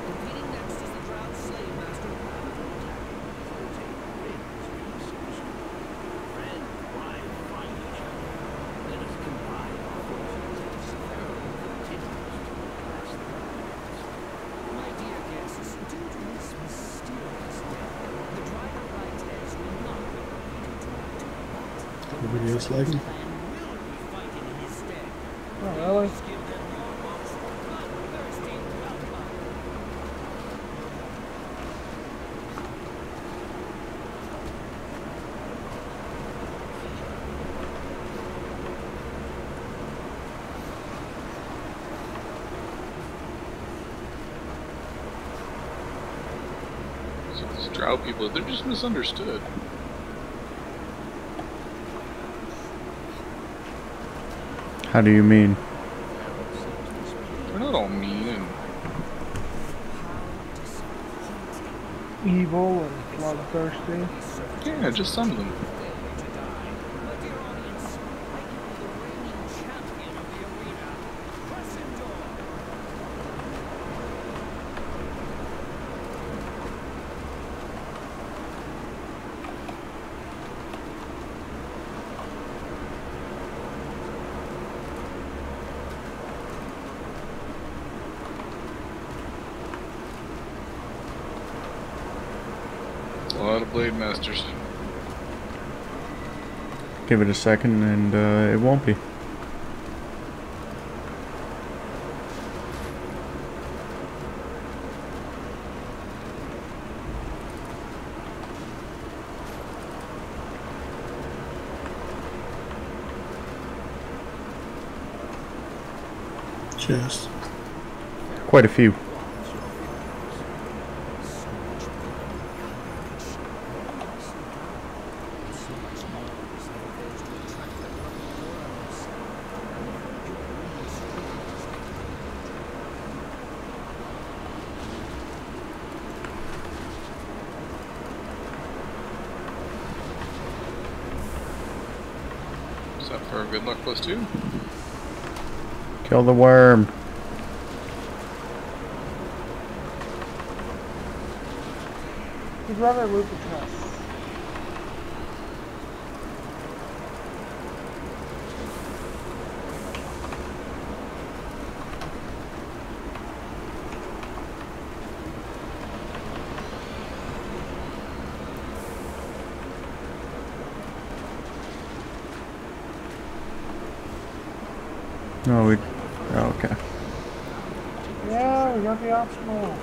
Competing next is the Drow Slave Master Battle Attack. Rotate wins research. Friend, why fight each other? Let us combine our forces and Severo continues to harass the Dragons. My dear guests, due to this mysterious death, the Dragon Rites will not be permitted to act.
Everybody else like him?
Plan will be fighting in his stead.
Oh, really?
Please give them your most bloodthirsty welcome.
So these drow people, they're just misunderstood.
How do you mean?
They're not all mean and
Evil and bloodthirsty.
yeah, just some of them.
My dear audience, I give you the reigning champion of the arena, Crescendor.
A lot of blade masters.
Give it a second and it won't be.
Chest.
Quite a few.
for good luck +2.
Kill the worm.
He'd rather loot the chest.
No, we. Oh, okay.
Yeah, we got the optional.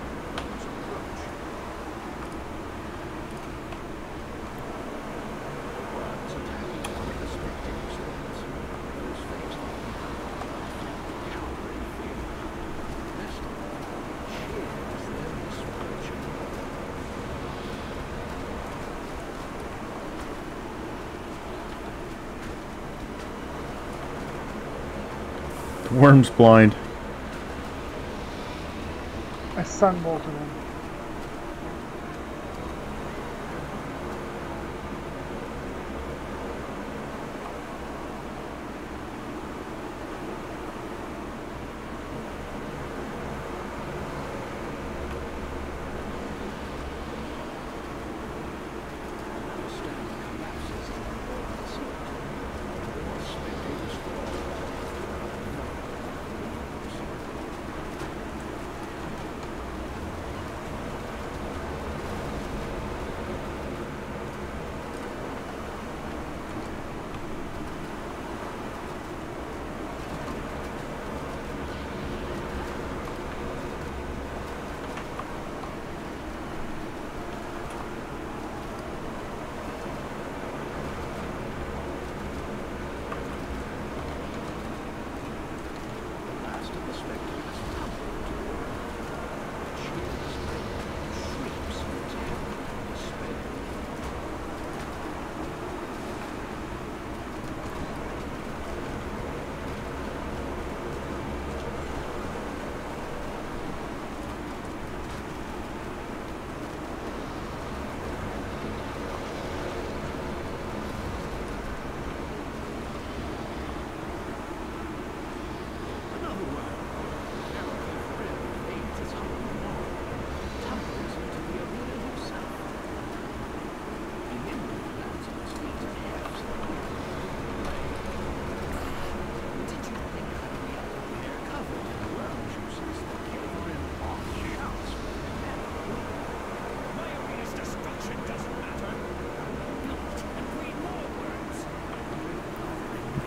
The worm's blind.
I sunbolted him.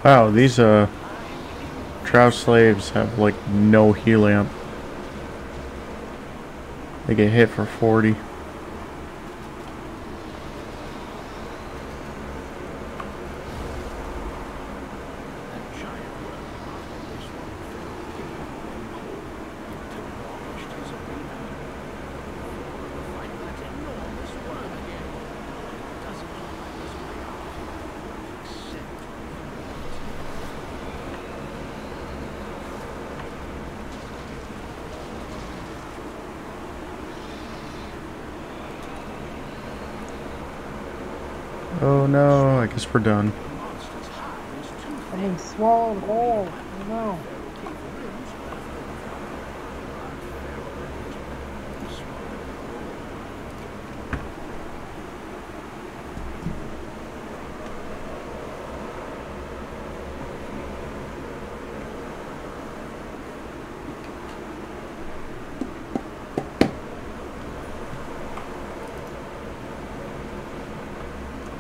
Wow, these Trow slaves have like no helium. They get hit for 40. Oh no, I guess we're done.
I mean, swallowed whole. Oh no.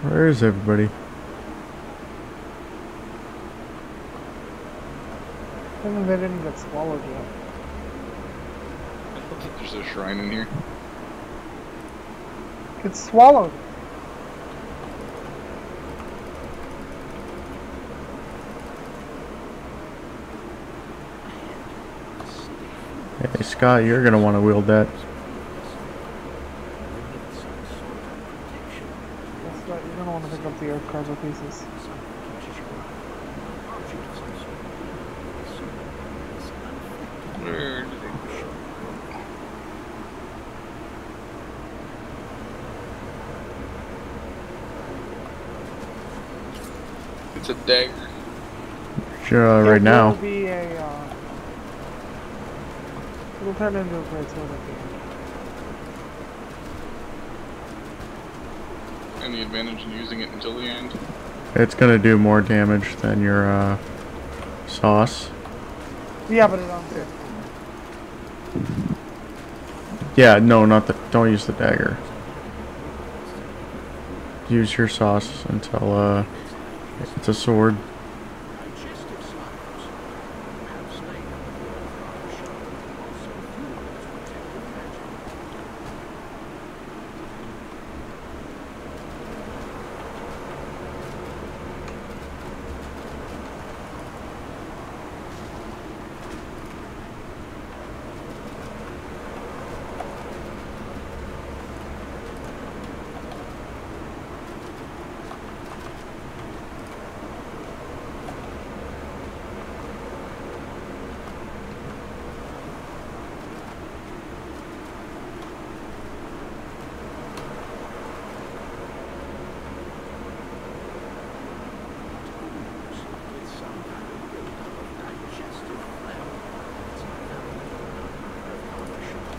Where is everybody?
I think they didn't get swallowed yet.
I don't think there's a shrine in here.
It's swallowed.
Hey Scott, you're gonna want to wield that.
That's right, you're gonna want to pick up the earth carver pieces.
Where did they go? It's a dagger.
right now.
It'll be a, it'll turn into a great soda game.
Any advantage in using it until the end?
It's gonna do more damage than your sauce.
Yeah, but it only
Yeah, no, not the. Don't use the dagger. Use your sauce until it's a sword.
Digestive slimes have slain also fuels protective magic. With some kind of buildup of digestive phlegm, it's a very good shot.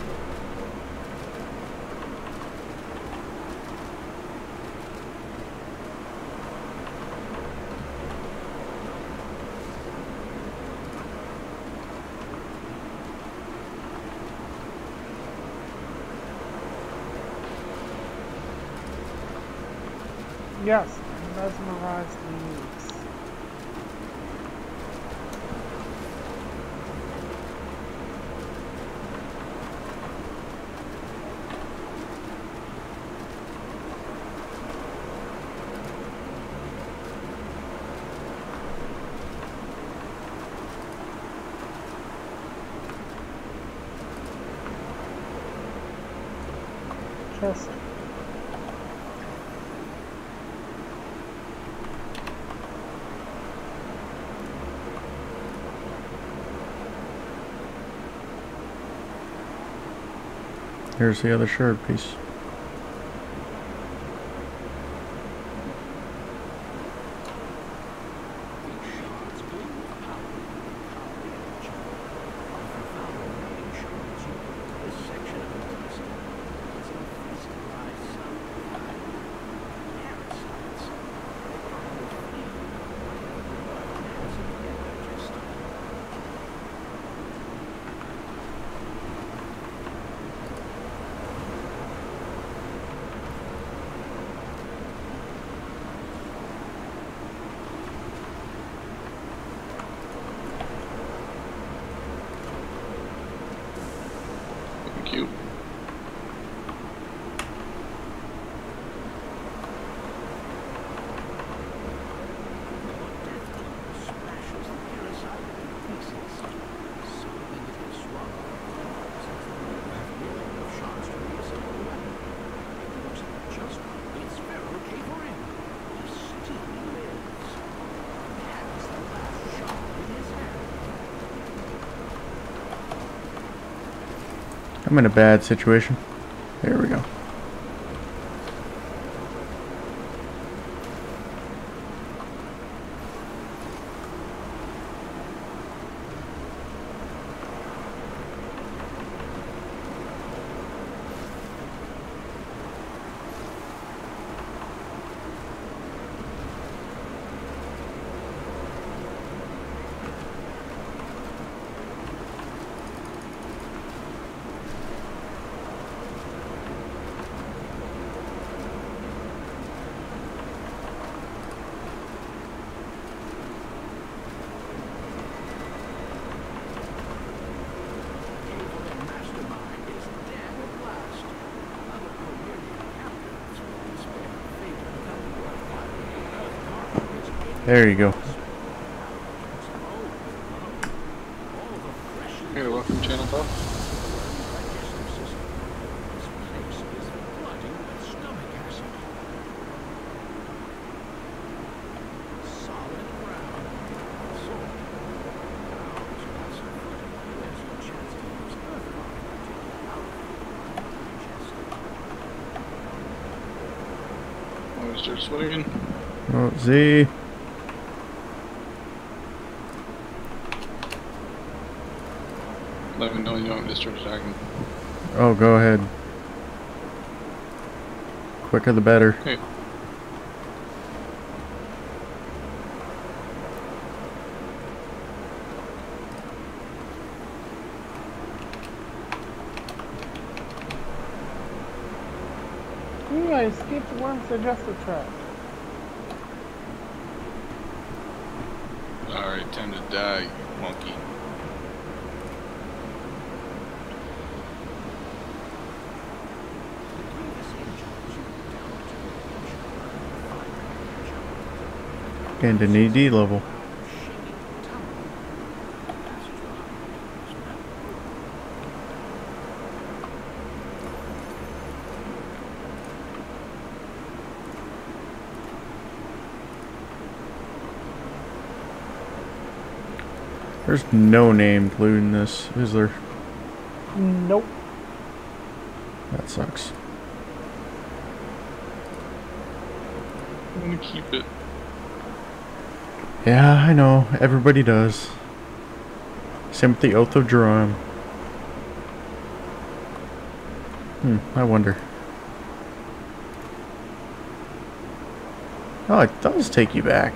Yes, mesmerize the needs. Just
Here's the other shard piece.
These shards gleam with power and comprehension. If you found the remaining shards, you could put this section of intestine as a crystallized solidified parasites. They probably flee whenever the blood passes their digestion.
Thank you.
Splashes the parasite into pieces, so that it is swallowed. Since the root have nearly enough shots to reassemble the weapon, it looks just like it's feral capering. He still lives. Has the last shot in his hand.
I'm in a bad situation. There we go. There you go.
Hey, welcome, Channel Buff. Oh, start swinging.
Oh, Z.
Let me know when you want me to start attacking.
Oh, go ahead. Quicker the better.
Okay.
Yeah, I escaped the worm's digestive tract.
Alright, time to die, you monkey.
And an ED level. There's no name clue in this, is there?
Nope.
That sucks.
I'm gonna keep it.
Yeah, I know. Everybody does. Same with the Oath of Jerome. I wonder. Oh, it does take you back.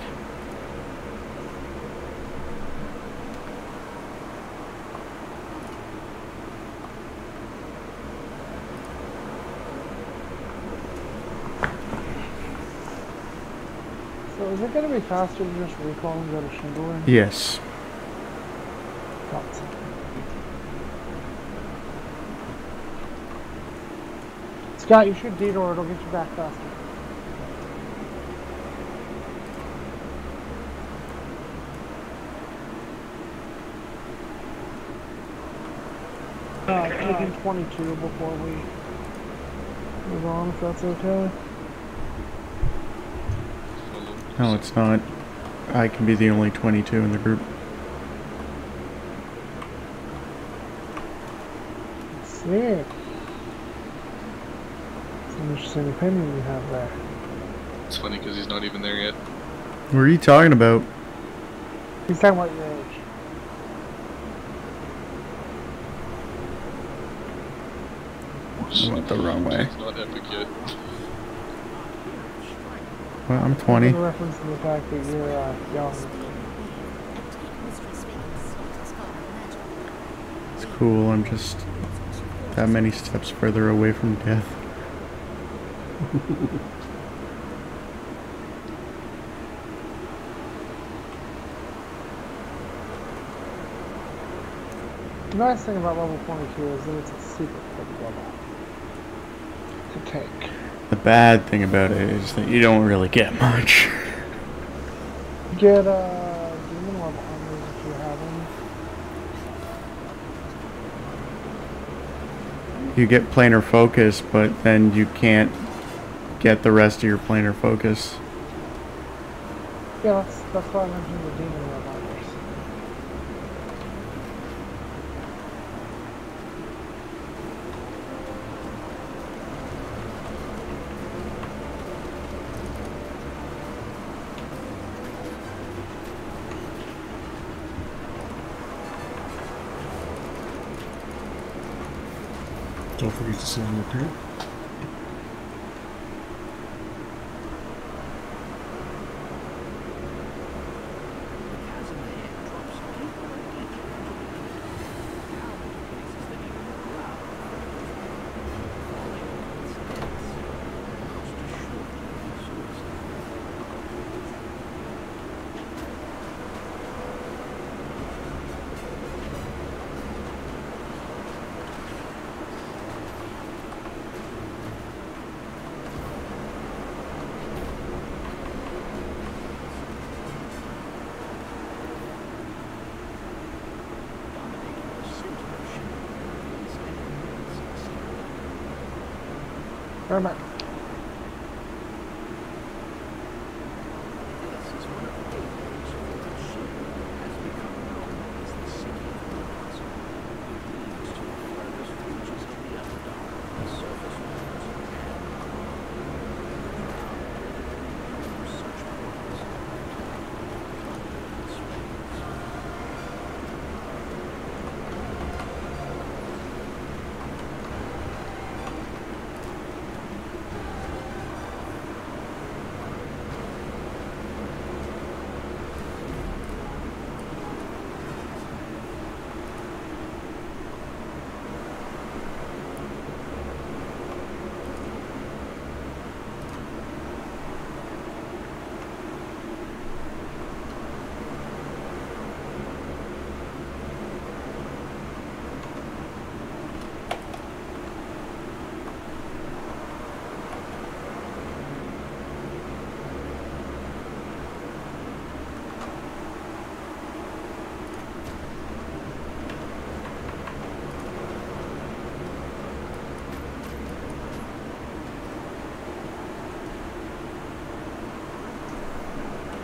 So is it going to be faster to just recall and go to Shindler?
Yes.
Thought so. Scott, you should detour, it'll get you back faster. Taking 22 before we move on, if that's okay.
No, it's not. I can be the only 22 in the group.
Sick. It's an interesting opinion you have there.
It's funny because he's not even there yet.
What are you talking about?
He's talking about your age.
I went the wrong way.
It's not epic yet.
Well, I'm 20.
In reference to the fact that you're young.
It's cool, I'm just that many steps further away from death.
The nice thing about level 22 is that it's a super quick level to take.
The bad thing about it is that you don't really get much.
You get demon level hunters if you have them.
You get planar focus, but then you can't get the rest of your planar focus.
Yeah, that's why I mentioned the demon level hunters.
Don't forget to sit on your turn.
Very much.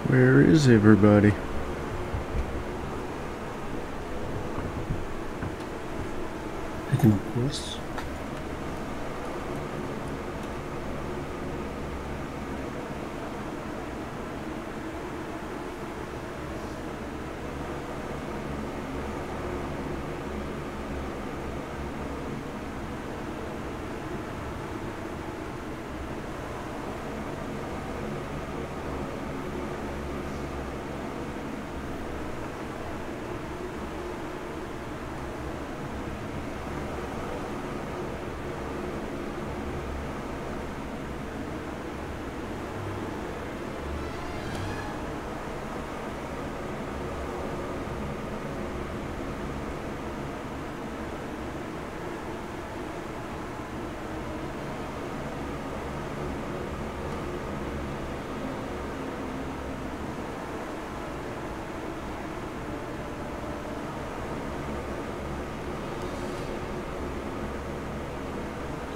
Where is everybody?
Picking up quests.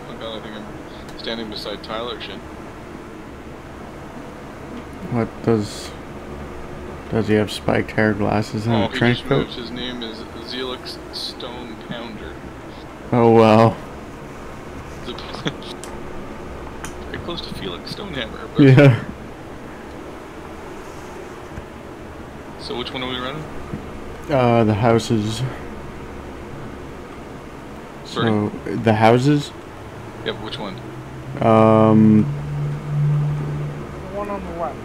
Oh god, I think I'm standing beside Tyler Shin.
What does he have spiked hair, glasses, and
Oh,
a
he
trench
just
coat?
moved. His name is Zelix Stone Pounder.
Oh wow.
Very close to Felix Stonehammer, but...
Yeah.
So which one are we running?
The houses.
Sorry?
So the houses.
Yep, which one?
The one on the left.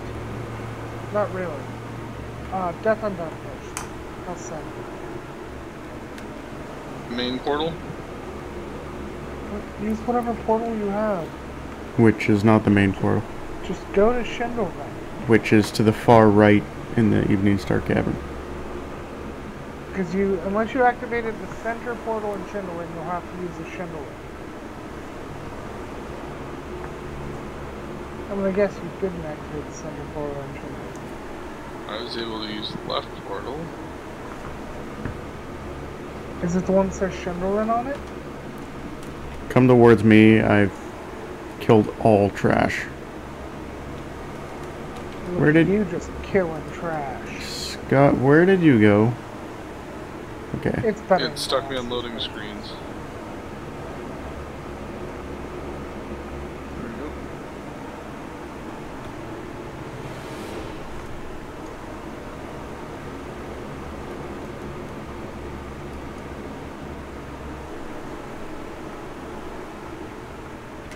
Not really. Death on Death first. I'll send.
Main portal?
Use whatever portal you have.
Which is not the main portal.
Just go to Shindle then.
Which is to the far right in the Evening Star Cavern.
Because unless you activated the center portal in Shindle, you'll have to use the Shindle. I'm gonna guess you didn't activate the center portal in Shindle.
I was able to use the left portal.
Is it the one that says Shindle on it?
Come towards me. I've killed all trash. Where did
you just killing trash?
Scott, where did you go? Okay.
It's better.
It stuck me on loading screens. There we go.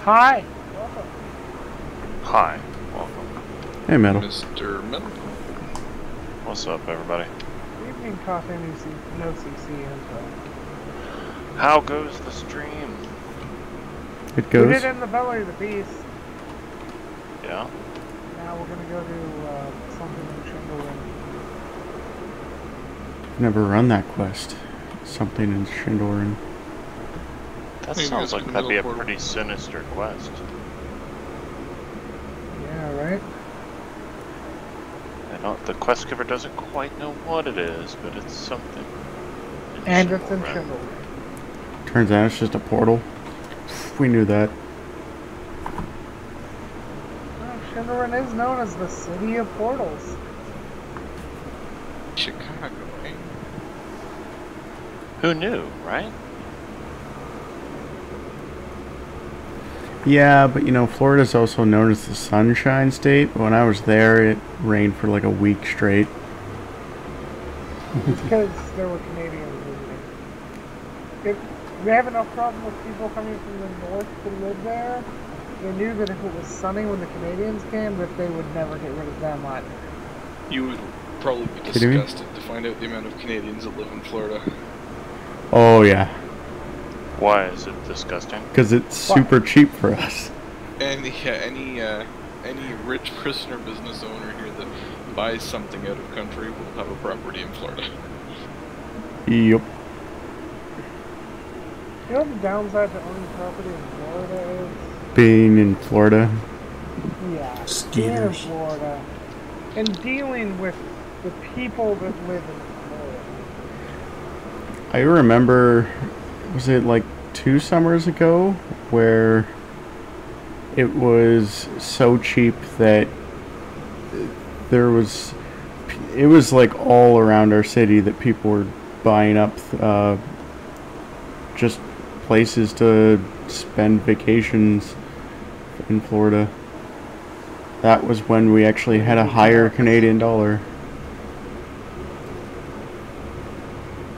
Hi. Welcome.
Hi, welcome.
Hey, Metal.
Mr. Metal.
What's up, everybody?
Evening coffee, no CC info.
How goes the stream?
It
We
goes.
did in the belly of the beast.
Yeah?
Now we're gonna go do something in Shindle.
Never run that quest. Something in Shindoran.
That
Maybe
sounds
it's
like
in the
that'd be a
middle portal.
pretty sinister quest.
Yeah, right?
The quest giver doesn't quite know what it is, but it's something.
And it's in
right?
Shindle.
Turns out it's just a portal. We knew that.
Shindoran is known as the City of Portals.
Chicago, eh?
Who knew, right?
Yeah, but you know, Florida's also known as the Sunshine State. When I was there, it rained for like a week straight.
It's because there were Canadians visiting. They have enough problem with people coming from the north to live there. They knew that if it was sunny when the Canadians came, that they would never get rid of them either.
You would probably be
Kidding me?
disgusted to find out the amount of Canadians that live in Florida.
Oh yeah,
Why is it disgusting?
because it's super cheap for us.
And yeah, any rich prisoner business owner here that buys something out of country will have a property in Florida.
Yep.
You know what the downside to owning property in Florida is?
Being in Florida.
Yeah, being in
Skeeters.
Florida and dealing with the people that live in Florida.
I remember, was it like 2 summers ago, where it was so cheap that it was like all around our city that people were buying up just places to spend vacations in Florida. That was when we actually had a higher Canadian dollar.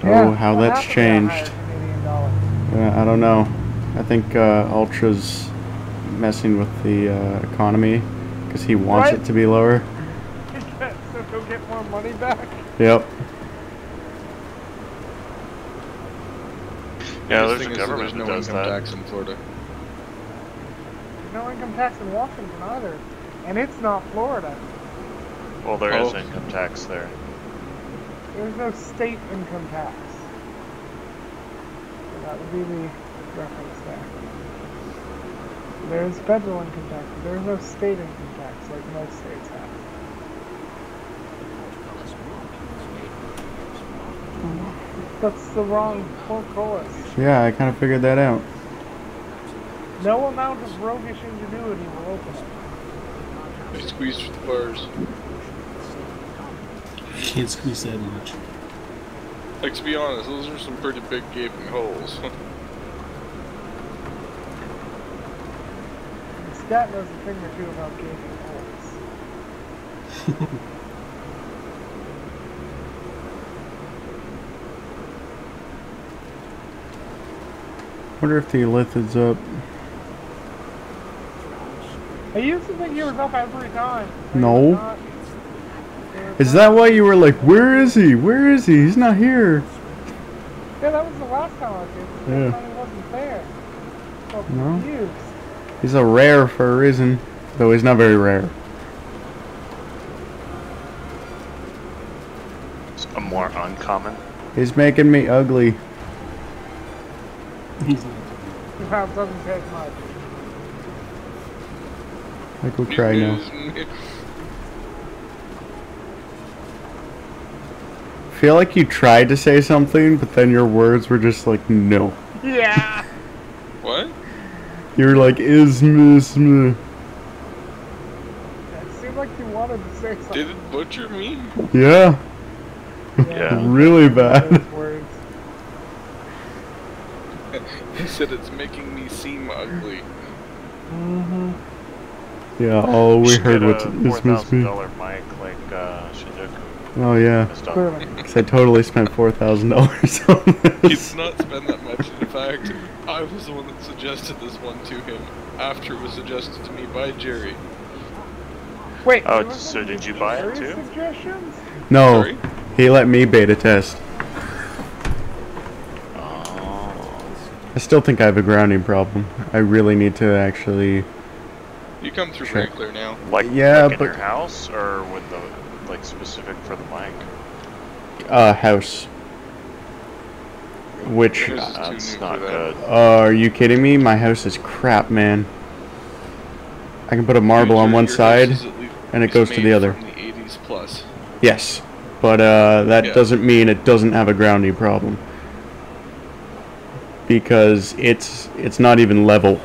Yeah,
Oh, how
what
that's
happened to that
changed.
higher Canadian dollar?
I don't know. I think Ultra's messing with the economy because he wants
Right.
it to be lower.
So he'll get more money back?
Yep.
Yeah,
The
there's
thing
a
is that
government
there's no
that does
income
that.
tax in Florida.
There's no income tax in Washington either. And it's not Florida.
Well, there is
Oh.
income tax there.
There's no state income tax. So that would be the reference there. There's federal income tax, but there's no state income tax like most states have. That's the wrong portcullis.
Yeah, I kind of figured that out.
No amount of roguish ingenuity will open it.
They squeeze through the bars.
Can't squeeze that much.
Like, to be honest, those are some pretty big gaping holes.
Stat knows a thing or two about gaping holes.
Wonder if the lithids up.
I used to think he was up every time.
No. Is that why you were like, where is he? Where is he? He's not here.
Yeah, that was the last time I did. The
Yeah.
first time he wasn't there. So
No.
confused.
He's a rare for a reason, though he's not very rare.
It's a more uncommon.
He's making me ugly.
He's not.
That doesn't take much.
I go cry now. Feel like you tried to say something, but then your words were just like, no.
Yeah.
What?
You were like, ism.
It seemed like you wanted to say something.
Did it butcher me?
Yeah,
Yeah.
really bad.
Those words.
He said it's making me seem ugly.
Mm-hmm.
Yeah, all we
Should
heard
get
was
a
ism.
$4,000 mic like Shinjuku.
Oh yeah,
Missed out.
Clearly.
because I totally spent $4,000 on
He's
this.
not spent that much. In fact, I was the one that suggested this one to him after it was suggested to me by Jerry.
Wait.
Oh,
there was
so
some
did you buy it
Jerry's
too?
Suggestions?
No,
Sorry?
he let me beta test.
Oh.
I still think I have a grounding problem. I really need to actually.
You come through
Sure.
pretty clear now.
Like,
Yeah,
like in
but-
your house or with the like specific for the mic?
House. Which,
Yours is too
That's
new
not
for that.
good.
are you kidding me? My house is crap, man. I can put a marble on
Your-
one
your house
side,
is at least
and it goes to
made
the other.
From the 80s plus.
Yes, but that
Yeah.
doesn't mean it doesn't have a grounding problem. Because it's not even level.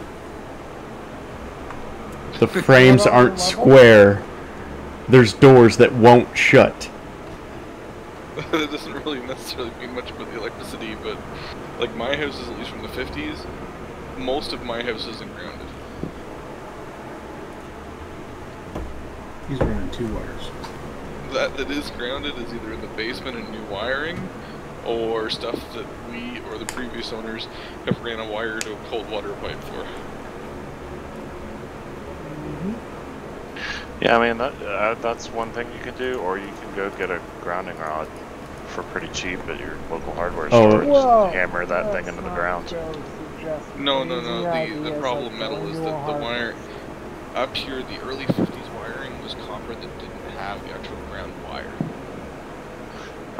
The frames
Not
aren't
level?
square. There's doors that won't shut.
That doesn't really necessarily mean much about the electricity, but like my house is at least from the 50s. Most of my house isn't grounded.
He's running 2 wires.
That is grounded is either in the basement and new wiring, or stuff that we or the previous owners have ran a wire to a cold water pipe for.
Yeah, I mean that's one thing you can do, or you can go get a grounding rod for pretty cheap at your local hardware
Oh.
store. and
Whoa,
just hammer that thing
that's
into the
not
ground.
Joe's suggestion.
No.
Easy
The
ideas
problem
like
metal
going
is
to
that
a
the
hardware
wire up here, the early 50s wiring was copper that didn't have the actual ground wire.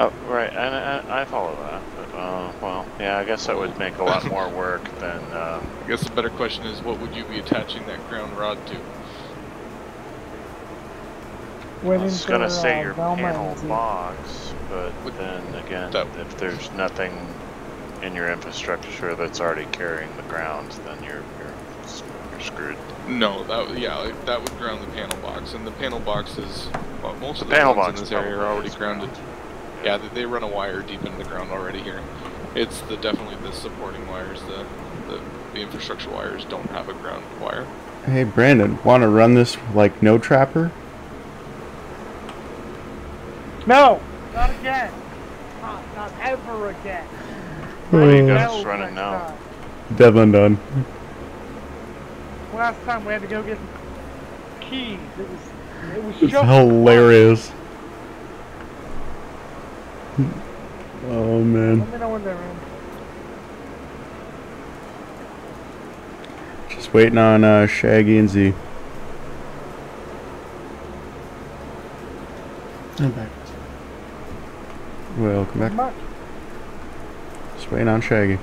Oh, right, and I follow that. But, well, yeah, I guess that would make a lot more work than.
I guess the better question is, what would you be attaching that ground rod to?
I
Waiting
was
for,
gonna say your
Velma
panel
and Z.
box, but then again,
That-
if there's nothing in your infrastructure that's already carrying the ground, then you're you're screwed.
No, that would ground the panel box, and the panel box is most of the
panel
ones
box
in this area are already
is
grounded. Yeah, they run a wire deep into the ground already here. It's definitely the supporting wires, the infrastructure wires don't have a ground wire.
Hey, Brandon, want to run this like no trapper?
No, not again. Not ever again.
There you go,
Hell
just run it
next
now.
time.
Devlin done.
Last time we had to go get keys. It was
It's
just
hilarious. Oh man.
Let me know when they're in.
Just waiting on Shaggy and Z.
I'm back.
Welcome back.
Much.
Just waiting on Shaggy.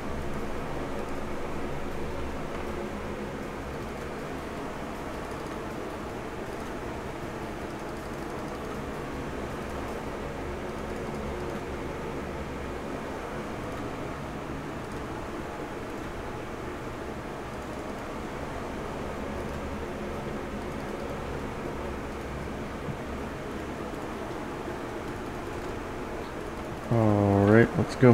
Alright, let's go.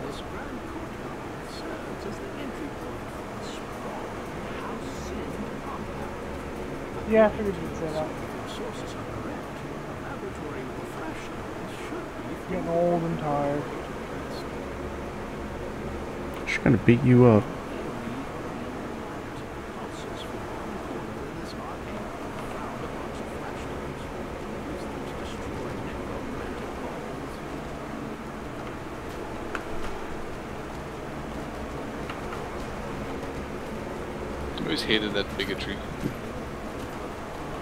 This grand courtyard serves as the entry point for the sprawling house-sin compound.
Yeah, I figured you'd say that.
If sources are correct, the laboratory professionals should be
Getting old and tired.
She's gonna beat you up.
pulses from one corner in this arcade found a bunch of flashlights. Use them to destroy necromantic bones.
I always hated that bigotry.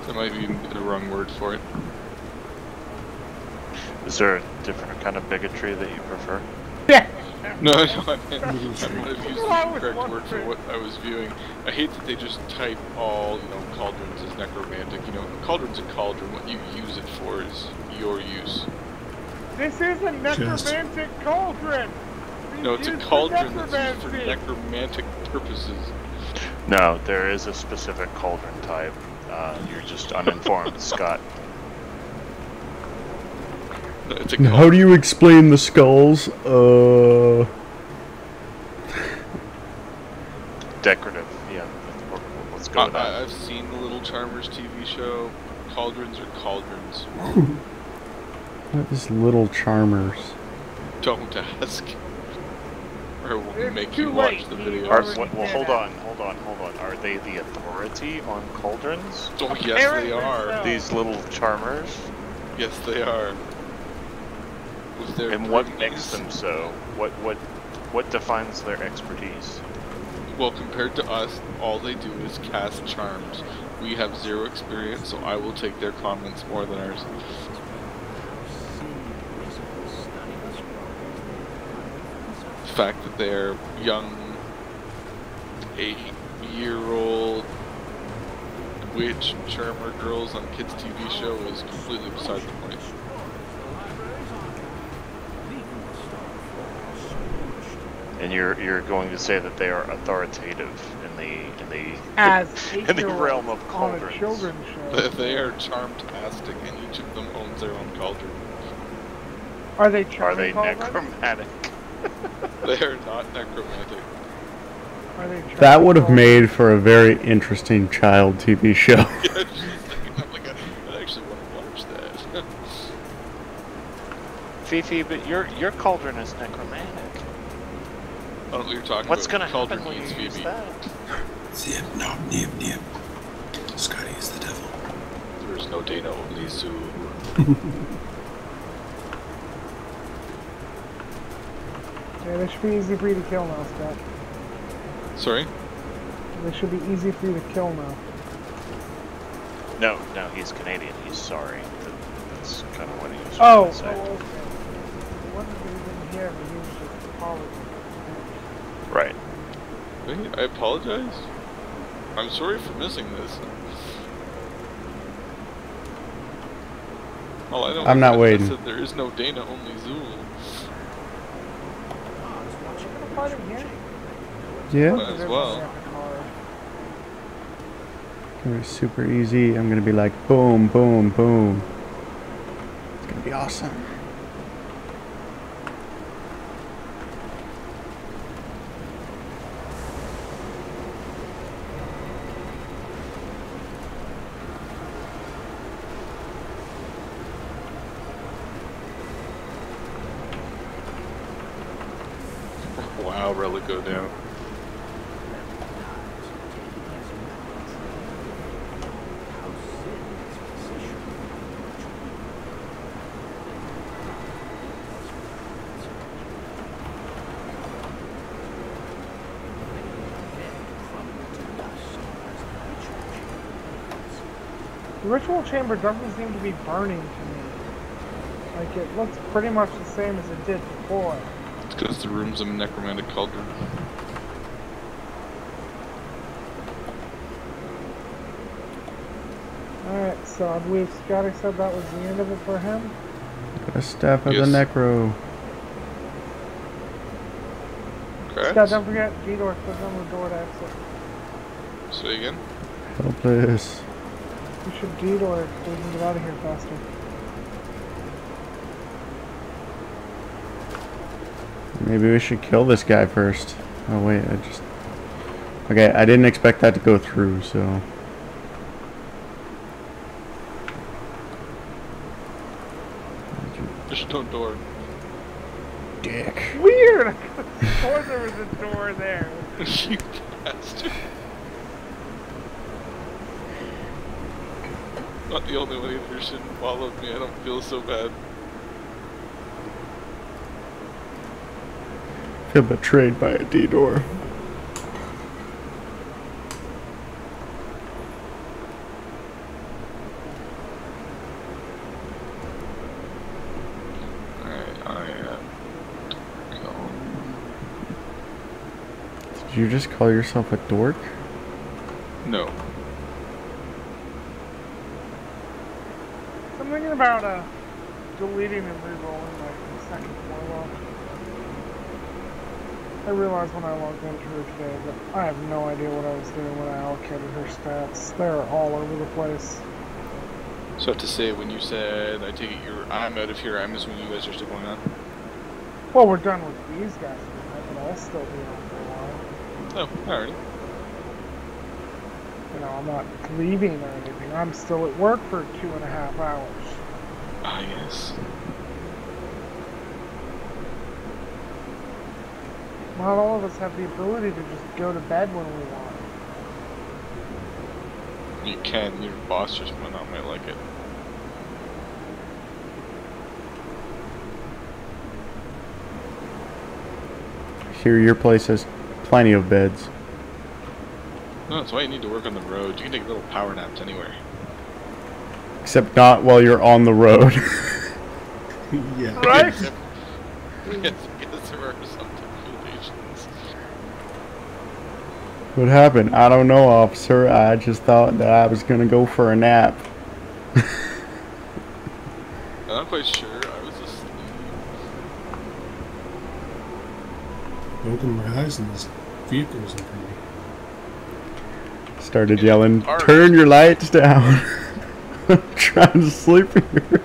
That might be the wrong word for it.
Is there a different kind of bigotry that you prefer?
Yeah.
No, I might have used the
I was
correct word for
wondering.
what I was viewing. I hate that they just type all, cauldrons as necromantic. Cauldron's a cauldron. What you use it for is your use.
This is a necromantic cauldron.
No, it's a
Used for
cauldron that's used for
necromancy.
necromantic purposes.
No, there is a specific cauldron type. You're just uninformed, Scott.
No, it's a
How
cauldron.
do you explain the skulls?
Decorative, yeah. Let's go with that.
I've seen the Little Charmers TV show. Cauldrons are cauldrons.
What is Little Charmers?
Don't ask. Or we'll
It's
make
too
you watch
late,
the
he
video.
already-
Well, hold on. Are they the authority on cauldrons?
Oh, yes, they
Apparently
are.
so.
These little charmers?
Yes, they are. With their
And what
brilliance.
makes them so? What defines their expertise?
Well, compared to us, all they do is cast charms. We have zero experience, so I will take their comments more than ours. The fact that they're young, 8-year-old witch charmer girls on kids' TV show is completely beside the point.
And you're going to say that they are authoritative
As
in the realm of
on a
cauldrons.
children's show.
They are charm-tastic, and each of them owns their own cauldron.
Are they
Are
charming
they
cauldrons?
necromantic?
They are not necromantic.
Are they charming
That would have
cauldrons?
made for a very interesting child TV show.
Yeah, just thinking, I'm like, I actually want to watch that.
Fifi, but your cauldron is necromantic.
I don't know what you're talking
What's
about.
gonna
Cauldron
happen when
means
you use
Phoebe.
that?
Zip, no, nip, nip. Scotty is the devil.
There's no Dana, only Zoo.
Yeah, they should be easy for you to kill now, Scott.
Sorry?
They should be easy for you to kill now.
No, he's Canadian. He's sorry. That's kind of what he was
Oh,
trying to say.
okay. It wasn't that he didn't hear me, he was just apologizing.
Right.
Hey, I apologize. I'm sorry for missing this. All I know
I'm
is
not
that
waiting.
I said there is no Dana, only Zool.
fighting here?
Yeah.
Might as well.
Gonna be super easy. I'm gonna be like boom, boom, boom. It's gonna be awesome.
Wow, really go down.
The ritual chamber doesn't seem to be burning to me. Like, it looks pretty much the same as it did before.
It's because the room's a necromantic cauldron.
Alright, so I believe Scotty said that was the end of it for him.
A staff of
Yes.
the necro.
Correct?
Scott, don't forget, G-door click on the door to exit.
Say again?
Helpless.
You should D-door so we can get out of here faster.
Maybe we should kill this guy first. Oh wait, I just... Okay, I didn't expect that to go through, so...
There's no door.
Dick.
Weird! I could have sworn there was a door there.
You bastard. Not the only one either. Shouldn't follow me. I don't feel so bad.
Feel betrayed by a D-door.
Alright, I am.
Did you just call yourself a dork?
No.
I'm thinking about deleting and re-rolling like the second warlock. I realized when I logged into her today that I have no idea what I was doing when I allocated her stats. They're all over the place.
So I have to say, when you said, I take it I'm out of here, I'm assuming you guys are still going on?
Well, we're done with these guys tonight, but I'll still be on for a while.
Oh, alright.
You know, I'm not leaving or anything. I'm still at work for 2.5 hours.
Ah, yes.
Not all of us have the ability to just go to bed when we want.
You can, your boss just might like it.
Here, your place has plenty of beds.
No, that's why you need to work on the road. You can take little power naps anywhere.
Except not while you're on the road.
Yeah.
Right?
Yes, there are some stipulations.
What happened? I don't know, officer. I just thought that I was gonna go for a nap.
I'm not quite sure. I was asleep.
I opened my eyes and this vehicle was in front of me.
Started
Yeah,
yelling,
alright.
"Turn your lights down!" I'm trying to sleep here.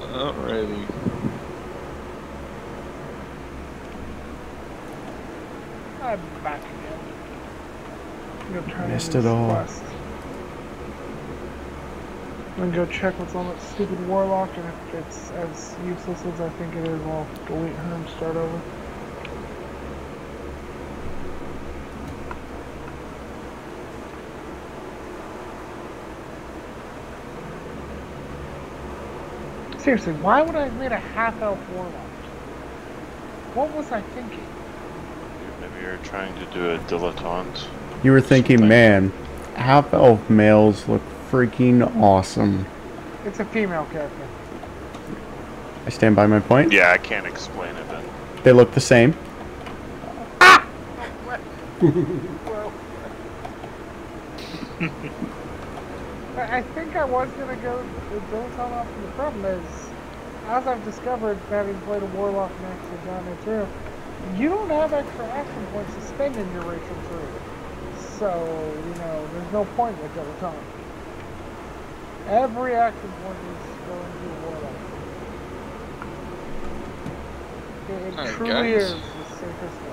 Alrighty.
I'm back again. I'm gonna turn
Missed
in
it
this
all.
quest. I'm gonna go check what's on that stupid warlock, and if it's as useless as I think it is, I'll delete her and start over. Seriously, why would I have made a half-elf warlock? What was I thinking?
Maybe you're trying to do a dilettante.
You were thinking, man, half-elf males look freaking awesome.
It's a female character.
I stand by my point.
Yeah, I can't explain it then.
They look the same.
Well, I think I was gonna go the dilettante option. The problem is, as I've discovered, having played a Warlock next to John through, you don't have extra action points to spend in your racial tree. So, you know, there's no point with double time. Every action point is going to a Warlock. It
Alright,
truly
guys.
is the safest way.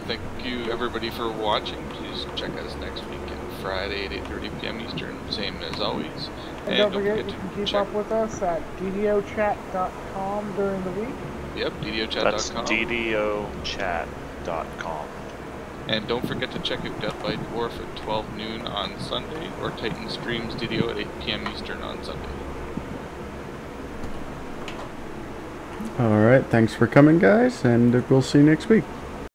Thank you everybody for watching. Please check us next weekend, Friday at 8:30 p.m. Eastern, same as always.
And don't forget, you can keep up with us at ddochat.com during the week.
Yep,
That's
ddochat.com.
ddochat.com.
And don't forget to check out Death by Dwarf at 12 noon on Sunday, or Titan streams DDO at 8 p.m. Eastern on Sunday.
Alright, thanks for coming, guys, and we'll see you next week.